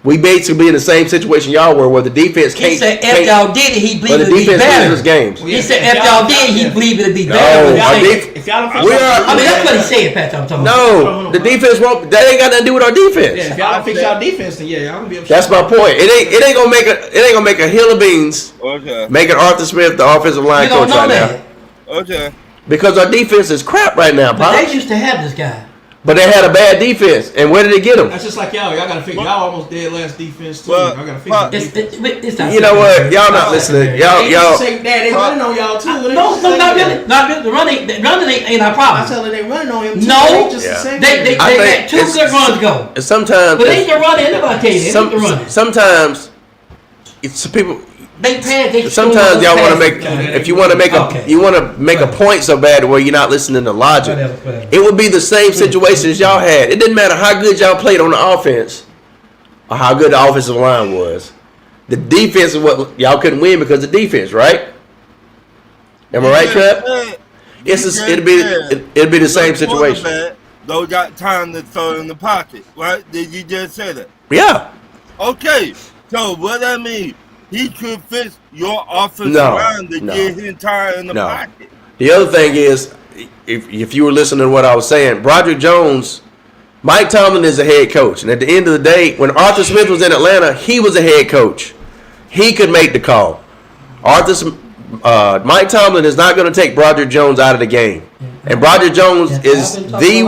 We basically be in the same situation y'all were, where the defense can't. He said if y'all did it, he believed the it'd be defense better. loses games. He said if y'all did, he believed it'd be No, better. If y'all don't we fix are. I mean, that's what he said, Pat. I'm talking about. No, the defense won't. That ain't got nothing to do with our defense. Yeah, if y'all don't fix y'all defense, then yeah, y'all gonna be upset. That's my point. It ain't gonna make a hill of beans. Okay. Making Arthur Smith the offensive line You don't coach know right that. now Okay. because our defense is crap right now, But Pop. they used to have this guy. But they had a bad defense, and where did they get him? That's just like y'all. Y'all gotta fix. Y'all almost dead last defense too. Well, Y'all gotta fix that It's defense. it's not You know what? Y'all not It's listening. not Y'all. They running on y'all too. No, not really. Not really. The running ain't our I problem. tell her they running on him too. No. They just the Yeah. same They thing. I had think two it's- good runs go. Sometimes, But they can run it. Anybody tell you they can run it. sometimes, it's people. They pass. They Sometimes y'all want to make. Okay. If you want to make Okay. you want to make a point so bad where you're not listening to logic. Whatever. It would be the same situations y'all had. It didn't matter how good y'all played on the offense or how good the offensive line was. The defense is what y'all couldn't win because of the defense, right? Am I right, Trap? It'd be the same situation. Though got time to throw it in the pocket, right? Did you just say that? Yeah. Okay. So what that mean? He could fix your offensive No, line to no. get him time in the No. pocket. The other thing is, if you were listening to what I was saying, Broderick Jones, Mike Tomlin is a head coach, and at the end of the day, when Arthur Smith was in Atlanta, he was a head coach. He could make the call. Mike Tomlin is not going to take Broderick Jones out of the game, and Broderick Jones is the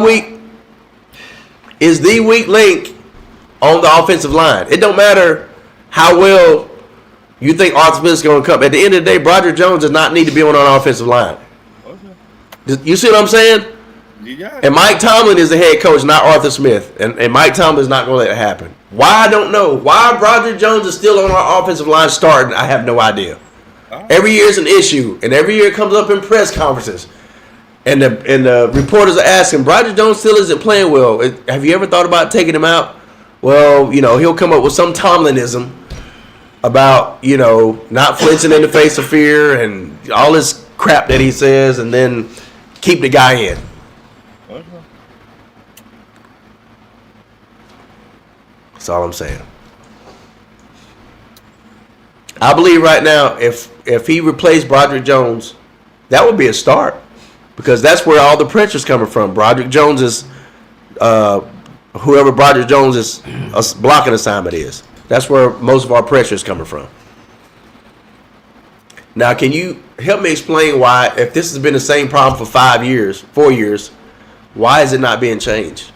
weak link on the offensive line. It don't matter how well you think Arthur Smith is going to come. At the end of the day, Broderick Jones does not need to be on an offensive line. Okay. You see what I'm saying? You got it. And Mike Tomlin is the head coach, not Arthur Smith. And Mike Tomlin is not going to let it happen. Why, I don't know. Why Broderick Jones is still on our offensive line starting, I have no idea. Every year is an issue, and every year it comes up in press conferences. And the reporters are asking, Broderick Jones still isn't playing well. Have you ever thought about taking him out? Well, he'll come up with some Tomlinism about, not flinching in the face of fear and all this crap that he says, and then keep the guy in. Okay. That's all I'm saying. I believe right now, if he replaced Broderick Jones, that would be a start, because that's where all the pressure's coming from. Broderick Jones is whoever Broderick Jones is blocking assignment is. That's where most of our pressure is coming from. Now, can you help me explain why, if this has been the same problem for 4 years, why is it not being changed?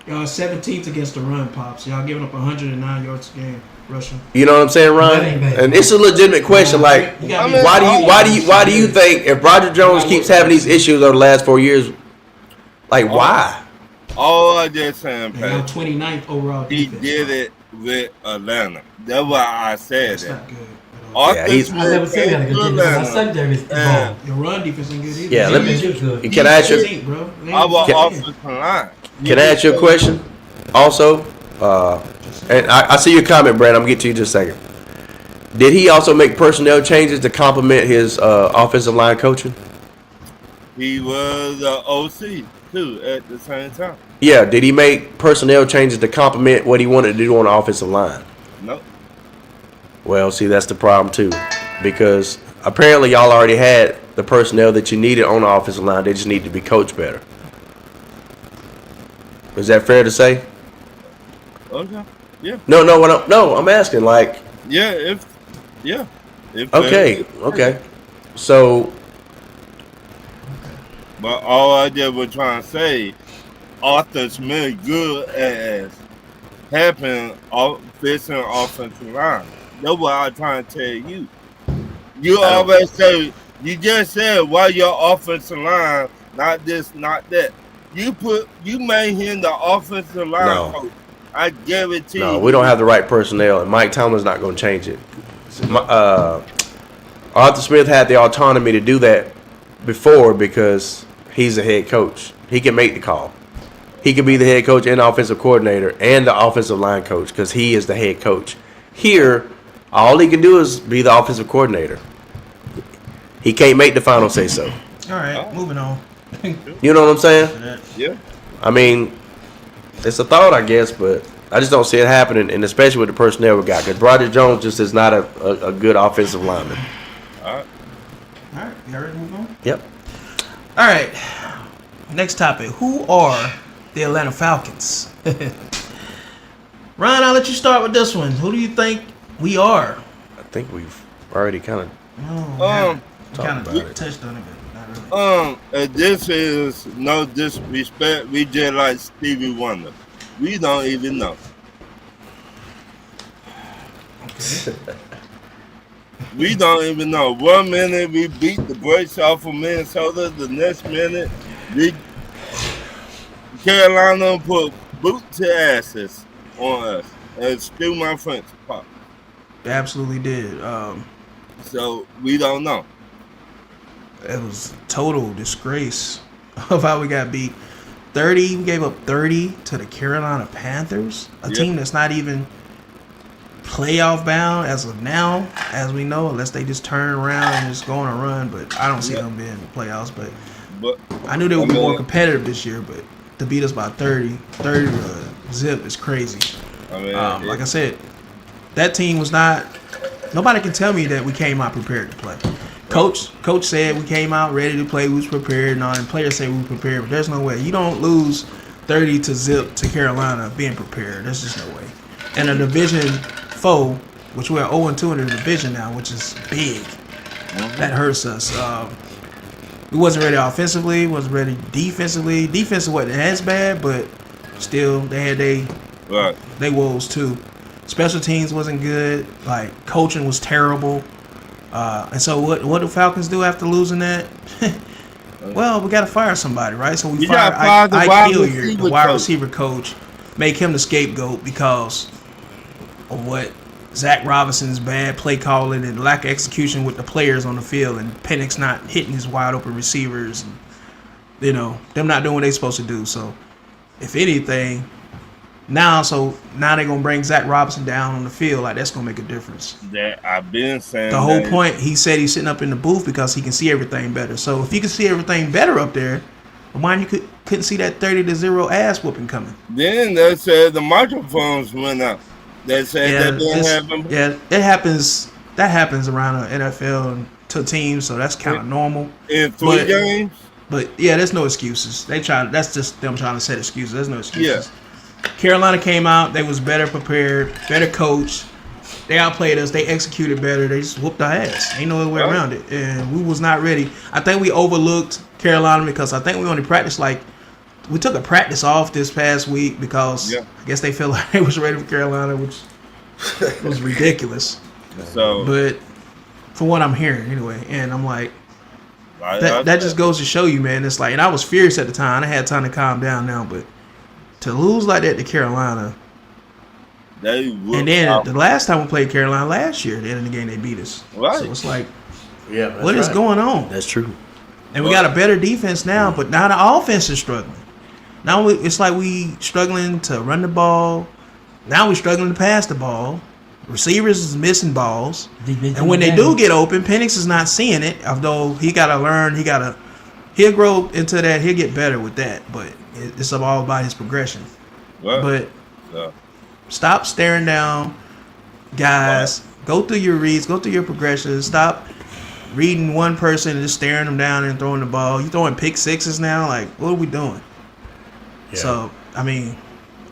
Y'all 17th against the run, Pops. Y'all giving up 109 yards a game rushing. You know what I'm saying, Ron? That ain't bad. And it's a legitimate question. Like, You gotta be- why do you think if Broderick Jones keeps having these issues over the last 4 years, like why? All I just saying, And y'all Pat, 29th overall he defense. did it with Atlanta. That's why I said That's that. not good. at all. Yeah, he's- I never said that. My secondary is involved. Your run defense ain't good either. Yeah, let me. Defense is good. Can I ask you? 17th, bro. They ain't Our good. offensive line. Can I ask you a question? Also, and I see your comment, Brad. I'm gonna get to you in just a second. Did he also make personnel changes to complement his offensive line coaching? He was the OC too at the same time. Yeah. Did he make personnel changes to complement what he wanted to do on the offensive line? No. Well, see, that's the problem too, because apparently y'all already had the personnel that you needed on the offensive line. They just need to be coached better. Is that fair to say? Okay. Yeah. No. I'm asking, like. Yeah. If Okay. So, But all I just was trying to say, Arthur Smith good as helping fixing offensive line. That's what I'm trying to tell you. You always say, you just said why your offensive line, not this, not that. You made him the offensive line No. coach. I guarantee no, you. we don't have the right personnel, and Mike Tomlin's not going to change it. Arthur Smith had the autonomy to do that before because he's a head coach. He can make the call. He can be the head coach and offensive coordinator and the offensive line coach because he is the head coach. Here, all he can do is be the offensive coordinator. He can't make the final say so. All right, moving on. You know what I'm saying? Yeah. I mean, it's a thought, I guess, but I just don't see it happening, and especially with the personnel we got. Because Broderick Jones just is not a good offensive lineman. All right, you ready to move on? Yep. All right, next topic. Who are the Atlanta Falcons? Ryan, I'll let you start with this one. Who do you think we are? I think we've already kind of Kind of touched on it, but not really. This is no disrespect. We just like Stevie Wonder. We don't even know. We don't even know. 1 minute we beat the brakes off of Minnesota. The next minute, Carolina put boot to asses on us. And excuse my French, Pop. They absolutely did. So we don't know. It was a total disgrace of how we got beat. We gave up 30 to the Carolina Panthers, a team that's not even playoff bound as of now, as we know, unless they just turn around and just go on a run. But I don't see them being in the playoffs. But I knew they would be more competitive this year, but to beat us by 30 zip is crazy. Like I said, that team was not. Nobody can tell me that we came out prepared to play. Coach said we came out ready to play. We was prepared, and all. And players say we were prepared, but there's no way. You don't lose 30 to zip to Carolina being prepared. There's just no way. And a division foe, which we're 0-2 in the division now, which is big. That hurts us. We wasn't ready offensively. Wasn't ready defensively. Defense wasn't as bad, but still they had they woes too. Special teams wasn't good. Like coaching was terrible. And so what do Falcons do after losing that? Well, we got to fire somebody, right? So we fired Ike Hilliard, the wide receiver coach, make him the scapegoat because of what Zach Robinson's bad play calling and lack of execution with the players on the field, and Penix not hitting his wide open receivers, and them not doing what they're supposed to do. So, if anything, now they're gonna bring Zach Robinson down on the field. Like that's gonna make a difference. That I've been saying. The whole point, he said he's sitting up in the booth because he can see everything better. So if you can see everything better up there, why you couldn't see that 30-0 ass whooping coming? Then they said the microphones went out. They said that didn't happen. Yeah, it happens. That happens around the NFL and to teams, so that's kind of normal. In three games. But yeah, there's no excuses. That's just them trying to set excuses. There's no excuses. Yeah. Carolina came out. They was better prepared, better coached. They outplayed us. They executed better. They just whooped our ass. Ain't no other way around it. And we was not ready. I think we overlooked Carolina because I think we only practiced we took a practice off this past week because I guess they felt like they was ready for Carolina, which was ridiculous. But from what I'm hearing anyway, and I'm like, that just goes to show you, man. It's like, and I was furious at the time. I had time to calm down now, but to lose like that to Carolina, and then the last time we played Carolina last year, at the end of the game they beat us. Right. So it's like, what is going on? That's true. And we got a better defense now, but now the offense is struggling. Now it's like we struggling to run the ball. Now we struggling to pass the ball. Receivers is missing balls, and when they do get open, Penix is not seeing it. Although he got to learn, he'll grow into that. He'll get better with that, but it's all about his progression. But stop staring down guys. Go through your reads. Go through your progressions. Stop reading one person and just staring them down and throwing the ball. You throwing pick sixes now? Like, what are we doing? Yeah. So I mean,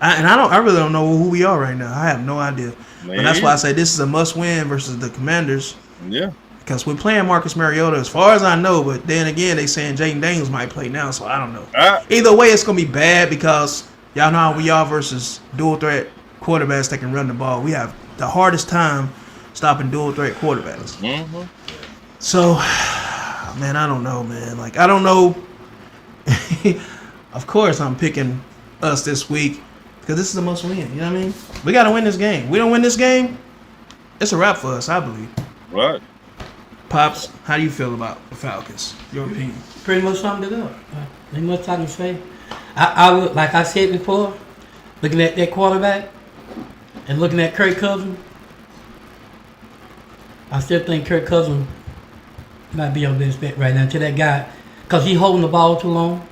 I really don't know who we are right now. I have no idea. Man. And that's why I say this is a must-win versus the Commanders. Yeah. Because we're playing Marcus Mariota as far as I know, but then again, they saying Jaden Daniels might play now, so I don't know. Either way, it's going to be bad because y'all know how we are versus dual-threat quarterbacks that can run the ball. We have the hardest time stopping dual-threat quarterbacks. Mm-hmm. So, man, I don't know, man. Like, I don't know. Of course, I'm picking us this week. Because this is the most win, you know what I mean? We got to win this game. We don't win this game, it's a wrap for us, I believe. Right. Pops, how do you feel about the Falcons? Your opinion? Pretty much summed it up. Ain't much I can say. I would, like I said before, looking at that quarterback and looking at Kirk Cousins, I still think Kirk Cousins might be your best bet right now to that guy, because he's holding the ball too long.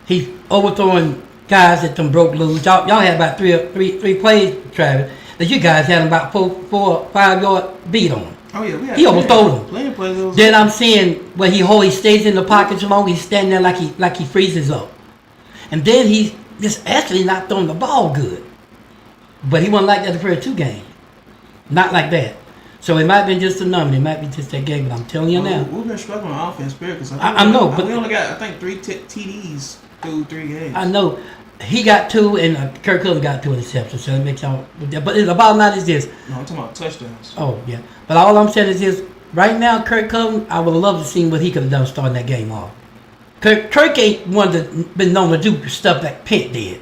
He's overthrowing guys that them broke loose. Y'all had about three plays, Travis, that you guys had about 4 yard beat on him. Oh yeah, He overthrew them. Playing plays. Then I'm seeing where he stays in the pocket too long. He's standing there like he freezes up, and then he's just actually not throwing the ball good. But he wasn't like that the first 2 games, not like that. So it might have been just a number. It might be just that game. But I'm telling you now, We've been struggling on offense, because I know, but we only got, I think, 3 TDs through 3 games. I know he got 2 and Kirk Cousins got 2 interceptions. So it makes y'all. But the bottom line is this. No, I'm talking about touchdowns. Oh yeah. But all I'm saying is this. Right now, Kirk Cousins, I would love to see what he could have done starting that game off. Kirk ain't one that been known to do stuff that Pitt did.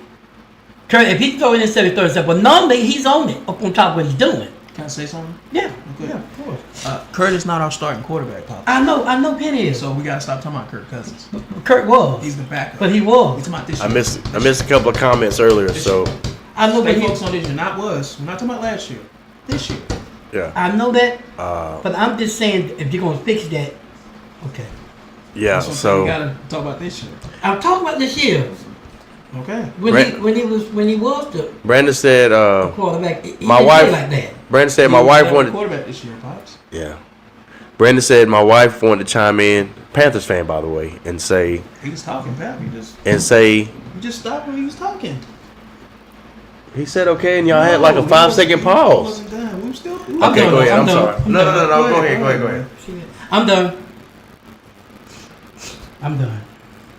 Kirk, if he throw in instead of 30 stuff, but normally he's on it up on top of what he's doing. Can I say something? Yeah. Okay. Yeah, of course. Kurt is not our starting quarterback, Pop. I know Penny is. So we gotta stop talking about Kirk Cousins. Kirk was. He's the backup. But he We was. talking about this I year. missed a couple of comments earlier, so I know, but Stay he, focused on this year. Not was. We're not talking about last year. This year. yeah, I know that. Uh, But I'm just saying, if you're gonna fix that, okay. yeah. That's what I'm saying. We So gotta talk about this year. I'm talking about this year Okay. when he was the Brandon said, quarterback. He my didn't wife- play like that. Brandon said my He wife was wanted. quarterback this year, Pops. Yeah. Brandon said my wife wanted to chime in, Panthers fan by the way, and say He was talking, Pap. You just stopped when he was talking. he said okay, and y'all had like a 5-second pause. Wasn't done. We were still. I'm Okay, done. go ahead. I'm done. sorry. I'm No, done. Go ahead. I'm done. I'm done.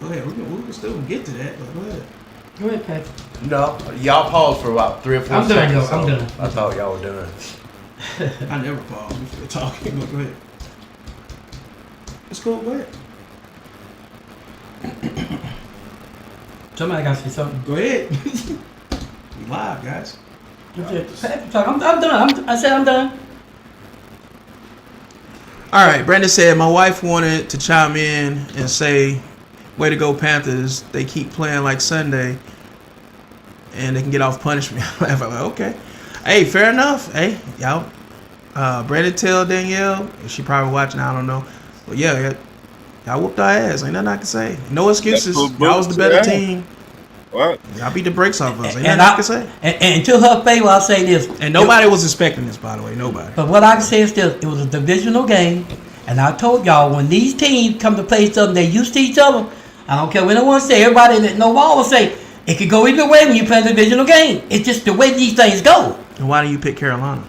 Go ahead. We can still get to that, but go ahead. Go ahead, Pat. No, y'all paused for about 3 or 4 I'm done, seconds. yo. I'm so done. I thought y'all were done. I never pause. We still talking. But go ahead. It's cool. Go ahead. Somebody got to say something. Go ahead. We live, guys. Pat, talk. I'm done. I said I'm done. All right. Brandon said my wife wanted to chime in and say, "Way to go, Panthers! They keep playing like Sunday, and they can get off punishment." I'm like, okay. Hey, fair enough. Hey, y'all. Brandon tell Danielle, she probably watching. I don't know, but yeah, y'all whooped our ass. Ain't nothing I can say. No excuses. Y'all was the better team. What? Y'all beat the brakes off us. Ain't And nothing I can say. And to her favor, I'll say this. And nobody was expecting this, by the way. Nobody. But what I can say is this: it was a divisional game, and I told y'all when these teams come to play each other, they used to each other. I don't care what anyone say. Everybody that know ball will say it could go either way when you play a divisional game. It's just the way these things go. And why do you pick Carolina?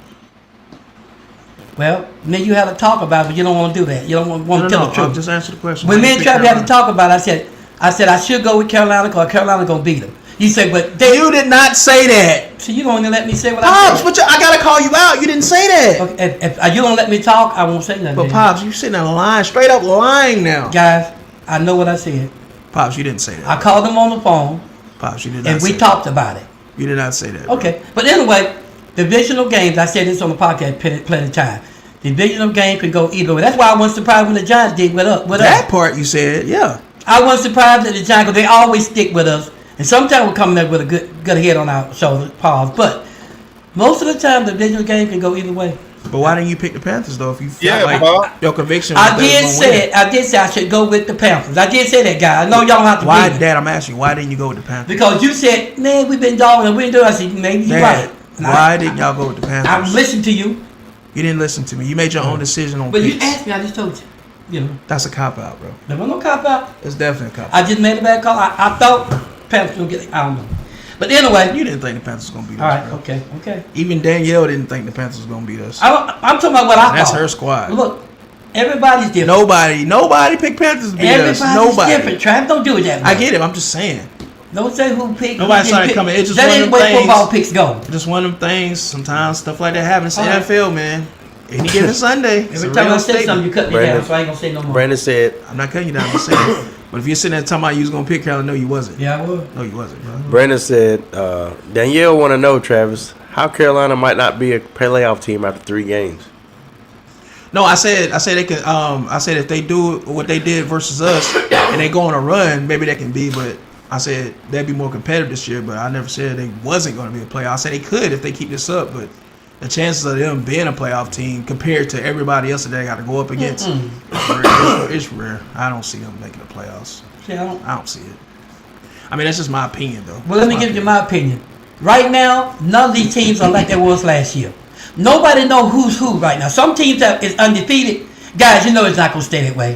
Well, then you have to talk about it, but you don't want to do that. You don't want to tell the truth. Just answer the question. When Why me you and pick Travis had to Carolina? talk about it, I said I should go with Carolina because Carolina gonna beat them. You say, but You did not say that. so you don't even let me say what Pops, I but I gotta call you out. You didn't say that. said. Okay, if you don't let me talk, I won't say nothing. But then. Pops, you sitting there lying, straight up lying now. Guys, I know what I said. Pops, you didn't say that. I called them on the phone Pops, you did not and say we that. talked about it. You did not say that. Bro. Okay, but anyway, divisional games. I said this on the podcast plenty of time. Divisional game can go either way. That's why I wasn't surprised when the Giants did with us. That part you said, yeah. I wasn't surprised at the Giants because they always stick with us, and sometimes we're coming up with a good head on our shoulders, pause. But most of the time, the divisional game can go either way. But why didn't you pick the Panthers though? If you felt Yeah, like Pop. your conviction was I they did was gonna win? say it. I did say I should go with the Panthers. I did say that, guy. I know y'all don't have to Why, believe me. Dad? I'm asking you. Why didn't you go with the Panthers? Because you said, man, we've been dogging and we didn't do it. I said, maybe you're Dad, right. And why didn't y'all go with the Panthers? I listened to you, You didn't listen to me. You made your own decision on but you picks. asked me. I just told you. You know, That's a cop out, bro. there was no cop out. It's definitely a cop out. I just made a bad call. I thought Panthers would get it. I don't know. But anyway, You didn't think the Panthers was gonna beat all us, right, bro. okay. Even Danielle didn't think the Panthers was gonna beat us. I'm talking about what I That's thought. her squad. Look, everybody's different. Nobody picked Panthers to beat Everybody's us. Nobody. different. Trav, don't do it that way. I get it. I'm just saying. Don't say who picked. Nobody who didn't started pick. coming. It's just that one of ain't them the way football things. picks go. Just one of them things. Sometimes stuff like that happens. It's All right. NFL, man. Any given Sunday. It's Every a time real I say statement. something, you cut me Brandon- down, so I ain't gonna say no more. Brandon said I'm not cutting you down. I'm saying. But if you're sitting there talking about you was gonna pick Carolina, no, you wasn't. Yeah, I will. No, you wasn't, bro. Brandon said Danielle want to know, Travis, how Carolina might not be a playoff team after 3 games. No, I said they could. I said if they do what they did versus us and they go on a run, maybe they can be. But I said they'd be more competitive this year. But I never said they wasn't going to be a playoff. I said they could if they keep this up. But the chances of them being a playoff team compared to everybody else that they got to go up against, it's rare. I don't see them making the playoffs. Yeah, I don't see it. I mean, that's just my opinion, though. well, let me give you my opinion. Right now, none of these teams are like they was last year. Nobody know who's who right now. Some teams that is undefeated, guys, you know it's not gonna stay that way.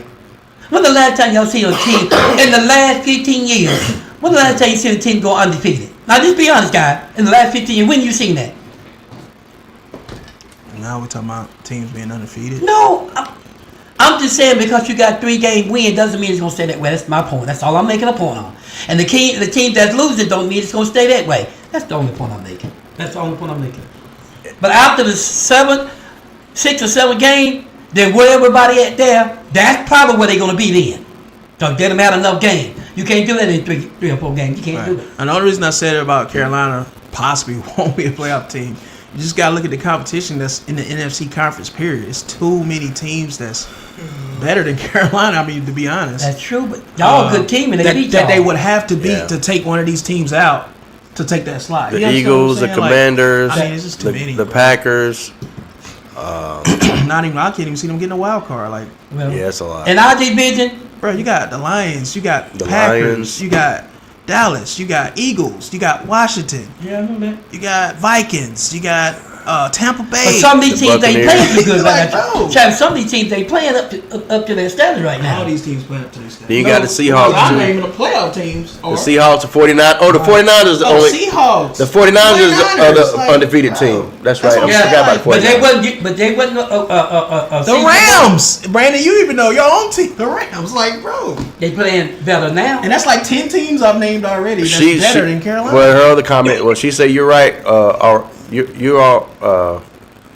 When the last time y'all see a team in the last 15 years? When the last time you seen a team go undefeated? Now just be honest, guys. In the last 15 years, when you seen that? Now we're talking about teams being undefeated. No, I'm just saying because you got 3-game win doesn't mean it's gonna stay that way. That's my point. That's all I'm making a point on. And the team that's losing don't mean it's gonna stay that way. That's the only point I'm making. That's the only point I'm making. But after the 6 or 7 game, then where everybody at there, that's probably where they're gonna be then. So get them out enough game. You can't do that in 3 or 4 games. You can't do it. And the only reason I said it about Carolina possibly won't be a playoff team, you just gotta look at the competition that's in the NFC conference. Period. It's too many teams that's better than Carolina. I mean, to be honest, That's true. But y'all a good team and they beat that y'all. they would have to beat Yeah. to take one of these teams out to take that slot. The You understand Eagles, what the I'm saying? Like, Commanders, I mean, it's just too many. the bro. Packers. Not even. I can't even see them getting a wild card. Like, Well, Yeah, it's a lot. in our division, bro, you got the Lions, you got The Packers, Lions. you got Dallas, you got Eagles, you got Washington, yeah, I know that. you got Vikings, you got Tampa Bay. But some of these The teams they Buccaneers. playing pretty good right Like, now. bro. Travis, some of these teams they playing up to their standards right now. All these teams playing up to this Then stage. you got the Seahawks I'm too. naming the playoff teams. The Seahawks, the 49. Oh, the 49ers the only. Seahawks. The 49ers are the like, undefeated bro. team. That's That's right. I what I'm forgot about the but they 49ers. wasn't. But they wasn't. The Rams. Brandon, you even know your own team. The Rams. Like, bro. They playing better now. And that's like 10 teams I've named already. That's better than Carolina. Well, her other comment. Well, she said you're right. You are.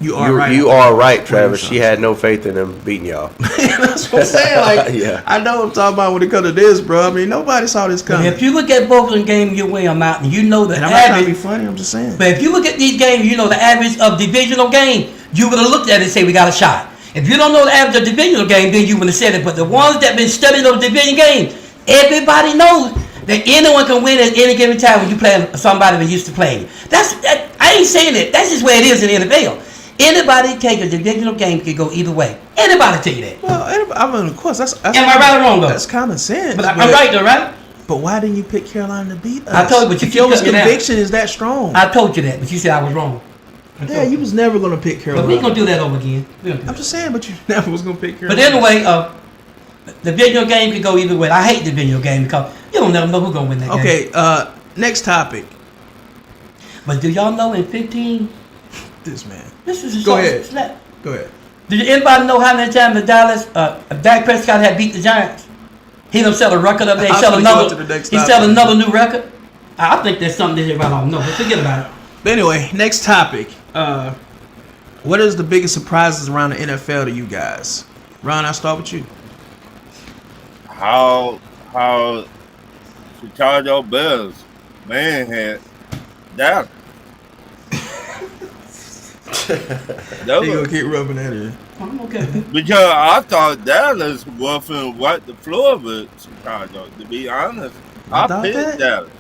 you are right. You are right, Travis. She had no faith in them beating y'all. That's what I'm saying. Like, Yeah. I know what I'm talking about when it comes to this, bro. I mean, nobody saw this coming. If you look at both of them games, you weigh them out, and you know the And I'm not trying to be average. funny. I'm just saying. But if you look at these games, you know the average of divisional game. You would have looked at it and say we got a shot. If you don't know the average of divisional game, then you would have said it. But the ones that been studying those division games, everybody knows that anyone can win at any given time when you play somebody that used to play. I ain't saying it. That's just where it is in the NFL. Anybody take a divisional game can go either way. Anybody tell you that. Well, I mean, of course, that's Am I right or wrong though? That's common sense. But I'm right though, right? But why didn't you pick Carolina to beat us? I told you, but you if your keep cutting it out. conviction is that strong. I told you that, but you said I was wrong. Yeah, you was never gonna pick But Carolina. we gonna do that over again. We gonna do I'm that. just saying, but you never was gonna pick But Carolina. anyway, the divisional game can go either way. I hate the divisional game because you don't never know who's gonna win that game. Okay, next topic. But do y'all know in 15, This man. this is a Go short ahead. slap. Go ahead. Did anybody know how many times the Dallas, Dak Prescott had beat the Giants? He done set a record up there. He I was set gonna go another. to the next He topic. set another new record. I think there's something that everybody don't know. But forget about it. But anyway, next topic. What is the biggest surprises around the NFL to you guys? Ron, I'll start with you. How Chicago Bears man had Dallas. That He was- gonna keep rubbing that in. I'm okay. because I thought Dallas was finna wipe the floor with Chicago. To be honest, I I thought picked that. Dallas.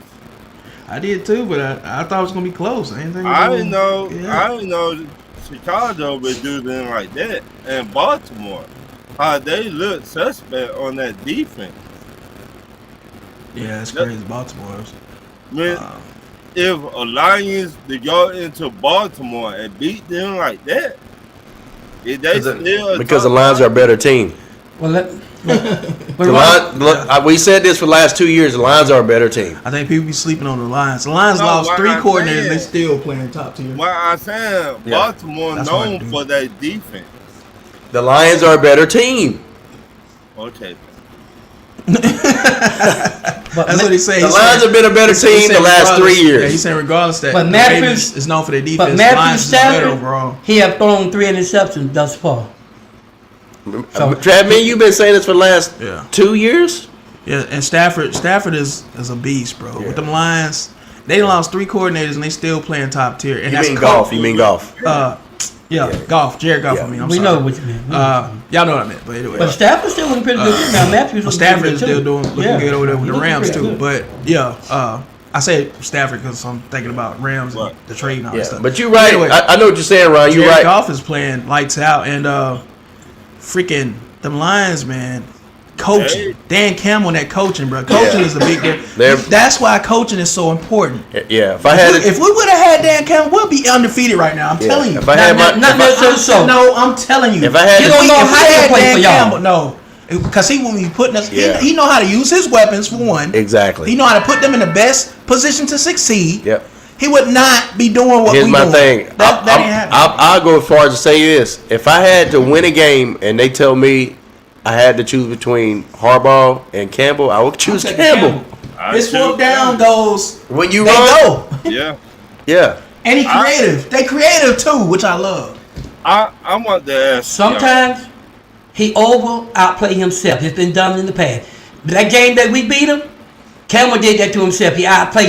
I did too, but I thought it was gonna be close. I didn't think it was I gonna- didn't know. Yeah. I didn't know Chicago would do them like that. And Baltimore, how they look suspect on that defense. Yeah, it's crazy. Baltimore. Man, if a Lions to go into Baltimore and beat them like that, if they still Because the Lions are a better team. Well, The we said this for the last 2 years. The Lions are a better team. I think people be sleeping on the Lions. The Lions No, lost what 3 I'm coordinators. saying- They still playing top tier. What I'm saying, Yeah. Baltimore That's what I known do. for their defense. The Lions are a better team. Okay. That's what he said. The Lions have been a better team the last 3 Yeah, he's years. saying regardless that But the Matthews- Ravens is known for their defense. but the Matthew Lions is better Stafford, overall. he have thrown 3 interceptions thus far. So- Trav, man, you've been saying this for the last Yeah. 2 years. Yeah, and Stafford is a beast, bro. With them Lions, they lost 3 coordinators and they still playing top tier. And You that's mean golf? You mean golf? Yeah, Goff, Jared Goff. I mean, I'm we sorry. know what you mean. Y'all know what I meant. But anyway, But Stafford's still looking pretty good. Now Matthews was Stafford is pretty still good, too. looking good over there with He the looking Rams pretty too. good. But yeah, I say Stafford because I'm thinking about Rams and the trade and all that Yeah, stuff. but you're right. Anyway, I know what you're saying, Ron. You're Jared right. Goff is playing lights out, and freaking them Lions, man. Coaching, Dan Campbell, and that coaching, bro. Coaching is a big deal. That's why coaching is so important. Yeah, if we would have had Dan Campbell, we'll be undefeated right now. I'm telling you. If I had No, I'm telling you. If I had, you don't know how to play for y'all. Campbell, no, because he will be putting us. He know how to use his weapons for one. Exactly. He know how to put them in the best position to succeed. Yep. He would not be doing what Here's we my doing. thing. That ain't happening. I'll go as far as to say this: if I had to win a game and they tell me I had to choose between Harbaugh and Campbell, I would choose Campbell. His foot down goes. When you they run, go. Yeah. Yeah. And he creative. They creative too, which I love. I want to ask. Sometimes he outplayed himself. It's been done in the past. But that game that we beat him, Campbell did that to himself. He outplayed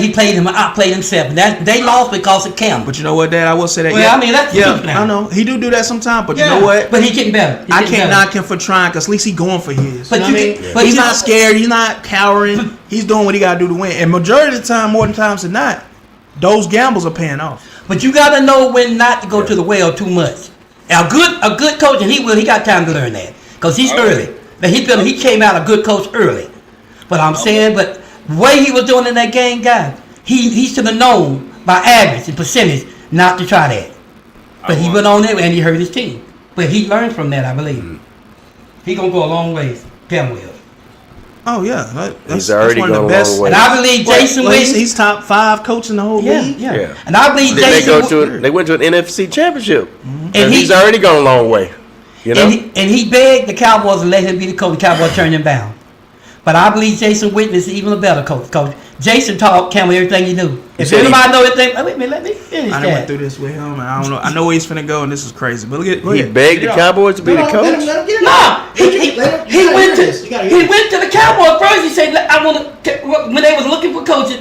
himself. And they lost because of Campbell. But you know what, Dad? I will say that. Well, I mean, that's the truth now. I know he do that sometimes. But you know what? But he's getting better. I can't knock him for trying, because at least he's going for his. But you know what I mean? But he's not scared. He's not cowering. He's doing what he got to do to win. And majority of the time, more than times than not, those gambles are paying off. But you got to know when not to go to the well too much. A good coach, and he got time to learn that, because he's early. But he came out a good coach early. But I'm saying, but the way he was doing in that game, guys, he should have known by average and percentage not to try that. But he went on there and he hurt his team. But he learned from that, I believe. He gonna go a long ways. Campbell will. Oh yeah, He's already one of gone the a best. long way. And I believe Jason Witten. He's top 5 coach in the whole league. Yeah. And I believe They went to an NFC championship, and he's already gone a long way. You know, and he begged the Cowboys to let him be the coach. The Cowboys turned him down. But I believe Jason Witten is even a better coach. Coach Jason taught Campbell everything he knew. If anybody know everything, wait a minute, let me finish I that. went through this with him, and I don't know. I know where he's finna go, and this is crazy. But go he ahead. begged the Cowboys to be the coach. No, he went to the Cowboys first. He said, "I want to." When they was looking for coaches,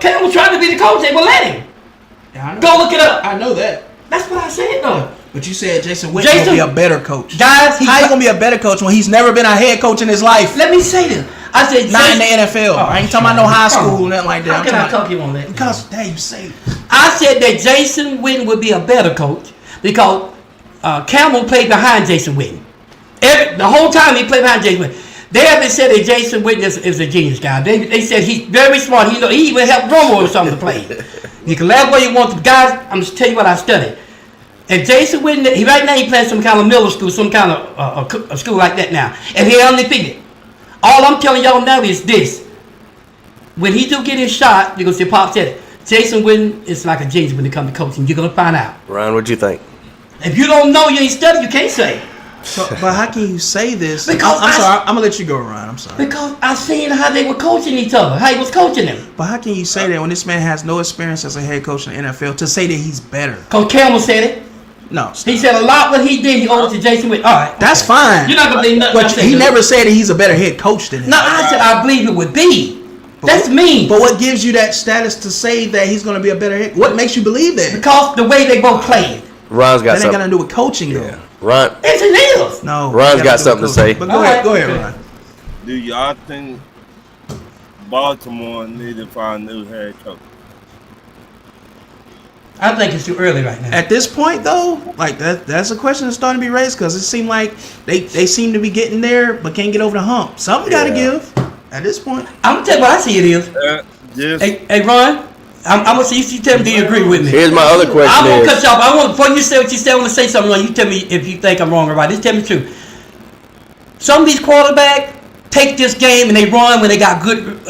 Campbell tried to be the coach. They would let him. Go look it up. I know that. That's what I said though. But you said Jason Witten gonna be a better coach. Guys, how you gonna be a better coach when he's never been a head coach in his life? Let me say this. I said not in the NFL. I ain't talking about no high school or nothing like that. How can I talk you on that? Because you say I said that Jason Witten would be a better coach because Campbell played behind Jason Witten. The whole time he played behind Jason Witten. They haven't said that Jason Witten is a genius guy. They said he's very smart. He even helped Romo with some of the plays. You can laugh what you want to. Guys, I'm just tell you what I studied. And Jason Witten, right now he plays some kind of middle school, some kind of a school like that now. And he undefeated. All I'm telling y'all now is this. When he do get his shot, you're going to see Pop said it. Jason Witten is like a genius when it comes to coaching. You're going to find out. Ryan, what'd you think? If you don't know, you ain't studied, you can't say. So, but how can you say this? Because I'm sorry. I'm going to let you go, Ryan. I'm sorry. Because I seen how they were coaching each other. How he was coaching them. But how can you say that when this man has no experience as a head coach in the NFL to say that he's better? Coach Campbell said it. No. He said a lot what he did, he owed to Jason Witten. All right. That's fine. You're not going to believe nothing. But he never said that he's a better head coach than him. No, I said I believe it would be. That's mean. But what gives you that status to say that he's going to be a better head? What makes you believe that? Because the way they both played. Ron's got that something. ain't got to do with coaching, though. Yeah. Ron. Yes, it is. No. Ron's got something to say. But go ahead, Ron. Do y'all think Baltimore need to find a new head coach? I think it's too early right now. At this point, though, like that's a question that's starting to be raised because it seemed like they seem to be getting there but can't get over the hump. Something got to give at this point. I'm going to tell you what I see it is. Hey, Ron, I'm going to see you tell me do you agree with me. Here's my other question. I'm going to cut you off. Before you say what you say, I want to say something. You tell me if you think I'm wrong or right. Just tell me the truth. Some of these quarterbacks take this game and they run when they got good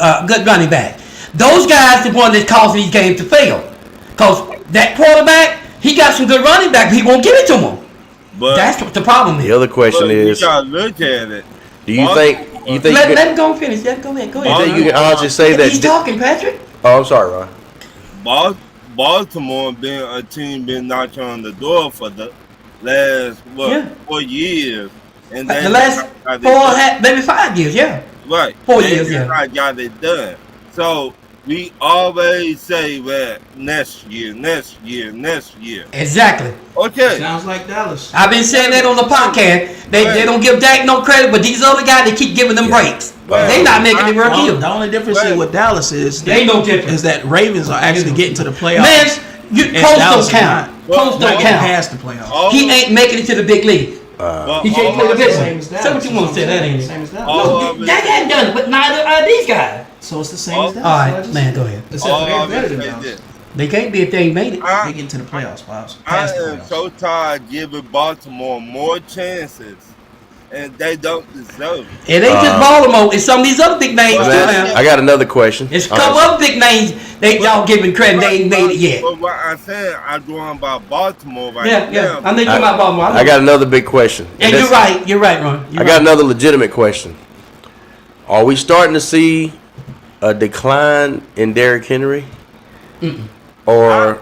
running back. Those guys the one that's causing these games to fail. Because that quarterback, he got some good running back, but he won't give it to him. But that's what the problem is. The other question is, you gotta look at it. Do you think let him go and finish. Let him go ahead. Go ahead. You think you can honestly say that he's talking, Patrick? Oh, I'm sorry, Ron. Baltimore been a team been knocking on the door for the last 4 years, and the last 4, maybe 5 years, yeah. Right. 4 years, yeah. I got it done. So we always say that next year. Exactly. Okay. Sounds like Dallas. I've been saying that on the podcast. They don't give Dak no credit, but these other guys, they keep giving them breaks. They not making it work either. The only difference with Dallas is There ain't no difference. is that Ravens are actually getting to the playoffs. Man, And Post Dallas don't is count. not. Post don't Not count. past the playoffs. He ain't making it to the big league. He can't play the big Same one. as Dallas. Say what you want to say, that ain't it. Same as Dallas. All No, Dak ain't done it, but neither are these guys. So it's the same as Dallas. All right, man, go ahead. Except for they're better than Dallas. They can't be if they ain't made it. They get into the playoffs, Pops. I Past the am playoffs. so tired of giving Baltimore more chances, and they don't deserve it. It ain't just Baltimore. It's some of these other big names too, Man, man. I got another question. It's a couple other big names y'all giving credit. They ain't made it yet. But what I'm saying, I'm doing about Baltimore right Yeah, yeah. now. I know you're talking about Baltimore. I got another big question. And this- you're right. You're right, Ron. I got another legitimate question. Are we starting to see a decline in Derrick Henry? Or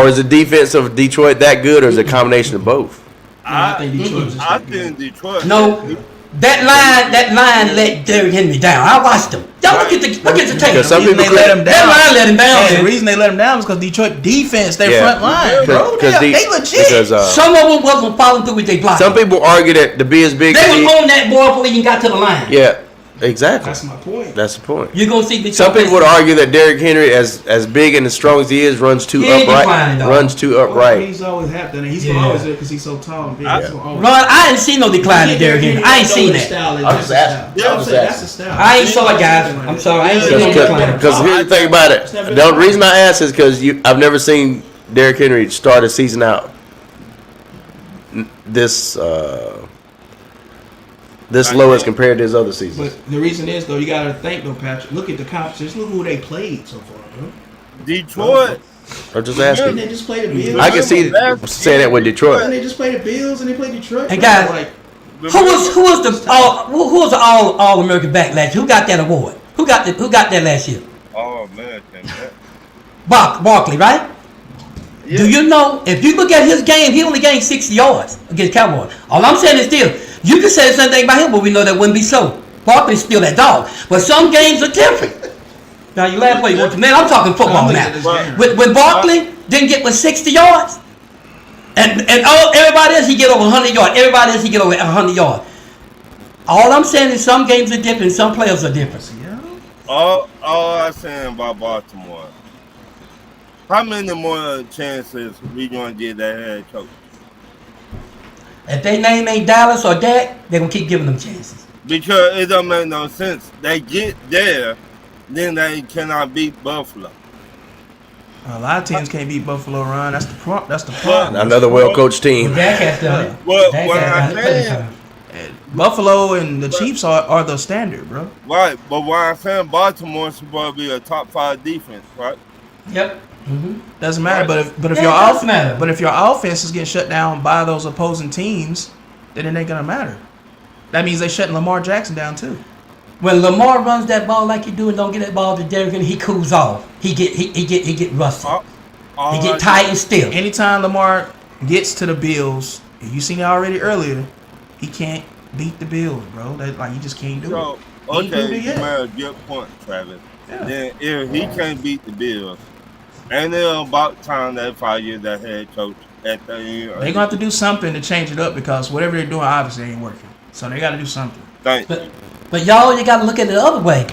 is the defense of Detroit that good, or is it a combination of both? I think Detroit's just I that good. think Detroit. No, that line let Derrick Henry down. I watched him. Y'all look at the tape. Because some The reason people they let him That down. line let him down. And the man. reason they let him down is because Detroit defense, their Yeah. front line, bro. Because They legit. Some of them wasn't following through with their block. some people argue that to be as big as They he, was on that ball before he even got to the line. yeah, exactly. That's my point. That's the point. You're gonna see Some people would argue that Derrick Henry, as big and as strong as he is, runs too He ain't declining, upright. dog. Runs too Well, upright. he's always have done it. He's Yeah. gonna always do it because he's so tall and big. He's gonna always- Ron, I ain't seen no decline in Derrick Henry. I ain't seen that. I'm just asking. Yeah, I'm just that's asking. the style. I ain't saw it, guys. I'm sorry. I ain't seen no decline. Because here's the thing about it. The reason I ask is because I've never seen Derrick Henry start a season out this low as compared to his other seasons. But the reason is though, you gotta think though, Patrick. Look at the competition. Look who they played so far, bro. Detroit. I'm just And asking. they just played the Bills. I can see saying that with And Detroit. they just played the Bills and they played Detroit. Hey, bro. guys. Like, Who was the all American back last year? Who got that award? Who got that last year? Oh man, Barkley, right? Yeah. Do you know if you look at his game, he only gained 60 yards against Cowboys. All I'm saying is still, you can say the same thing about him, but we know that wouldn't be so. Barkley's still that dog, but some games are different. Now you laugh what you want to, man. I'm talking football now. When Barkley didn't get but 60 yards, and everybody else he get over 100 yards. Everybody else he get over 100 yards. All I'm saying is some games are different, some players are different. all I'm saying about Baltimore. How many more chances we gonna get that head coach? If they name ain't Dallas or Dak, they're gonna keep giving them chances. Because it don't make no sense. They get there, then they cannot beat Buffalo. a lot of teams can't beat Buffalo Run. That's the problem. Another well-coached team. Dak has done it. Well, Dak what has I'm done it plenty of saying- times. Buffalo and the Chiefs are the standard, bro. Right, but what I'm saying, Baltimore's supposed to be a top 5 defense, right? Yep. Doesn't matter. But if Yeah, your it does matter. but if your offense is getting shut down by those opposing teams, then it ain't gonna matter. That means they shutting Lamar Jackson down too. When Lamar runs that ball like he do and don't get that ball to Derrick Henry, he cools off. He get rusty. He get tight and still. Anytime Lamar gets to the Bills, you seen it already earlier, he can't beat the Bills, bro. You just can't do So, it. He ain't proved okay, it you yet. made a good point, Travis. Yeah. Then if he can't beat the Bills, ain't it about time they fire that head coach at the end? They're gonna have to do something to change it up because whatever they're doing obviously ain't working. So they gotta do something. Thank you. But y'all, you got to look at it the other way.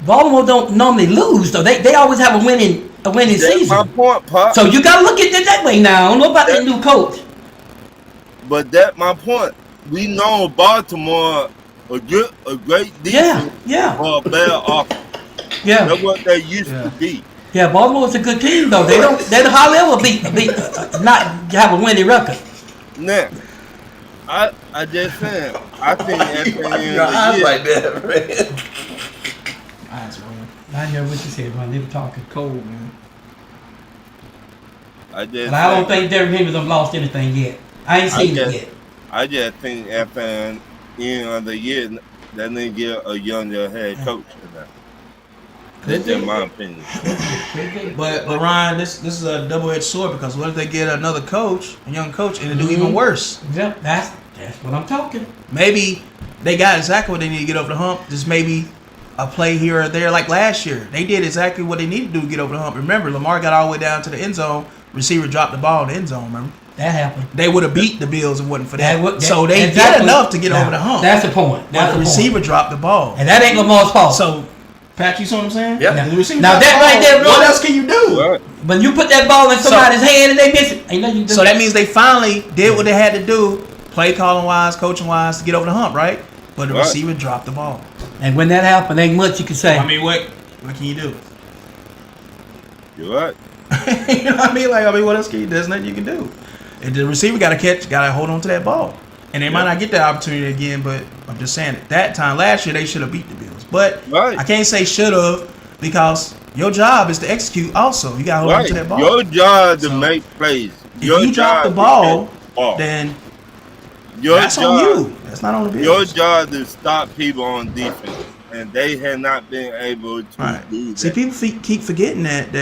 Baltimore don't normally lose though. They always have a winning That's my season. point, Pop. So you got to look at it that way now. I don't know about that new coach. But that's my point. We know Baltimore a great defense Yeah. or a bad offense. Yeah. That's what they used to be. Yeah, Baltimore's a good team though. They hardly ever beat not have a winning record. Now, I just saying, I think at the end Your of eyes the year, like that, man. Eyes, man. I hear what you said, man. They were talking. Cold, man. I just But I don't think think Derrick Henry done lost anything yet. I ain't seen it Okay. yet. I just think at the end of the year, they need to get a younger head coach in there. That's in my opinion. But Ryan, this is a double-edged sword because what if they get another coach, a young coach, and they do even worse? Yep, that's what I'm talking. Maybe they got exactly what they need to get over the hump. Just maybe a play here or there. Like last year, they did exactly what they needed to do to get over the hump. Remember, Lamar got all the way down to the end zone. Receiver dropped the ball in the end zone. Remember? That happened. They would have beat the Bills if it wasn't for that. So they did enough to get over the hump. That's the point. But the receiver dropped the ball. And that ain't Lamar's fault. So, Pat, you see what I'm saying? Yep. Now that right there, what else can you do? Right. When you put that ball in somebody's hand and they miss it, ain't nothing you can do. So that means they finally did what they had to do, play calling wise, coaching wise, to get over the hump, right? But the receiver dropped the ball. And when that happened, ain't much you can say. I mean, what can you do? You're right. You know what I mean? What else can you do? There's nothing you can do. And the receiver got to hold on to that ball. And they might not get that opportunity again, but I'm just saying at that time, last year, they should have beat the Bills. But I can't say should have because your job is to execute also. You got to hold on to that ball. Your job to make plays. If you drop the ball, then that's on you. That's not on the Bills. Your job to stop people on defense. And they had not been able to do that. See, people keep forgetting that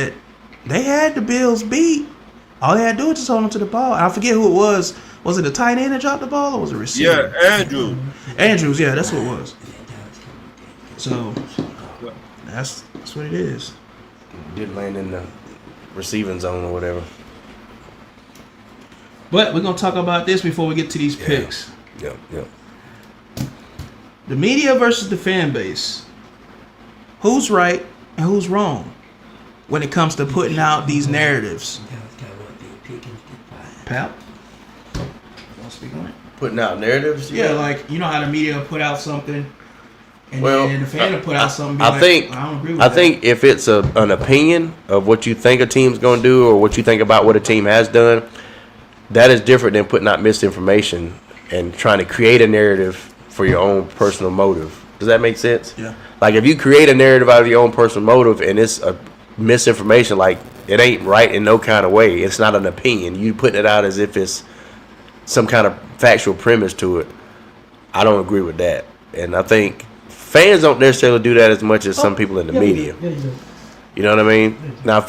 they had the Bills beat. All they had to do was just hold on to the ball. I forget who it was. Was it a tight end that dropped the ball or was it a receiver? Yeah, Andrews, yeah, that's what it was. So that's what it is. Didn't land in the receiving zone or whatever. But we're gonna talk about this before we get to these picks. Yeah. The media versus the fan base. Who's right and who's wrong when it comes to putting out these narratives? Pal? Want to speak on it? Putting out narratives? Yeah, like, you know how the media put out something and then the fan will put out something. I don't agree with that. I think if it's an opinion of what you think a team's going to do or what you think about what a team has done, that is different than putting out misinformation and trying to create a narrative for your own personal motive. Does that make sense? Yeah. Like if you create a narrative out of your own personal motive and it's a misinformation, like it ain't right in no kind of way. It's not an opinion. You putting it out as if it's some kind of factual premise to it. I don't agree with that. And I think fans don't necessarily do that as much as some people in the media. You know what I mean? Now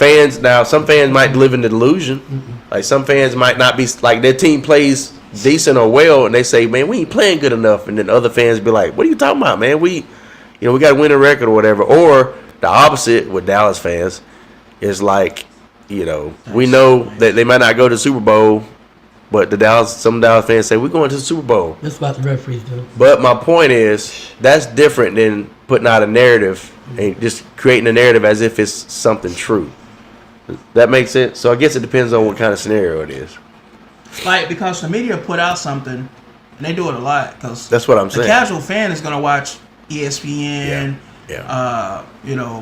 some fans might live in the delusion. Like some fans might not be like their team plays decent or well and they say, man, we ain't playing good enough. And then other fans be like, what are you talking about, man? We got to win a record or whatever. Or the opposite with Dallas fans is like, we know that they might not go to the Super Bowl, but some Dallas fans say we're going to the Super Bowl. That's what the referees do. But my point is that's different than putting out a narrative and just creating a narrative as if it's something true. That makes sense? So I guess it depends on what kind of scenario it is. Like, because the media put out something, and they do it a lot. Because that's what I'm saying. The casual fan is going to watch ESPN,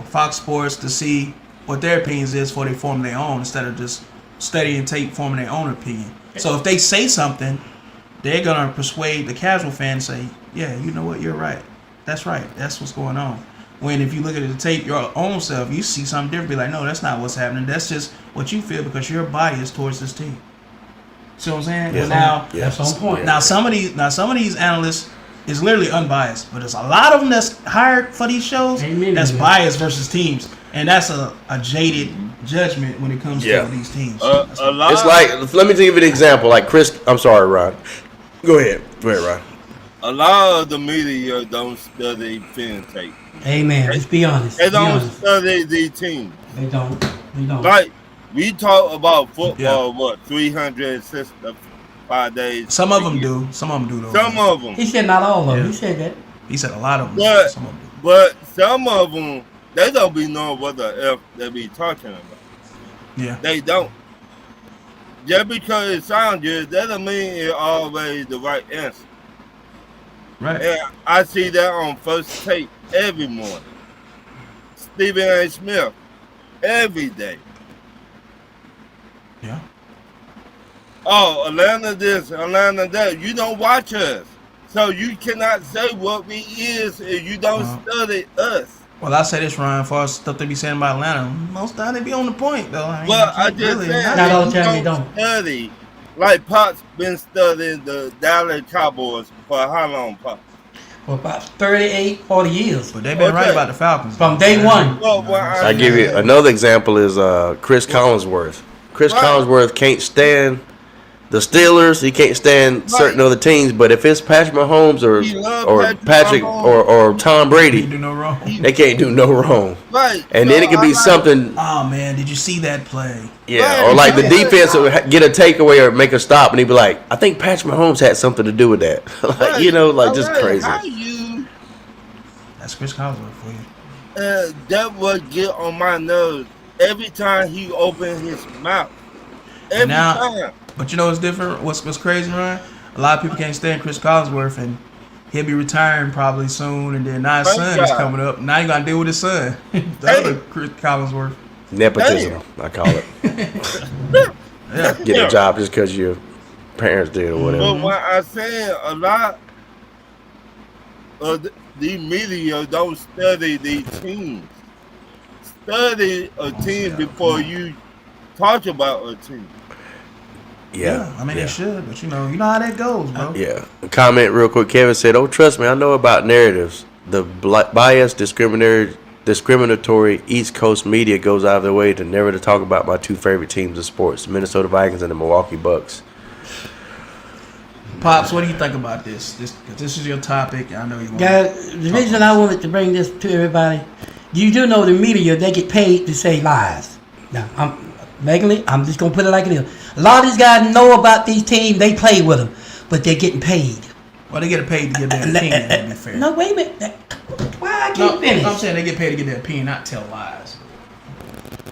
Fox Sports to see what their opinions is before they form their own instead of just studying tape, forming their own opinion. So if they say something, they're going to persuade the casual fan to say, yeah, you know what, you're right. That's right. That's what's going on. When if you look at the tape, your own self, you see something different, be like, no, that's not what's happening. That's just what you feel because you're biased towards this team. See what I'm saying? Yeah. Now, that's on point. Now some of these analysts is literally unbiased, but there's a lot of them that's hired for these shows that's biased versus teams, and that's a jaded judgment when it comes to these teams. It's like, let me give you an example. Like I'm sorry, Ron. Go ahead, Ron. A lot of the media don't study film tape. Amen. Let's be honest. They don't study the team. They don't. Like, we talk about football, 365 days. Some of them do. Some of them do, though. Some of them. He said not all of them. He said that. He said a lot of them. But some of them do. But some of them, they don't be knowing what the F they be talking about. Yeah. They don't. Just because it sounds good, that doesn't mean it's always the right answer. Right. And I see that on First Take every morning. Stephen A. Smith, every day. Yeah. Oh, Atlanta this, Atlanta that. You don't watch us. So you cannot say what we is if you don't study us. Well, I say this, Ryan, for stuff they be saying about Atlanta, most of the time they be on the point, though. I just said, not all the time they don't study. Like Pop's been studying the Dallas Cowboys for how long, Pop? For about 38, 40 years. But they've been right about the Falcons. From day one. I give you another example is Chris Collinsworth. Chris Collinsworth can't stand the Steelers. He can't stand certain other teams. But if it's Patrick Mahomes or Patrick or Tom Brady, do no wrong. they can't do no wrong. Right. And then it could be something. Oh man, did you see that play? Yeah, or like the defense will get a takeaway or make a stop, and he'd be like, "I think Patrick Mahomes had something to do with that." Like, you know, like just crazy. How you? That's Chris Collinsworth for you. That would get on my nerves every time he opened his mouth. Every time. But you know what's different? What's crazy, Ryan? A lot of people can't stand Chris Collinsworth, and he'll be retiring probably soon. And then now his son is coming up. Now you got to deal with his son, the other Chris Collinsworth. Nepotism, I call it. Get a job just because your parents did or whatever. But when I say a lot of the media don't study the teams. Study a team before you talk about a team. Yeah, I mean they should, but you know how that goes, bro. Yeah. A comment real quick. Kevin said, "Oh, trust me, I know about narratives. The biased, discriminatory East Coast media goes out of their way to never to talk about my two favorite teams of sports, the Minnesota Vikings and the Milwaukee Bucks." Pops, what do you think about this? This is your topic. I know you want. Guys, the reason I wanted to bring this to everybody, you do know the media, they get paid to say lies. Now, I'm just gonna put it like it is. A lot of these guys know about these teams, they play with them, but they're getting paid. Well, they get paid to give their opinion, to be fair. No, wait a minute. Why I can't finish? I'm saying they get paid to give their opinion, not tell lies.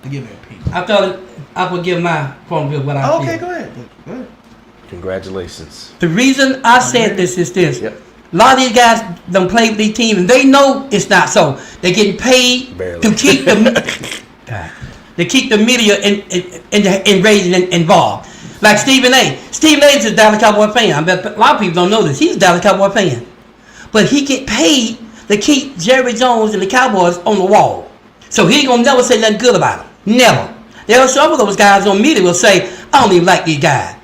To give their opinion. I thought I would give my point of view what I feel. Okay, go ahead. Congratulations. The reason I said this is this. Yep. A lot of these guys don't play with these teams, and they know it's not so. They're getting paid to keep the media enraged and involved. Like Stephen A. Stephen A. is a Dallas Cowboy fan. I bet a lot of people don't know this. He's a Dallas Cowboy fan, but he get paid to keep Jerry Jones and the Cowboys on the wall. So he ain't gonna never say nothing good about them. Never. There are some of those guys on media will say, "I don't even like these guys."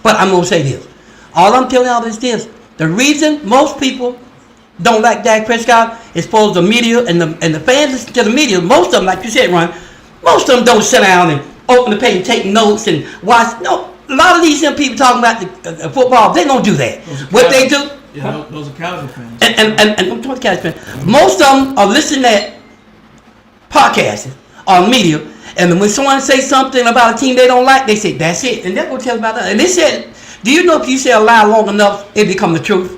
But I'm going to say this. All I'm telling y'all is this. The reason most people don't like Dak Prescott is for the media and the fans to the media. Most of them, like you said, Ron, most of them don't sit down and open the page and take notes and watch. No, a lot of these people talking about the football, they don't do that. What they do... Yeah, those are Cowboy fans. And I'm talking Cowboy fans. Most of them are listening at podcasts on media. And when someone says something about a team they don't like, they say, that's it. And they're going to tell about that. And they said, do you know if you say a lie long enough, it become the truth?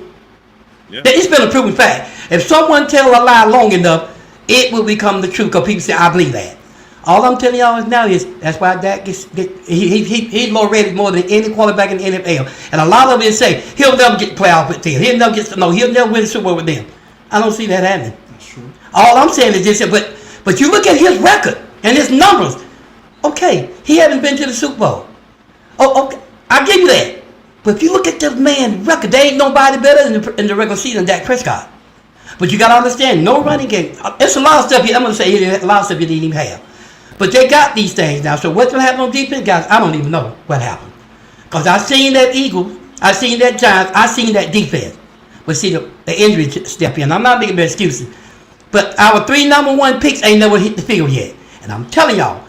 Yeah. It's been a proven fact. If someone tell a lie long enough, it will become the truth because people say, I believe that. All I'm telling y'all is now is, that's why Dak he's more rated more than any quarterback in the NFL. And a lot of them say, he'll never get playoff with them. He'll never win the Super Bowl with them. I don't see that happening. That's true. All I'm saying is this, but you look at his record and his numbers. Okay, he hasn't been to the Super Bowl. Oh, okay, I give you that. But if you look at this man's record, there ain't nobody better in the regular season than Dak Prescott. But you got to understand, no running game. It's a lot of stuff here. I'm going to say a lot of stuff you didn't even have. But they got these things now. So what's going to happen on defense, guys? I don't even know what happened. Because I seen that Eagles, I seen that Giants, I seen that defense. But see, the injury step in. I'm not making no excuses. But our 3 number 1 picks ain't never hit the field yet. And I'm telling y'all,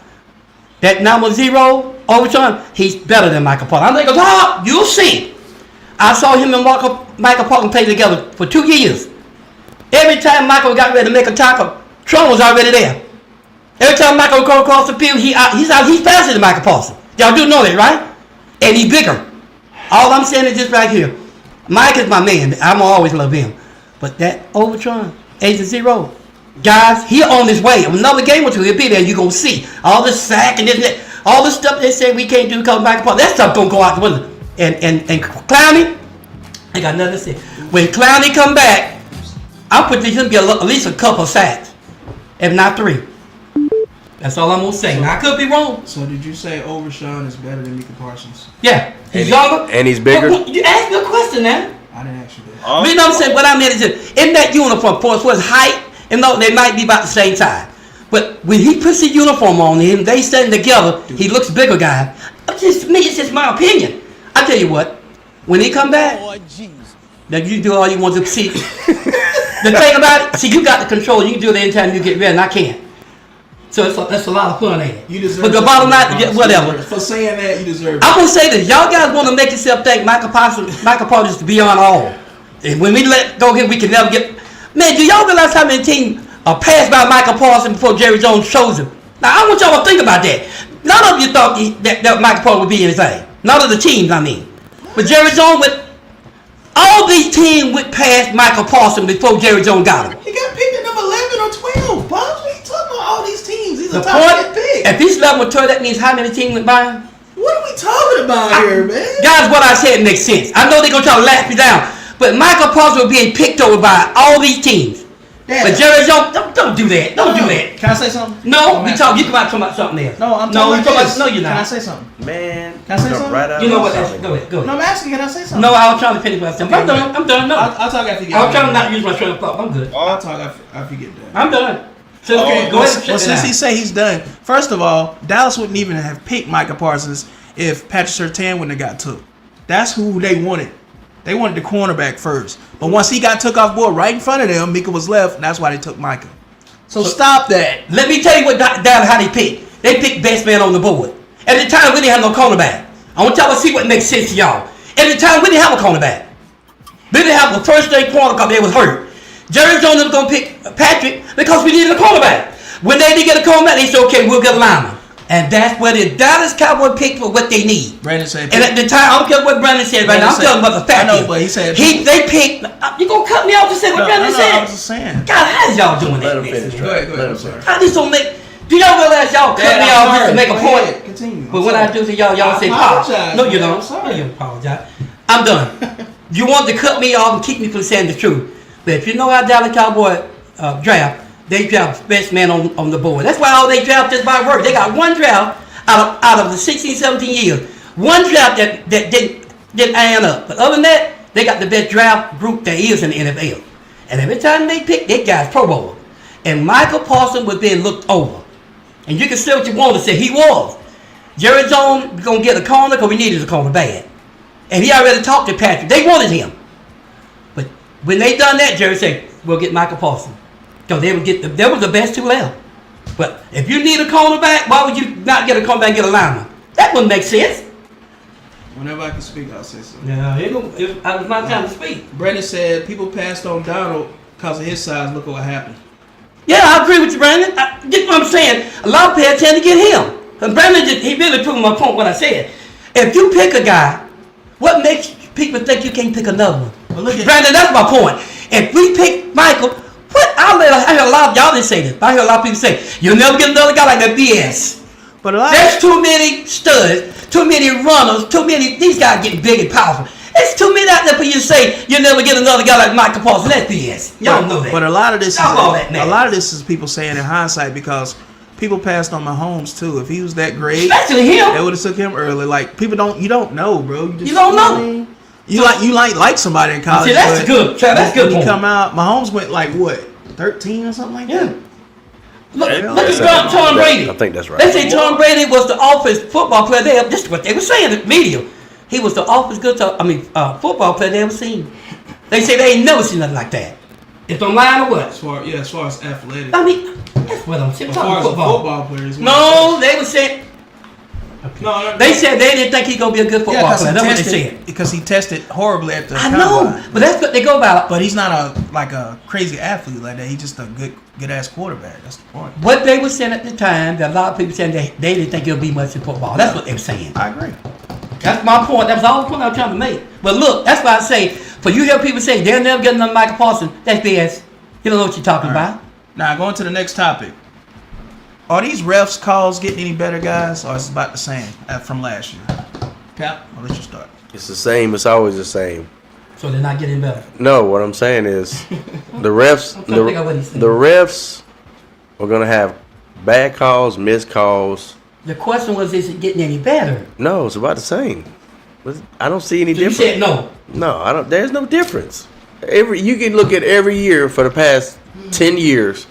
that number 0, Overton, he's better than Michael Paulson. I'm like, oh, you'll see. I saw him and Michael Paulson play together for 2 years. Every time Michael got ready to make a tackle, Tron was already there. Every time Michael go across the field, he's faster than Michael Paulson. Y'all do know that, right? And he's bigger. All I'm saying is this right here. Mike is my man. I'm always love him. But that Overton, Agent 0, guys, he on his way. Another game or two, he'll be there. You're going to see all this sack and this and that. All the stuff they say we can't do because Michael Paulson. That stuff going to go out the window. And Clowney, I got nothing to say. When Clowney come back, I'm putting him to get at least a couple sacks, if not 3. That's all I'm going to say. Now, I could be wrong. So did you say Overshawn is better than Micah Parsons? Yeah. He's younger. And he's bigger. You asked me a question, man. I didn't ask you that. You know what I'm saying? What I meant is this. In that uniform, for his height, and no, they might be about the same size. But when he puts the uniform on him, they stand together, he looks bigger guy. It's just my opinion. I tell you what, when he come back, now you do all you want to see. The thing about it, see, you got the control. You can do it anytime you get ready, and I can't. So that's a lot of fun, ain't it? You deserve. But the bottom line, whatever. For saying that, you deserve. I'm gonna say this: y'all guys want to make yourself think Michael Parsons is beyond all. And when we let go here, we can never get. Man, do y'all realize how many teams are passed by Michael Parsons before Jerry Jones chose him? Now I want y'all to think about that. None of you thought that Michael Parsons would be anything. None of the teams, I mean. But Jerry Jones went. All these teams went past Michael Parsons before Jerry Jones got him. He got picked at number 11 or 12. Bob, what are you talking about? All these teams. He's The a top point, pick. if he's level 12, that means how many teams went by him? What are we talking about here, man? Guys, what I said makes sense. I know they're going to try to laugh me down, but Michael Parsons was being picked over by all these teams. Dad, But Jerry Jones, don't do that. Don't do that. Can I say something? No, you come out talking about something else. No, I'm no, talking about this. no, you're Can I not. say something? Man, Can I say jump something? right out You know of what? something. Go ahead. No, I'm asking. Can I say something? No, I was trying to finish what I said. I'm done. I'm done. No. I'll talk after you get I was done. trying to not use my train of thought. I'm good. I'll talk after you get done. I'm done. So, Okay, go well, ahead and shut since it he down. say he's done, first of all, Dallas wouldn't even have picked Micah Parsons if Patrick Surtain wouldn't have got took. That's who they wanted. They wanted the cornerback first. But once he got took off board right in front of them, Mika was left, and that's why they took Micah. So stop that. Let me tell you how they picked. They picked best man on the board. At the time, we didn't have no cornerback. I want y'all to see what makes sense to y'all. At the time, we didn't have a cornerback. We didn't have a first-day corner because they was hurt. Jerry Jones was going to pick Patrick because we needed a cornerback. When they didn't get a cornerback, they said, okay, we'll get a lineman. And that's where the Dallas Cowboys picked for what they need. Brandon said. And at the time, I don't care what Brandon said right now. I'm telling about the fact. I know, but he said. They picked. You gonna cut me off to say what Brandon said? I was just saying. God, how's y'all doing Let that? him finish. Go ahead. Let him I'm sorry. finish. I just don't make. Do y'all realize y'all cut me off just to make a point? Continue. But when I do to y'all say I pop. apologize, No, you man. don't. I'm sorry. No, you apologize. I'm done. You want to cut me off and keep me from saying the truth. But if you know how Dallas Cowboy draft, they draft best man on the board. That's why all they draft just by work. They got one draft out of the 16, 17 years. One draft that didn't iron up. But other than that, they got the best draft group there is in the NFL. And every time they pick, they guys Pro Bowl. And Michael Parsons was being looked over. And you can say what you want to say. He was. Jerry Jones was going to get a corner because we needed a corner bad. And he already talked to Patrick. They wanted him. But when they done that, Jerry said, we'll get Michael Parsons. Because they was the best two left. But if you need a cornerback, why would you not get a cornerback and get a lineman? That wouldn't make sense. Whenever I can speak, I'll say something. No, it was my time to speak. Brandon said people passed on Donald because of his size. Look at what happened. Yeah, I agree with you, Brandon. Get what I'm saying. A lot of players tend to get him. And Brandon, he really proved my point what I said. If you pick a guy, what makes people think you can't pick another one? Well, look at Brandon, that's my point. If we pick Michael, I hear a lot of y'all didn't say this. I hear a lot of people say, you'll never get another guy like that. BS. But a lot. There's too many studs, too many runners, these guys getting big and powerful. There's too many out there for you to say you'll never get another guy like Michael Parsons. That's BS. Y'all know that. But a lot of this Y'all know that, man. a lot of this is people saying in hindsight because people passed on Mahomes too. If he was that great, Especially him. they would have took him early. Like people you don't know, bro. You don't know. You like somebody in college. See, that's but good. That's good. When you point. come out, Mahomes went like what, 13 or something like that. Yeah. Look That's at Tom Brady. I think that's right. They say Tom Brady was the offense football player they ever. This is what they were saying in the media. He was the offense football player they ever seen. They say they ain't never seen nothing like that. It's online or what? As far as athletic. I mean, that's what I'm saying. As far as football players. No, they were saying. No, They said they didn't think he gonna be a good football player. That's what they said. Because he tested horribly at the I know, combine. but that's what they go about. But he's not a crazy athlete like that. He's just a good ass quarterback. That's the point. What they were saying at the time, that a lot of people saying they didn't think he'll be much in football. That's what they were saying. I agree. That's my point. That was all the point I was trying to make. But look, that's why I say, for you hear people say they'll never get another Michael Parsons, that's BS. You don't know what you're talking about. Now going to the next topic. Are these refs calls getting any better, guys, or is it about the same from last year? Cap, I'll let you start. It's the same. It's always the same. So they're not getting better. No, what I'm saying is the refs. I'm trying to figure out what he's saying. The refs are gonna have bad calls, missed calls. The question was, is it getting any better? No, it's about the same. I don't see any So you difference. said no. No, I don't. There's no difference. You can look at every year for the past 10 years,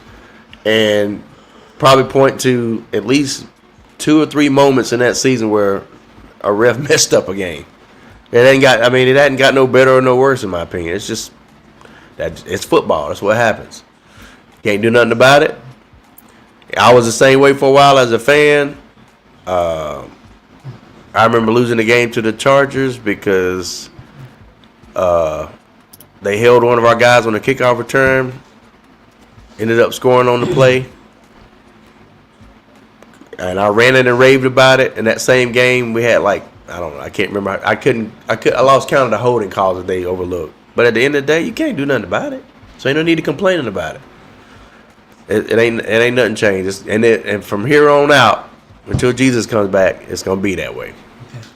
and probably point to at least 2 or 3 moments in that season where a ref messed up a game. It hadn't got no better or no worse in my opinion. It's just that it's football. That's what happens. Can't do nothing about it. I was the same way for a while as a fan. I remember losing the game to the Chargers because they held one of our guys on a kickoff return. Ended up scoring on the play. And I ran it and raved about it. In that same game, we had I don't know. I can't remember. I lost count of the holding calls that they overlooked. But at the end of the day, you can't do nothing about it. So ain't no need to complaining about it. It ain't nothing changed. And from here on out, until Jesus comes back, it's gonna be that way.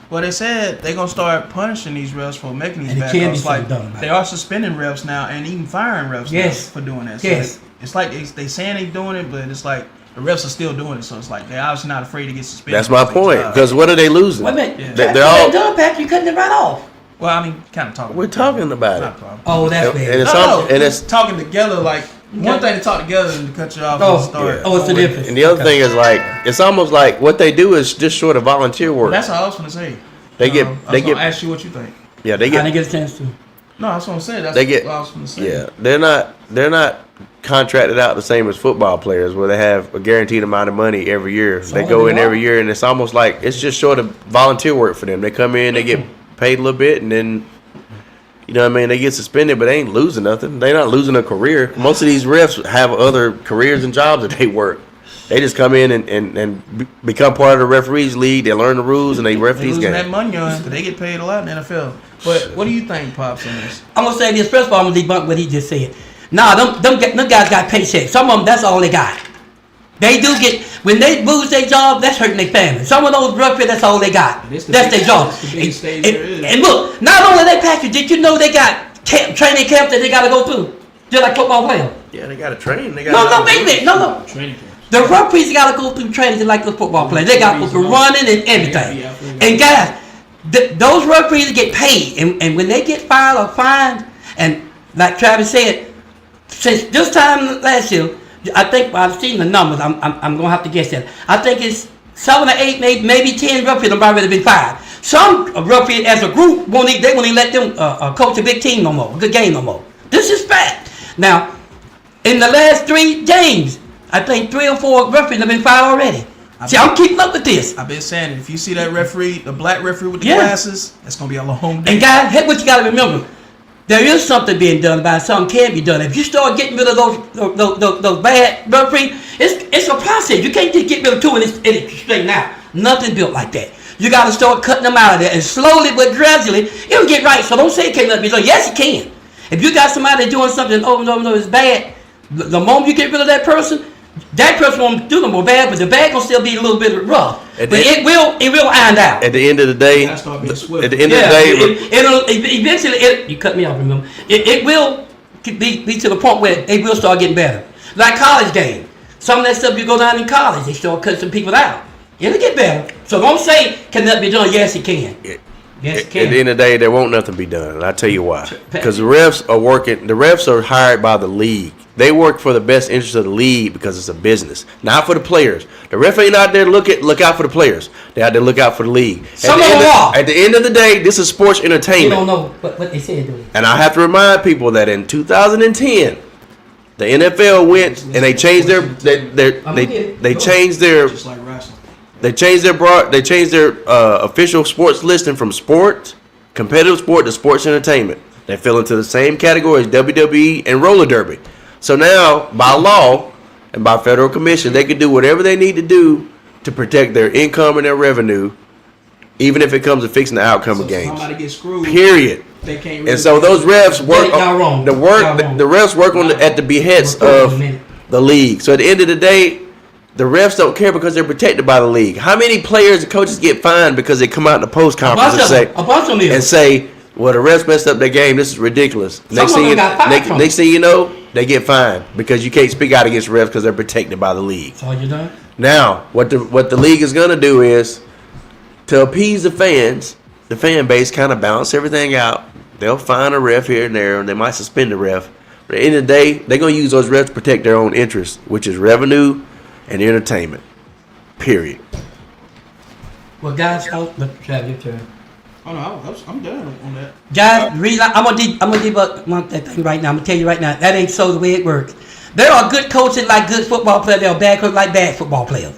Well, they said they're gonna start punishing these refs for making these And it bad can be calls. Like something done about they it. are suspending refs now and even firing refs now for doing that. So Yes. it's like they saying they doing it, but it's like the refs are still doing it. So it's like they're obviously not afraid to get suspended. That's my point. Because what are they losing? Wait a minute. Yeah. They're all. done, Pat. You cutting it right off. Well, I mean, kind of talking. We're talking about Not it. a problem. Oh, that's And bad. it's No, and it's it's talking together. Like one thing to talk together and to cut you off Oh, and start. yeah. Oh, it's the difference. and the other thing is it's almost like what they do is just sort of volunteer work. That's all I was gonna say. They get- I they was gonna get- ask you what you think. Yeah, they I get didn't get a chance to. No, that's what I'm saying. That's They get- what I was gonna say. yeah. They're not contracted out the same as football players where they have a guaranteed amount of money every year. They all go they in are. every year and it's almost like it's just sort of volunteer work for them. They come in, they get paid a little bit, and then you know what I mean, they get suspended, but they ain't losing nothing. They're not losing a career. Most of these refs have other careers and jobs that they work. They just come in and become part of the referees league. They learn the rules and they ref They these losing that games. money on because they get paid a lot in the NFL. But what do you think, Pops, on this? I'm gonna say this. First of all, I'm gonna debunk what he just said. Nah, them guys got paychecks. Some of them, that's all they got. They do get when they lose their job. That's hurting their family. Some of those rugby, that's all they got. It's the That's their biggest- job. it's the biggest stage there is. And look, not only they package, did you know they got training camps that they got to go through, just like football players? Yeah, they got to train. They got No, wait a minute. No. Training camp. The rugby's got to go through training just like the football players. They got to go through running and everything. And guys, those referees get paid, and when they get filed or fined, and like Travis said, since this time last year, I think I've seen the numbers. I'm gonna have to guess that. I think it's 7 or 8, maybe 10 referees have already been fired. Some referees, as a group, won't even let them coach a big team no more, a good game no more. This is fact. Now, in the last 3 games, I think 3 or 4 referees have been fired already. See, I'm keeping up with this. I've been saying it. If you see that referee, the black referee with the Yeah. glasses, that's gonna be a long day. And guys, here's what you got to remember. There is something being done about it. Something can be done. If you start getting rid of those bad referees, it's a process. You can't just get rid of 2 and it's straighten out. Nothing built like that. You got to start cutting them out of there, and slowly but gradually, it'll get right. So don't say it can't be done. Yes, it can. If you got somebody doing something over and over and over, it's bad. The moment you get rid of that person won't do no more bad, but the bad gonna still be a little bit rough. But it will iron out. At the end of the day, That's gonna be a swift. at the end of the day, it'll eventually. You cut me off. Remember, it will be to the point where they will start getting better. Like college game, some of that stuff you go down in college, they start cutting some people out. It'll get better. So don't say can that be done. Yes, it can. Yes, it at can. the end of the day, there won't nothing be done. And I'll tell you why. Because the refs are working. The refs are hired by the league. They work for the best interest of the league because it's a business, not for the players. The ref ain't out there to look out for the players. They out there to look out for the league. Some of them are. At the end of the day, this is sports You don't entertainment. know what they said, do you? And I have to remind people that in 2010, the NFL went and they changed they changed their Just like wrestling. They changed their official sports listing from sports, competitive sport, to sports entertainment. They fell into the same category as WWE and roller derby. So now, by law and by federal commission, they can do whatever they need to do to protect their income and their revenue, even if it comes to fixing the outcome of So games. somebody gets screwed. Period. They can't really And so those refs work. Y'all wrong. The Y'all wrong. refs work at the behest of the league. So at the end of the day, the refs don't care because they're protected by the league. How many players and coaches get fined because they come out in the post conference and say, well, the refs messed up their game. This is ridiculous. Next thing you know, they get fined because you can't speak out against refs because they're protected by the league. That's all you done? Now, what the league is going to do is to appease the fans, the fan base, kind of balance everything out. They'll fine a ref here and there, and they might suspend the ref. But at the end of the day, they're going to use those refs to protect their own interests, which is revenue and entertainment. Period. Well, guys, Travis, your turn. Oh no, I'm done on that. Guys, I'm gonna debug one thing right now. I'm gonna tell you right now, that ain't so the way it works. There are good coaches like good football players. There are bad coaches like bad football players.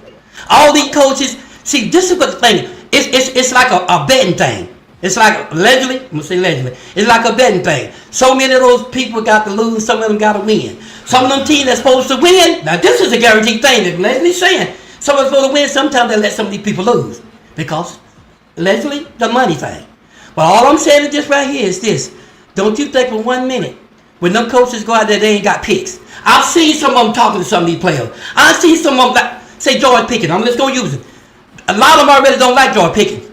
All these coaches, see, this is what the thing is. It's like a betting thing. It's like allegedly, I'm gonna say allegedly. It's like a betting thing. So many of those people got to lose. Some of them got to win. Some of them teams that's supposed to win. Now this is a guaranteed thing that Leslie's saying. Some are supposed to win. Sometimes they let some of these people lose because allegedly the money thing. But all I'm saying is this right here is this. Don't you think for 1 minute when them coaches go out there they ain't got picks. I've seen some of them talking to some of these players. I've seen some of them like, say George Pickens. I'm just gonna use it. A lot of them already don't like George Pickens.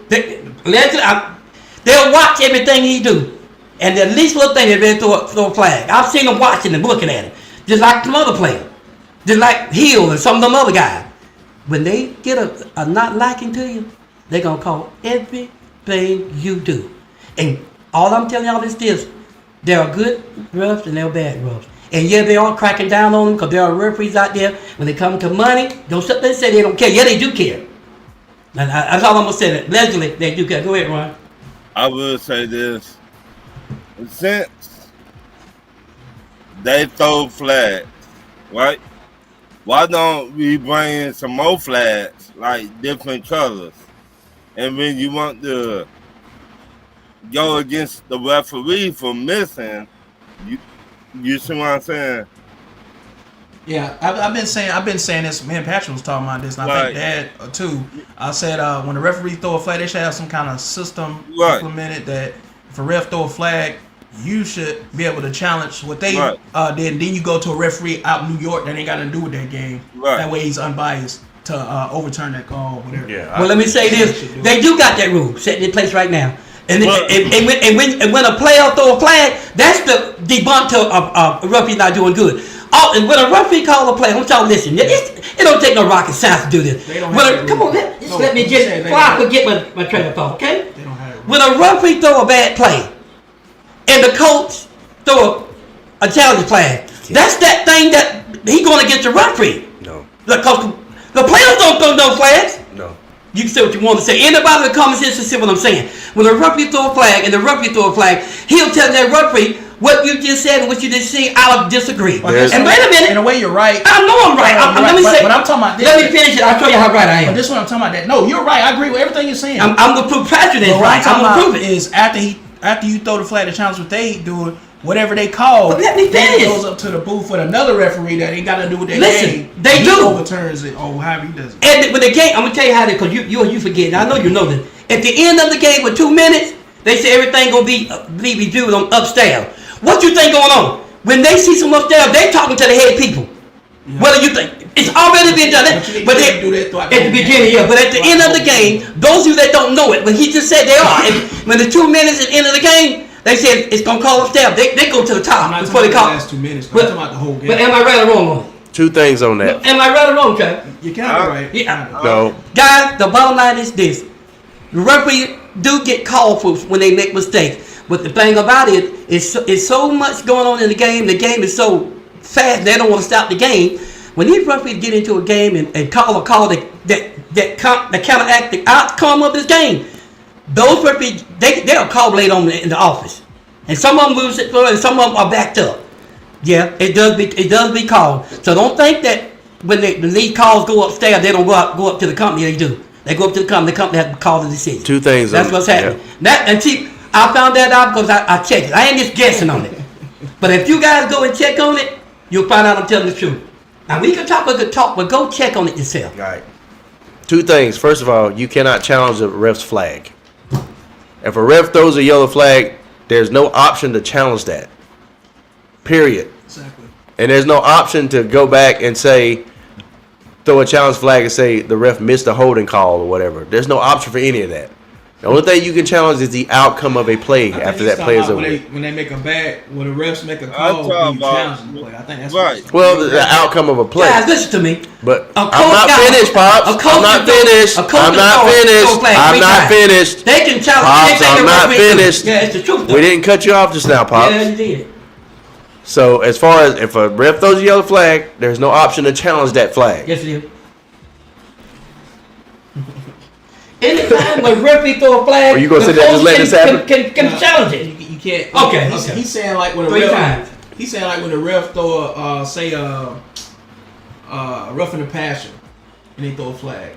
They'll watch everything he do. And the least little thing they ready to throw a flag. I've seen them watching and looking at him. Just like some other players. Just like Hill and some of them other guys. When they get a not liking to you, they're going to call everything you do. And all I'm telling y'all is this. There are good refs and there are bad refs. And yeah, they are cracking down on them because there are referees out there. When they come to money, don't sit there and say they don't care. Yeah, they do care. And that's all I'm going to say. Allegedly, they do care. Go ahead, Ron. I will say this. Since they throw flags, right? Why don't we bring in some more flags, like different colors? And when you want to go against the referee for missing, you see what I'm saying? Yeah, I've been saying this. Me and Patrick was talking about this, and I think Dad too. I said when the referee throw a flag, they should have some kind of system implemented that if a ref throw a flag, you should be able to challenge what they did. Then you go to a referee out in New York that ain't got nothing to do with that game. That way he's unbiased to overturn that call, whatever. Yeah. Well, let me say this: they do got that rule set in place right now. And when a player throw a flag, that's the debunk to a referee not doing good. Oh, and when a referee call a play, I want y'all listen. It don't take no rocket science to do this. Come on, let me get before I forget my train of thought, okay? When a referee throw a bad play, and the coach throw a challenge flag, that's that thing that he going against the referee. No. Because the players don't throw no flags. No. You can say what you want to say. Anybody in the comments can see what I'm saying. When a referee throw a flag and the referee throw a flag, he'll tell that referee what you just said and what you just said. I'll disagree. Well, and wait a minute. In a way, you're right. I know I'm right. Let me say. But I'm talking about this. Let me finish it. I'll show you how right I am. But this one I'm talking about that. No, you're right. I agree with everything you're saying. I'm gonna prove Patrick is right. I'm gonna prove it. Is after you throw the flag to challenge what they do, whatever they call, but let me finish. It goes up to the booth with another referee that ain't got to do with that game. They do. He overturns it or however he does it. And with the game, I'm gonna tell you how they, because you forget. I know you know this. At the end of the game with 2 minutes, they say everything gonna be reviewed on upstairs. What you think going on? When they see some upstairs, they talking to the head people. Yeah. What do you think? It's already been done. But they do that at the beginning, yeah. But at the end of the game, those of you that don't know it, but he just said they are. And when the 2 minutes at the end of the game, they said it's gonna call upstairs. They go to the top before they call. The last 2 minutes. But I'm talking about the whole game. But am I right or wrong? 2 things on that. Am I right or wrong, Trav? You kind of right. Yeah. No. Guys, the bottom line is this: the referee do get called for when they make mistakes. But the thing about it is so much going on in the game. The game is so fast they don't want to stop the game. When these referees get into a game and call a call that counteract the outcome of this game, those referees they'll call late on in the office, and some of them lose it and some of them are backed up. Yeah, it does be called. So don't think that when these calls go upstairs, they don't go up to the company. They do. They go up to the company. The company has to call the decision. 2 things. That's what's happening. Yeah. I found that out because I checked it. I ain't just guessing on it. But if you guys go and check on it, you'll find out I'm telling the truth. Now we can talk a good talk, but go check on it yourself. All right. 2 things. First of all, you cannot challenge a ref's flag. If a ref throws a yellow flag, there's no option to challenge that. Period. Exactly. And there's no option to go back and say, throw a challenge flag and say the ref missed a holding call or whatever. There's no option for any of that. The only thing you can challenge is the outcome of a play after that play is over. When they make a when the refs make a call, you challenge the play. I think that's right. Well, the outcome of a play. Guys, listen to me. But I'm not finished, Pops. I'm not finished. I'm not finished. They can challenge. Pops, I'm not finished. Yeah, it's the truth. We didn't cut you off just now, Pops. Yeah, you did. So as far as if a ref throws a yellow flag, there's no option to challenge that flag. Yes, it is. Anytime a referee throw a flag, are you gonna say that just let this happen? Can challenge it. You can't. Okay. He's saying like when a 3 ref, times. He's saying like when the ref throw a roughing the passer and they throw a flag,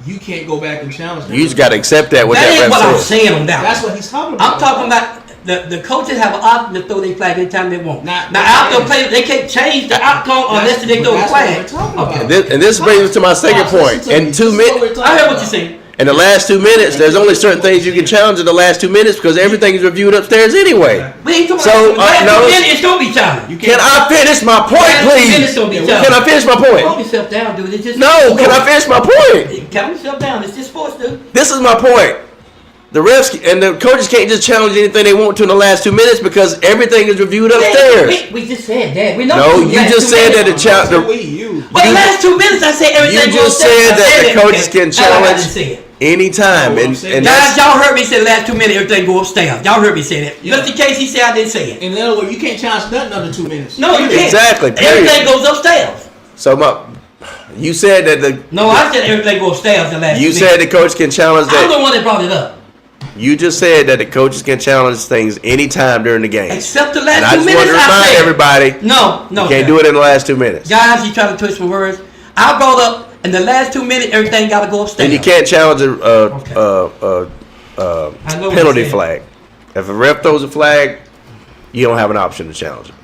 you can't go back and challenge that. You just got to accept that. What That that ain't what I'm ref says. saying on that. That's one. what he's talking about. I'm talking about the coaches have an option to throw their flag anytime they want. Not- Now after players, they can't change the outcome unless they throw a flag. Okay. And this brings us to my second point. In 2 minutes, I heard what you're saying. in the last 2 minutes, there's only certain things you can challenge in the last 2 minutes because everything is reviewed upstairs anyway. We ain't talking So, about no. it's gonna be challenged. Can I finish my point, please? Gonna be Can challenged. I finish my point? Calm yourself down, dude. It's just No, can I finish my point? Calm yourself down. It's just sports, dude. This is my point. The refs and the coaches can't just challenge anything they want to in the last 2 minutes because everything is reviewed upstairs. We just said that. We know. No, you just said that the challenge. But the last 2 minutes, I said everything. You just said that the coaches can challenge anytime. And Guys, that's, y'all heard me say the last 2 minutes everything go upstairs. Y'all heard me say that. Yeah. Just in case he said I didn't say it. In other words, you can't challenge nothing under 2 minutes. No, you can't. Exactly, period. Everything goes upstairs. so you said that the No, I said everything goes upstairs the last you 2 said minutes. the coach can challenge I'm the that. one that brought it up. You just said that the coaches can challenge things anytime during the game. Except the And last I 2 just minutes. want to I remind said. everybody, No, you can't do it in the last 2 minutes. Guys, you trying to twist my words. I brought up in the last 2 minutes everything got to go upstairs. And you can't challenge a I know what penalty you're saying. flag. If a ref throws a flag, you don't have an option to challenge it.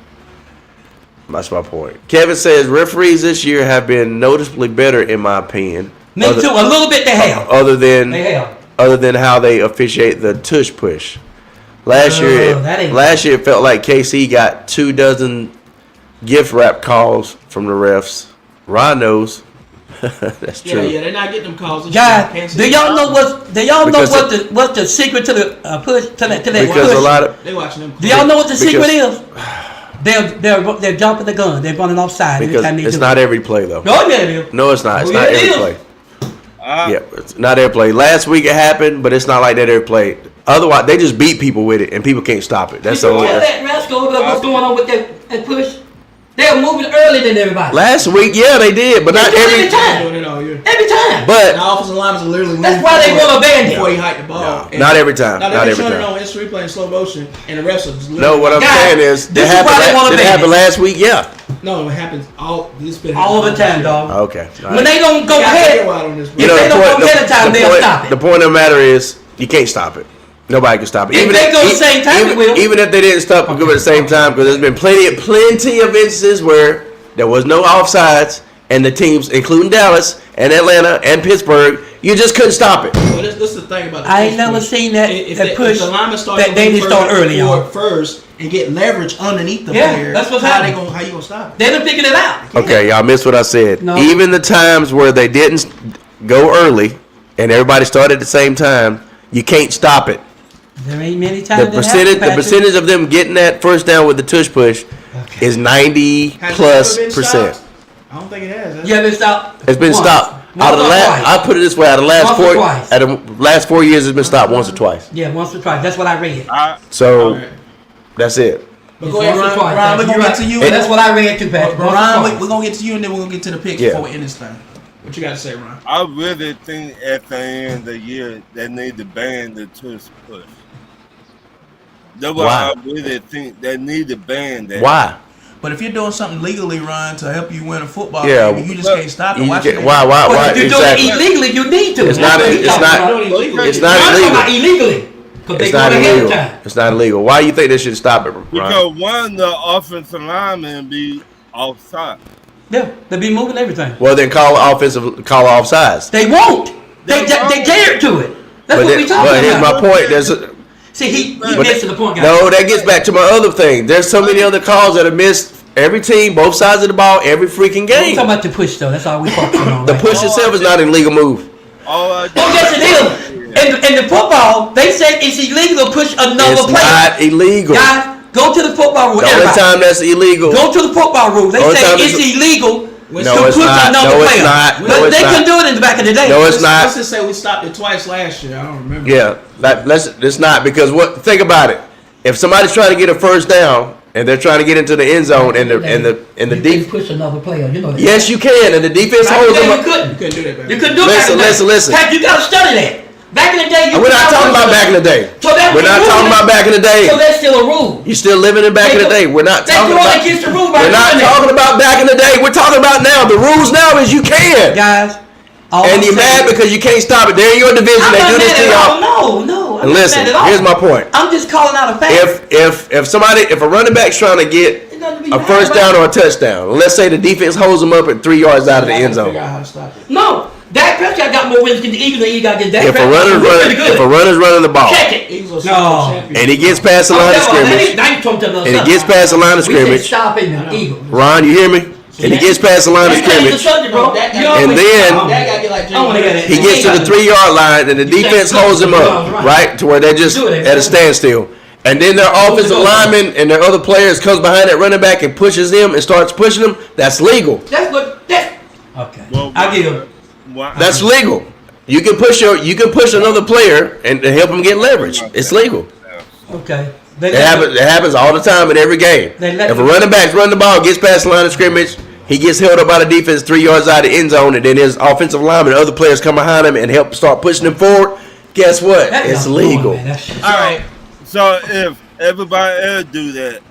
That's my point. Kevin says referees this year have been noticeably better, in my opinion. Me too. A little bit they have. Other than They have. other than how they officiate the tush push. Last that ain't- year it felt like KC got 24 gift wrap calls from the refs. Ron knows. That's true. Yeah, they're not getting them calls. Guys, do y'all know Because what's the secret to the push to that Because push? a lot of They watching them. Do y'all know what the secret because- is? They're jumping the gun. They're running offside every because time they it's do not it. every play though. No, yeah, it is. No, it's not. It's Oh, not yeah, it every is. play. Yeah, it's not every play. Last week it happened, but it's not like that every play. Otherwise, they just beat people with it, and people can't stop it. That's the Did you only. tell that rascal what's going on with that push? They're moving earlier than everybody. Last week, yeah, they did, but They not do it every. every time. Doing it all year. Every time. But The offensive linemen are literally That's moving why they before- want to ban him. before he hiked the ball. And not every time. Now Not they're every showing it time. on instant replay in slow motion, and the refs are just No, what I'm Guys, saying is, this it is why they wanna happened. It ban happened it. last week. Yeah. No, it happens all this been All the time, dog. Okay. All When right. they don't go You gotta ahead, get wild on this, bro. You know, If they the don't point, go ahead of time, the, they'll point, stop it. the point of the matter is, you can't stop it. Nobody can stop it. If they go the same time, even, it will. even if they didn't stop it at the same time, because there's been plenty of instances where there was no offsides, and the teams, including Dallas and Atlanta and Pittsburgh, you just couldn't stop it. Well, this is the thing about the I ain't push never push. seen that If push the lineman start that they didn't start early on. first and get leverage underneath the Yeah, player. that's what's how happening. How you gonna stop it? They done figured it out. Okay, y'all missed what I said. No. Even the times where they didn't go early and everybody started at the same time, you can't stop it. There ain't many times The percentage of them getting that first down with the tush push is 90 Has it plus ever been percent. stopped? I don't think it has. Yeah, it's stopped. It's been once. stopped. Once Out of the or last, twice. I put it this way: out of the last Once or four, twice. out of the last 4 years, it's been stopped once or twice. Yeah, once or twice. That's what I read. So Alright. that's it. But go ahead, Once or Ron. twice. Ron, we're gonna You're get to right. you. That's what I read too, Pat. But Once or Ron, twice. we're gonna get to you, and then we're gonna get to the picks Yeah. before we end this thing. What you got to say, Ron? I really think at the end of the year they need to ban the tush push. That's why Why? I really think they need to ban that. Why? But if you're doing something legally, Ron, to help you win a football Yeah. game, you just can't stop it. You Why get- should they- why? But if you're Exactly. doing it illegally, you need to. It's not. That's what It's you're talking not. about. It's I'm not talking about illegal. illegally. Because they It's go not ahead of illegal. time. It's not illegal. Why you think they should stop it, Ron? Because one of the offensive linemen be offside. Yeah, they be moving everything. Well, then call offsides. They won't. They won't. cater to it. That's what we talking But here's about. my point. There's a, See, he but gets to the point, guys. no, that gets back to my other thing. There's so many other calls that are missed. Every team, both sides of the ball, every freaking We're game. talking about the push, though. That's all we focusing on. The right? push itself is not an illegal move. All I do Oh, yes, it is. In the football, they said it's illegal to push another It's player. not illegal. Guys, go to the football rule. The only Everybody. time that's illegal. Go to the football rule. They Only say time it's it's- illegal No, to it's push not. another No, it's player. not. No, But it's they not. couldn't do it in the back of the day. No, it's not. Let's just say we stopped it twice last year. I don't remember. Yeah, it's not because what? Think about it. If somebody's trying to get a first down and they're trying to get into the end zone and the you deep, couldn't push another player. You know that. yes, you can, and the defense Back holds then them you up. couldn't. You couldn't do that, baby. You couldn't do Listen, that. listen. Pat, you got to study that. Back in the day, We're not talking about back in the day. So that's We're not talking about back in the day. So that's still a rule. You're still living in back in the day. We're not That's talking going about. against the rule by We're not doing that. talking about back in the day. We're talking about now. The rules now is you can. Guys. And you're mad because you can't stop it. They're in your division. I'm They not do this mad to at y'all. all. No. I'm And not listen, mad at all. here's my point. I'm just calling out a fact. If a running back's trying to get a first down or a touchdown, let's say the defense holds them up at 3 yards out of the end zone. No. Dak Prescott got more wins against the Eagles than he got against Dak If a Prescott. runner's running the ball, Check it. No. and he gets past the line of scrimmage, and he gets past the line of scrimmage, Stop it, the Eagles. Ron, you hear me? And he gets past the line of scrimmage, and then he gets to the 3 yard line, and the defense holds him up, right, to where they're just at a standstill. And then their offensive lineman and their other players comes behind that running back and pushes him and starts pushing him. That's legal. Okay. Well, I give him. That's legal. You can push another player and help him get leverage. It's legal. Okay. It happens all the time in every game. If a running back's running the ball, gets past the line of scrimmage, he gets held up by the defense 3 yards out of the end zone, and then his offensive lineman and other players come behind him and help start pushing him forward. Guess what? It's legal. All right. So if everybody else do that,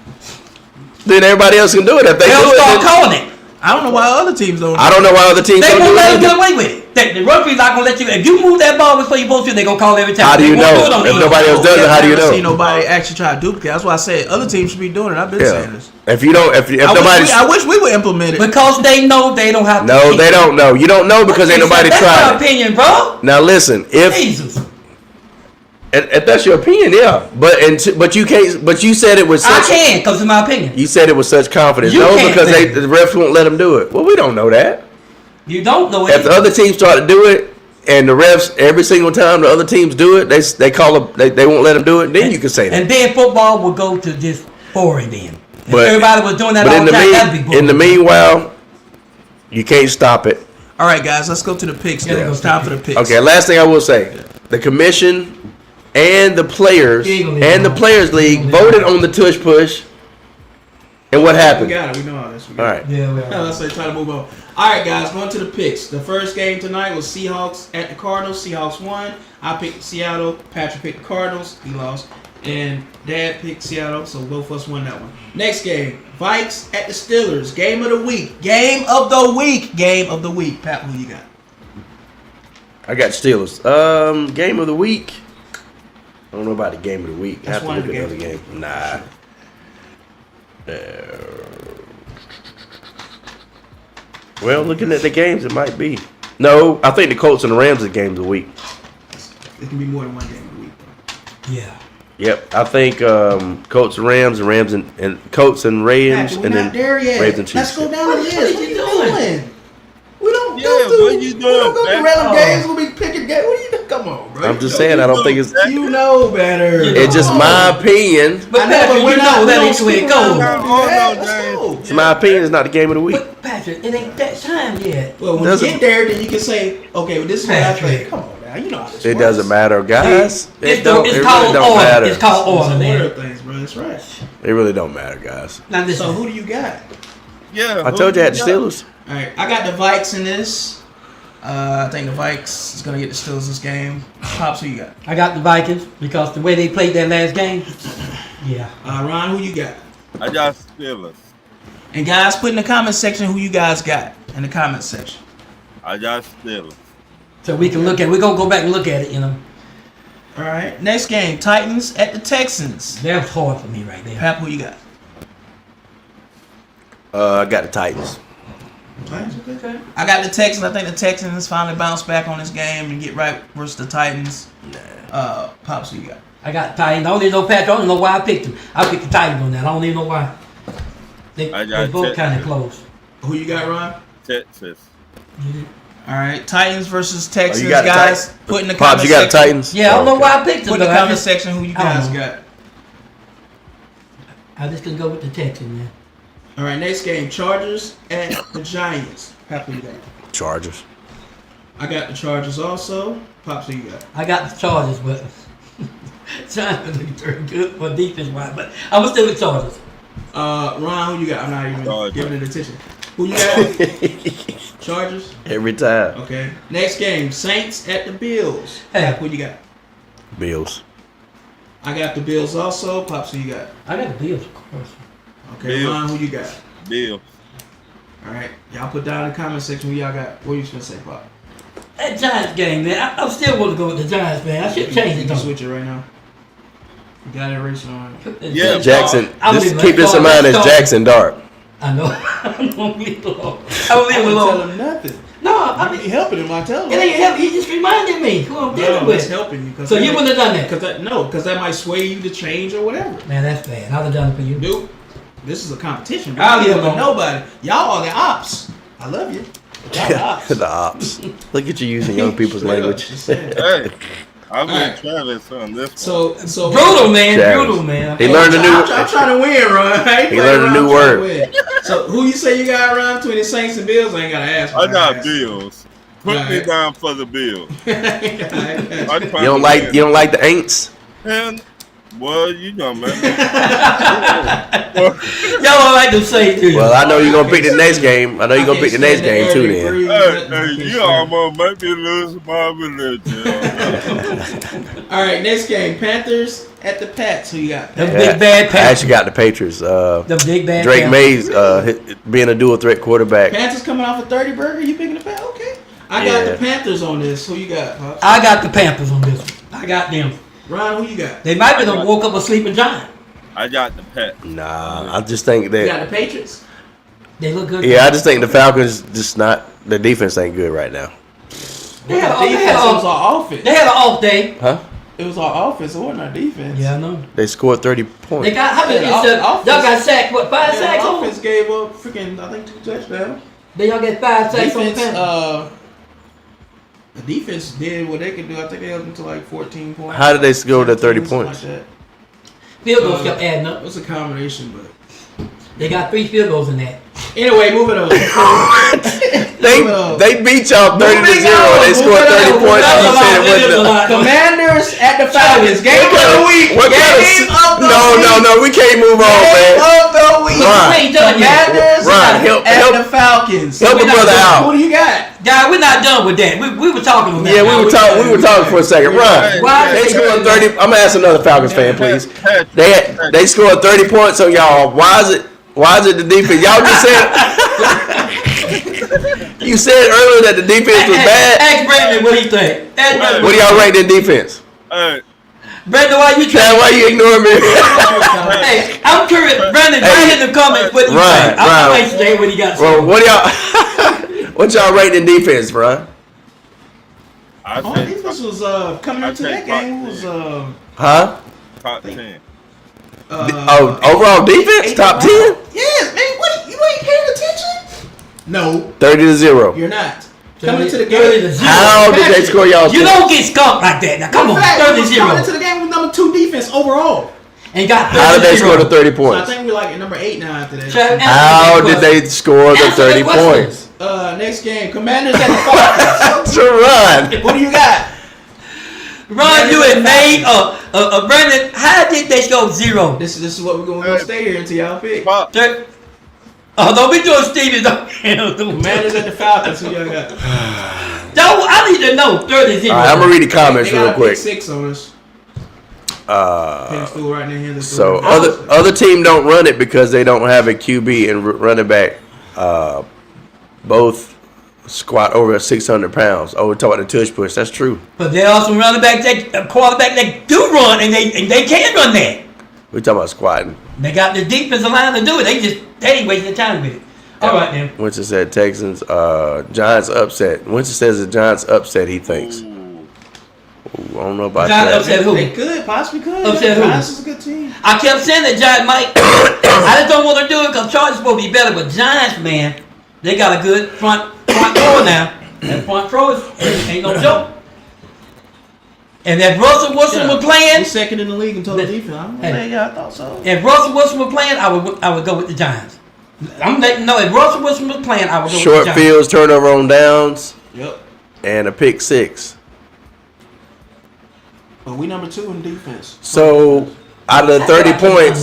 Then everybody else can do it. If they They'll do start it, then, calling it. I don't know why other teams don't. I don't know why other teams They don't won't do let it. them get away with it. The referee's not gonna let you. If you move that ball before you're supposed to, they're gonna call every time. How do you They won't do it know? on If the nobody else does it, how do you I've never know? seen nobody actually try to duplicate. That's why I said other teams should be doing it. I've been saying Yeah. this. If you don't, if nobody's, I wish we would implement it. Because they know they don't have to. no, they don't know. You don't know because ain't nobody That's tried my it. opinion, bro. Now listen, Jesus. if that's your opinion, yeah, but you can't. But you said it was I such. can, because it's my opinion. You said it with such confidence. You No, can't because say it. the refs won't let them do it. Well, we don't know that. You don't know it. If the other teams try to do it, and the refs every single time the other teams do it, they call them. They won't let them do it. Then you can say that. And then football will go to this boring then. If But- everybody was doing that But all in the the time, that'd be boring. in the meanwhile, you can't stop it. All right, guys, let's go to the picks. Yeah, Now. It's time for the picks. Okay, last thing I will say, the commission and the players and the players league voted on the tush push. And what We happened? got it. We know all this. All right. Yeah, we Now, are. let's try to move on. All right, guys, going to the picks. The first game tonight was Seahawks at the Cardinals. Seahawks won. I picked Seattle. Patrick picked the Cardinals. He lost. And Dad picked Seattle, so both of us won that one. Next game, Vikes at the Steelers. Game of the week. Game of the week. Game of the week. Pat, who you got? I got Steelers. Game of the week. I don't know about the game of the week. I That's have to one look of at the other games. game. Nah. Well, looking at the games, it might be. No, I think the Colts and the Rams are games of the week. It can be more than one game of the week. Yeah. Yep, I think Colts and Rams and Colts and Rams Patrick, we're and not then there yet. Ravens and Chiefs. Let's go down the list. What are you doing? We don't Yeah, go what through. you We don't doing, go through man? random games. We'll be picking games. What are you doing? Come on, bro. I'm just saying, I don't think it's. You know better. It's just my opinion. But I know, Patrick, but we're you not- know we that don't ain't the way it skip goes. around. Oh, no, Let's James. go. It's my opinion. It's not the game of the week. But Patrick, it ain't that time yet. Well, when Doesn't- you get there, then you can say, okay, well, this is what I Patrick. think. Come on, now. You know how this It works. doesn't matter, guys. It's It don't. It it's really called don't order. matter. It's called It's order, a order man. of things, bro. That's right. It really don't matter, guys. Now listen. So who do you got? Yeah. I told you I had the Steelers. All right, I got the Vikes in this. I think the Vikes is gonna get the Steelers this game. Pops, who you got? I got the Vikings because the way they played that last game. Yeah. Ron, who you got? I got Steelers. And guys, put in the comment section who you guys got in the comment section. I got Steelers. So we can look at. We're gonna go back and look at it. You know. All right, next game, Titans at the Texans. That was hard for me right there. Pap, who you got? I got the Titans. Titans, okay. I got the Texans. I think the Texans finally bounce back on this game and get right versus the Titans. Pops, who you got? I got Titans. I don't even know Patrick. I don't know why I picked them. I picked the Titans on that. I don't even know why. They I got both kind of Texans. close. Who you got, Ron? Texas. All right, Titans versus Texans, got the guys. Titans? Put in the Pops, comment you got the section. Titans? Yeah, I don't know Okay. why I picked them. Put in the but I comment just- section who you I don't guys know. got. I just gonna go with the Texans, man. All right, next game, Chargers at the Giants. Pap, who you got? Chargers. I got the Chargers also. Pops, who you got? I got the Chargers, but Giants look very good for defense wise, but I'm gonna still with Chargers. Ron, who you got? I'm not even Chargers. giving it attention. Who you got? Chargers. Every time. Okay. Next game, Saints at the Bills. Hey. What you got? Bills. I got the Bills also. Pops, who you got? I got the Bills, of course. Okay, Bills. Ron, who you got? Bill. All right, y'all put down in the comment section who y'all got. What you gonna say, Pop? That Giants game, man. I still want to go with the Giants, man. I should change You it, can though. switch it right now. You got it erased on. Yeah, Jackson. I'm Just leaving keep that this in call. mind as Let's Jackson Dark. I know. I don't leave it alone. I don't leave I it didn't tell alone. him nothing. No, I I mean, be helping him. I tell him. it ain't help. He just reminded me who I'm dealing No, that's with. helping you. Cause So that you might- wouldn't have done that. Cause that might sway you to change or whatever. Man, that's bad. I'd have done it for you. Dude, this is a competition. I'll I'll leave with alone. nobody. Y'all are the ops. I love you. Y'all the ops. The ops. Look at you using young people's Straight up, language. just saying. Hey, I'm with Alright. Travis on this one. So Brutal, man. Travis. Brutal, man. He learned a new. I'm trying to win, Ron. I ain't He playing learned a around, new I'm trying word. to win. So who you say you got around between the Saints and Bills? I ain't gotta ask. I got Bills. Put me Alright. down for the Bills. You don't like the Aints? And, well, you know, man. Y'all don't like to say, do you? Well, I know you're gonna pick the next game. I know you're gonna pick the next game too. Then. Hey, you almost make me lose my religion. All right, next game, Panthers at the Pats. Who you got? Them big bad I Panthers. actually got the Patriots. Them big bad Drake Panthers. Mays being a dual threat quarterback. Panthers coming off a 30 burger. You picking the Pats? Okay. I got Yeah. the Panthers on this. Who you got, Pops? I got the Panthers on this one. I got them. Ron, who you got? They might be done woke up a sleeping giant. I got the pet. Nah, I just think You that. got the Patriots. They look good. Yeah, I just think the Falcons just not. The defense ain't good right now. They had, The they defense, had, it was a, our offense. they had an off day. Huh? It was our offense. It wasn't our defense. Yeah, I know. They scored 30 They points. got how many? Yeah, Y'all offense- got sacked. What? 5 Yeah, sacks the on? offense gave up freaking, I think, 2 touchdowns. Then y'all get 5 sacks on the Defense, Panthers. the defense did what they could do. I think they held them to like 14 points. How did they score the 30 something points? Like that. Field goals kept adding It up. was a combination, but They got 3 field goals in that. anyway, moving on. They beat y'all 30-0. They scored 30 points. And you said it wasn't. Commanders at the Falcons. Game of the week. What kind of? Game of the No, we can't move on, Game man. of the week. Ron. We ain't done yet. Commanders Ron, at help- the Falcons. Help a brother Who out. do you got? Guys, we're not done with that. We were talking about Yeah, that. we were talking for a second. Run. Why They is it- scored 30. I'm gonna ask another Falcons fan, please. They scored 30 points on y'all. Why is it the defense? Y'all just said. You said earlier that the defense was bad. Ask Brandon what he think. Ask Brandon What do y'all rate their defense? Hey, Brandon, why you Dad, trying? why you ignoring me? Hey, I'm curious. Brandon, write in the comments what you Right, think. I'm right. anxious to hear what he got to say. Well, what y'all? What y'all rate their defense, bro? I Oh, think defense was coming I into take that game Fox was Huh? top 10. Overall defense, top 10, Yes, man. What you ain't paying attention? No, 30-0. you're not. Coming into the 30 to game. 0. How did they score y'all? You don't get skunked like that. Now come on, In fact, 30 we was coming into 0. the game with number 2 defense overall. And got 30 How did they score the 30 So I points? think we're like at number 8 now after that. Trav, How did they score the Answer the 30 question. points? Next game, Commanders at the Falcons. To run. What do you got? Ron, you and Nate, Brandon, how did they score 0? This is what we're gonna stay here until y'all pick. Pop, Don't be doing Stevie. Don't. Commanders at the Falcons. Who y'all got? I need to know 30 0. All right, I'm gonna read the comments They real got a quick. pick 6 on us. Penny stool right in their hands. So other team don't run it because they don't have a QB and running back. Both squat over 600 pounds. Oh, we're talking about the tush push. That's true. But there are some running backs, quarterback that do run, and they can run that. We're talking about squatting. They got the defensive line to do it. They ain't wasting time with it. All right, then. Winston said Texans, Giants upset. Winston says the Giants upset, he thinks. Ooh, I don't know about Giants that. upset who? They could, possibly could. Upset who? Giants is a good team. I kept saying that Giants might. I just don't want to do it because Chargers supposed to be better. But Giants, man, they got a good front throw now. That front throw ain't no joke. And if Russell Wilson was We're playing, second in the league in total defense. I'm gonna say, yeah, I thought so. if Russell Wilson was playing, I would go with the Giants. I'm letting you know if Russell Wilson was playing, I would go Short with the Giants. fields, turnover on downs, Yep. and a pick 6. But we number 2 in defense. So out of the 30 points,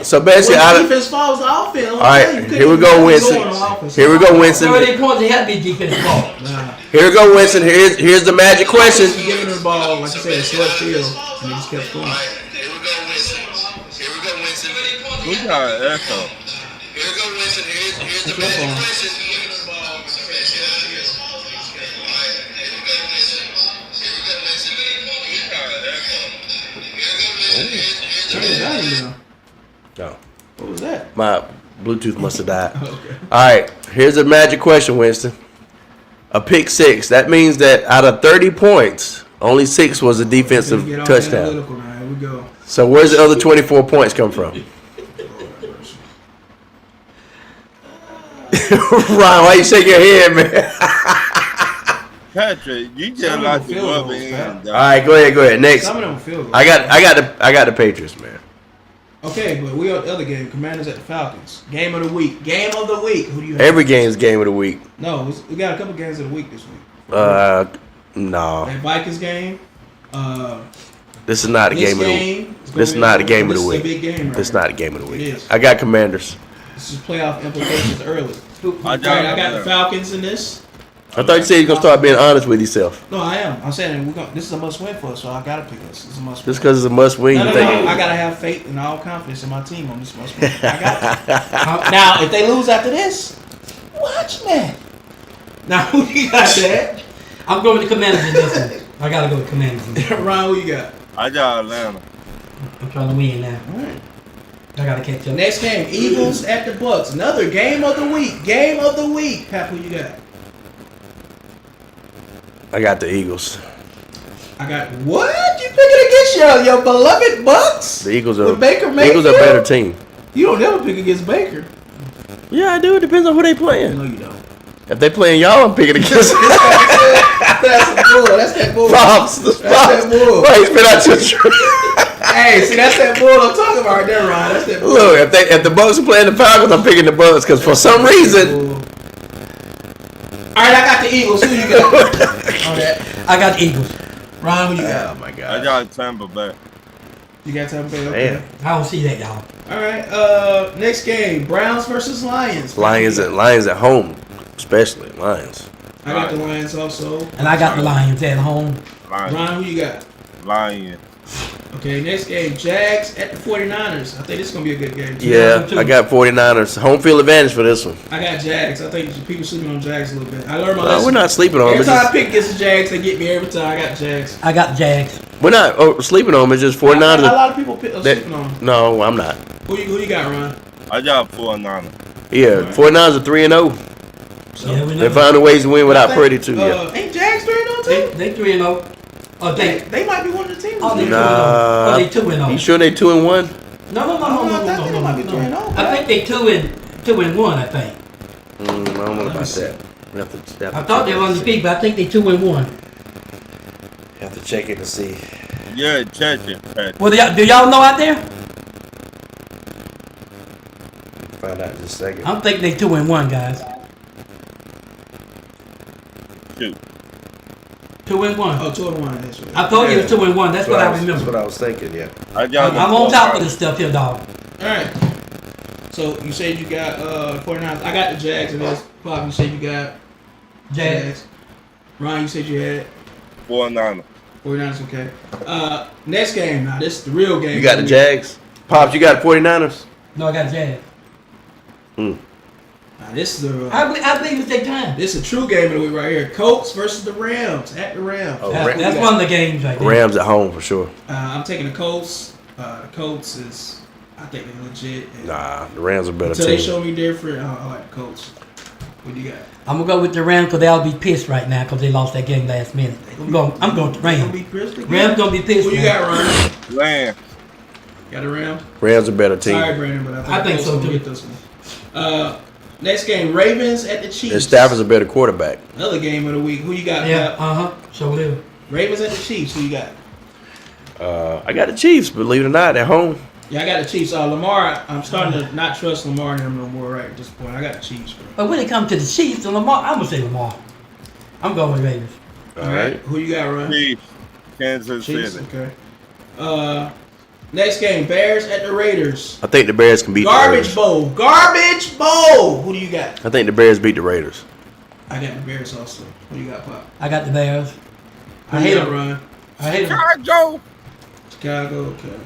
so basically, Well, out the of, defense follows the offense. all right, here we go, Winston. Here we go, Winston. 30 points, they have to be defensive ball. Here we go, Winston. Here's the magic question. Giving her the ball, like I said, select field, and they just kept scoring. We got an echo. Pick your phone. Turn it down now. No, What was that? my Bluetooth must have died. Okay. All right, here's a magic question, Winston. A pick six. That means that out of 30 points, only 6 was a defensive Get all touchdown. analytical now. Here we go. So where's the other 24 points come from? Ron, why you shake your head, man? Patrick, you just Some of like them to field rub goals, it man. in. All right, go ahead. Next, Some of them feel good. I got the Patriots, man. Okay, but we got the other game. Commanders at the Falcons. Game of the week. Game of the week. Who do you have? Every game's game of the week. No, we got a couple games of the week this week. No, That Vikings game. this is not a This game of the game. week. This is not a game of the week. This is a big game. Right This is here. not a game of the It week. is. I got Commanders. This is playoff implications early. I got the Falcons in this. I thought you said you're gonna start being honest with yourself. No, I am. I'm saying this is a must win for us, so I gotta pick this. This is a must win. Just because it's a must win, No, you no, think? no. I gotta have faith and all confidence in my team on this must win. I got it. Now, if they lose after this, watch that. Now, who you got, Dad? I'm going with the Commanders in this one. I gotta go with Commanders in this one. Ron, who you got? I got Atlanta. I'm trying to win now. All right. I gotta catch up. Next game, Eagles at the Bucks. Another game of the week. Game of the week. Pap, who you got? I got the Eagles. I got what? You picking against your beloved Bucks? The Eagles are With Baker the Eagles are a Mayfield? better team. You don't ever pick against Baker. Yeah, I do. It depends on who they playing. No, you don't. If they playing y'all, I'm picking against That's that bull. That's that bull. Pops. That's that bull. Why you spit out your truth? Hey, see, that's that bull I'm talking about right there, Ron. That's that bull. Look, if the Bucks are playing the Falcons, I'm picking the Bucks because for some reason. All right, I got the Eagles. Who you got? On that. I got the Eagles. Ron, who you got? Oh my I God. got Tampa Bay. You got Tampa Bay? Okay. Damn. I don't see that, y'all. All right. Next game, Browns versus Lions. Lions at home, especially Lions. I got the Lions also. And I got the Lions at home. Lions. Ron, who you got? Lions. Okay, next game, Jags at the 49ers. I think this is going to be a good game, too. Yeah, I got 49ers. Home field advantage for this one. I got Jags. I think people sleeping on Jags a little bit. I learned my No, lesson. we're not sleeping on them. Every It's time I just, pick against the Jags, they get me every time. I got Jags. I got the Jags. we're not sleeping on them. It's just A 49ers. lot of people are They- sleeping on them. no, I'm not. Who you got, Ron? I got 49ers. Yeah, 49ers are 3-0. Yeah, we They're know. finding ways to win without I Purdy think, too. Yeah. Ain't Jags 3-0 too? They 3-0. Oh, They might be one of the teams. Oh, they 2-0. Nah. Oh, they 2-0. You sure they 2-1? No. I think they might be 3-0. I think they 2-1. I think. I don't know about that. We have to I thought they were undefeated, but I think they 2-1. have to check it to see. Yeah, check it, Patrick. Well, do y'all know out there? Find out in just a second. I'm thinking they 2-1, guys. Shoot. 2-1. Oh, 2-1. That's right. I thought it was 2-1. That's what I That's remember. what I was thinking. Yeah. I got I'm on top of this stuff here, dog. All right. So you said you got 49ers. I got the Jags in this. Pop, you said you got Jags. Ron, you said you had 49ers. 49ers. Okay. Next game. Now this is the real game. You got the Jags. Pops, you got 49ers. No, I got Jags. Now this is the. I believe it's their time. This is a true game of the week right here. Colts versus the Rams at the Rams. Oh, That's one of the games right there. Rams at home for sure. I'm taking the Colts. The Colts is, I think they're legit. And Nah, the Rams are better until they team. show me different, I like the Colts. What do you got? I'm gonna go with the Rams because they'll be pissed right now because they lost that game last minute. I'm going with the Gonna Rams. be pissed again? Rams gonna be pissed. Who you man. got, Ron? Rams. Got the Rams? Rams are better team. Sorry, Brandon, but I think the so, Colts too. gonna get this one. Next game, Ravens at the Chiefs. And Stafford's a better quarterback. Another game of the week. Who you got? Yeah, Pap? So live. Ravens at the Chiefs. Who you got? I got the Chiefs, believe it or not, at home. Yeah, I got the Chiefs. Lamar, I'm starting to not trust Lamar and him no more right at this point. I got the Chiefs, bro. But when it comes to the Chiefs and Lamar, I'm gonna say Lamar. I'm going with Ravens. All right. Who you got, Ron? Chiefs. Kansas Chiefs. City. Okay. Next game, Bears at the Raiders. I think the Bears can beat the Garbage Raiders. bowl. Garbage bowl. Who do you got? I think the Bears beat the Raiders. I got the Bears also. What do you got, Pop? I got the Bears. I I hate hate them. Run. I hate them. Chicago. Chicago. Okay.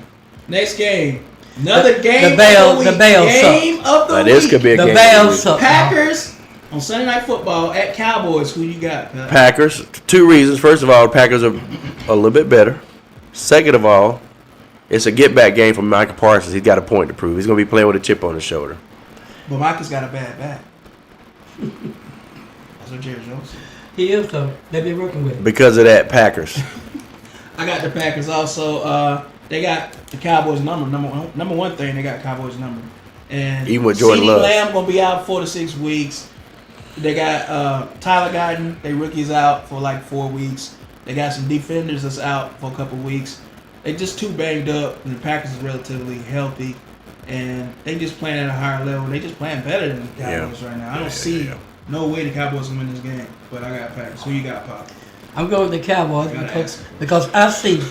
Next game. Another game. the Bears- of the week. the Bears suck. Game of the This week. could be a The game. Bears suck. Packers on Sunday Night Football at Cowboys. Who you got, Pat? Packers. 2 reasons. First of all, the Packers are a little bit better. Second of all, it's a get-back game for Michael Parsons. He's got a point to prove. He's going to be playing with a chip on his shoulder. But Micah's got a bad back. That's what Jerry Jones said. He is, so they be working with him. Because of that, Packers. I got the Packers also. They got the Cowboys number. Number one thing, they got Cowboys number. And Even with Jordan CeeDee Love. Lamb gonna be out 4 to 6 weeks. They got Tyler Guyton. They rookie's out for like 4 weeks. They got some defenders that's out for a couple weeks. They just too banged up, and the Packers is relatively healthy, and they just playing at a higher level. They just playing better than the Cowboys right now. I don't see no way the Cowboys can win this game, but I got Packers. Who you got, Pop? I'm going with the Cowboys Gotta because I see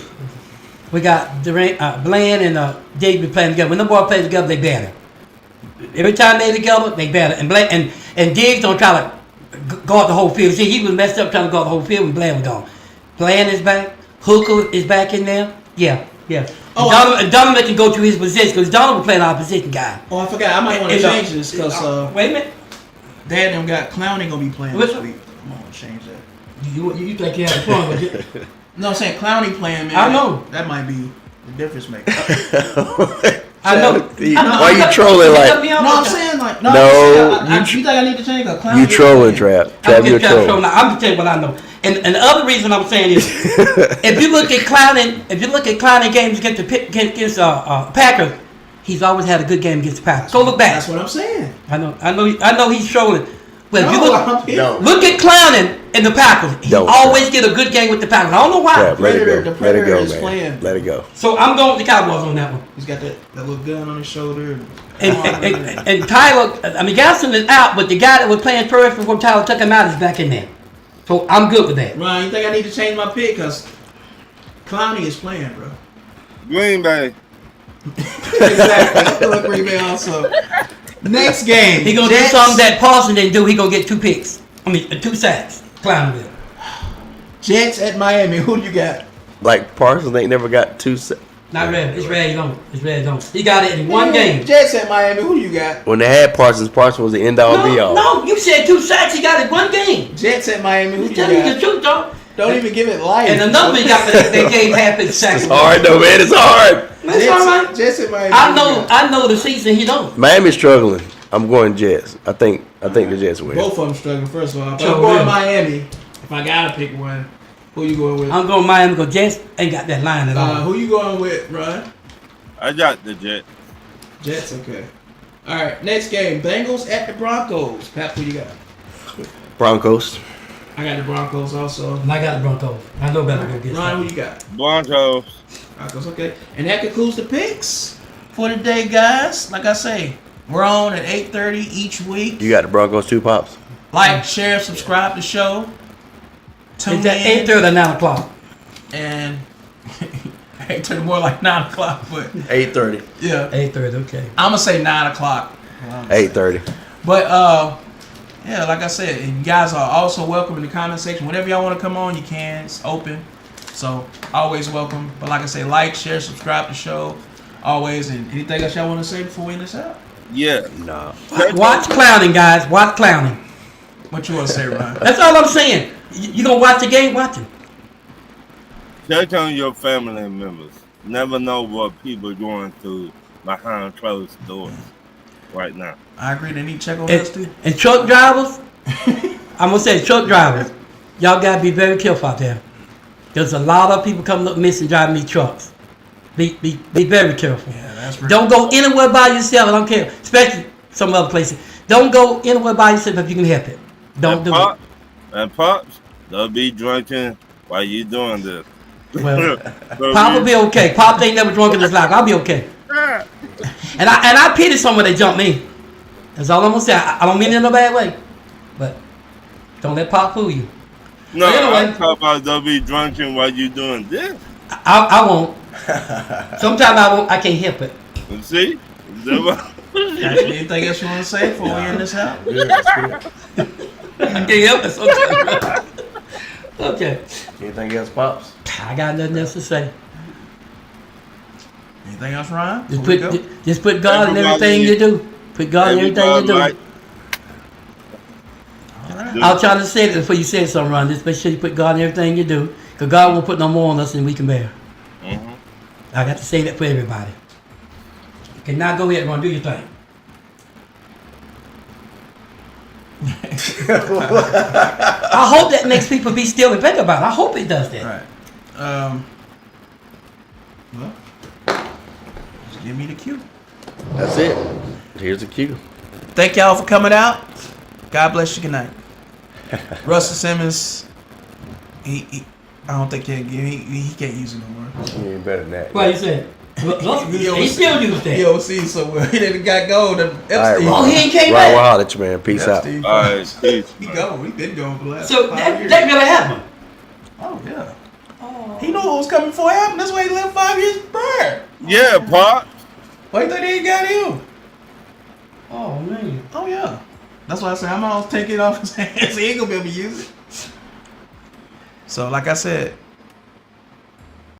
we got Bland and Diggs playing together. When the boys play together, they better. Every time they together, they better. And Bland and Diggs don't try to guard the whole field. See, he was messed up trying to guard the whole field when Bland was gone. Bland is back. Hooker is back in there. Yeah. Oh, and Donovan can go to his position because Donovan playing our position guy. Oh, I forgot. I might want to And, change this because wait a minute. Dad them got Clowney gonna be playing What's this up? week. I'm gonna change that. You think you have fun with it? No, I'm saying Clowney playing, man. I know. That might be the difference maker. I know. Why you trolling like? No, I'm saying like No, you think I need to change? Cause Clowney You is trolling, playing. Trap. I'm Trap, you're just trying to show trolling. now. I'm gonna tell you what I know. And the other reason I'm saying is, if you look at Clowney games against the Packers, he's always had a good game against the Packers. Go look back. That's what I'm saying. I know he's trolling. But if you No, look at Clowney and the Packers, he Don't, always get a good game with the Packers. I don't know why. Trap, let it Predator- go. the Let it Predator go, is man. playing. Let it go. So I'm going with the Cowboys on that one. He's got that little gun on his shoulder. And Tyler, Gaston is out, but the guy that was playing first before Tyler took him out is back in there. So I'm good with that. Ryan, you think I need to change my pick? Cause Clowney is playing, bro. Green Bay. Exactly. Look, Green Bay also. Next game. He gonna Jets. do something that Paulson didn't do. He gonna get 2 picks. 2 sacks. Clown will. Jets at Miami. Who do you got? Like Parsons ain't never got 2 sacks. Not red. It's red zone. It's red zone. He got it in one game. Jets at Miami. Who do you got? When they had Parsons was the end all be all. No, you said 2 sacks. He got it one game. Jets at Miami. Who do He's you telling you the got? truth, though. Don't even give it life. And another one he got they gave half his sacks. It's hard though, man. It's hard. That's all right. Jets at Miami. I know the season he don't. Miami's struggling. I'm going Jets. I think the Jets win. Both of them struggling. First of all, but So I'm going really? Miami. If I gotta pick one, who you going with? I'm going Miami because Jets ain't got that line at all. Who you going with, Ron? I got the Jets. Jets. Okay. All right. Next game: Bengals at the Broncos. Pat, who you got? Broncos. I got the Broncos also. And I got the Broncos. I know better than this. Ron, who you got? Broncos. Broncos. Okay. And that concludes the picks for the day, guys. Like I say, we're on at 8:30 each week. You got the Broncos too, Pops? Like, share, subscribe to the show. Tune It's at in. 8:30 or 9 o'clock. And 8:30 more like 9 o'clock, but 8:30. yeah. 8:30, okay. I'm gonna say 9 o'clock. 8:30. But yeah, like I said, you guys are also welcome in the comment section. Whenever y'all want to come on, you can. It's open, so always welcome. But like I say, like, share, subscribe to the show, always. And anything else y'all want to say before we end this out? Yeah. Nah. Watch clowning, guys. Watch clowning. What you want to say, Ryan? That's all I'm saying. You gonna watch the game? Watch him. Check on your family members. Never know what people are going through behind closed doors right now. I agree. They need to check on us too. And truck drivers, I'm gonna say truck drivers, y'all gotta be very careful out there. There's a lot of people coming up missing driving these trucks. Be very careful. Yeah, that's pretty. Don't go anywhere by yourself. I don't care, especially some other places. Don't go anywhere by yourself if you can help it. Don't do it. And Pops, they'll be drinking while you doing this. Well, Pop will be okay. Pop ain't never drunk in his life. I'll be okay. And I pity someone that jumped me. That's all I'm gonna say. I don't mean it in a bad way, but don't let Pop fool you. No, Anyway. I'm talking about they'll be drinking while you doing this. I won't. Sometimes I can't help it. See? Anything else you want to say before we end this out? Good, that's good. I can't help it sometimes. Okay. Anything else, Pops? I got nothing else to say. Anything else, Ryan? Just Before we go? just put God in everything you do. Put God in everything you do. Like, All right. I was trying to say it before you said something, Ron. Just make sure you put God in everything you do. Because God won't put no more on us than we can bear. mhm. I got to say that for everybody. Okay, now go ahead, Ron. Do your thing. I hope that makes people be still and think about it. I hope it does that. Right. Well, just give me the cue. That's it. Here's the cue. Thank y'all for coming out. God bless you. Good night. Russell Simmons. He I don't think he can't use it no more. You ain't better than that. What you said? He still used that. He overseas somewhere. He didn't got gold. Epstein. Oh, he ain't came Ryan back. will holler at you, man. Peace out. Epstein. All right, peace. He gone. He been gone for the last So 5 that years. really happened. Oh yeah. He knew what was coming before it happened. That's why he lived 5 years prior. Yeah, Pop. Why you think they ain't got him? Oh man. Oh yeah. That's why I said I'm gonna take it off his hands. He ain't gonna be able to use it. So like I said,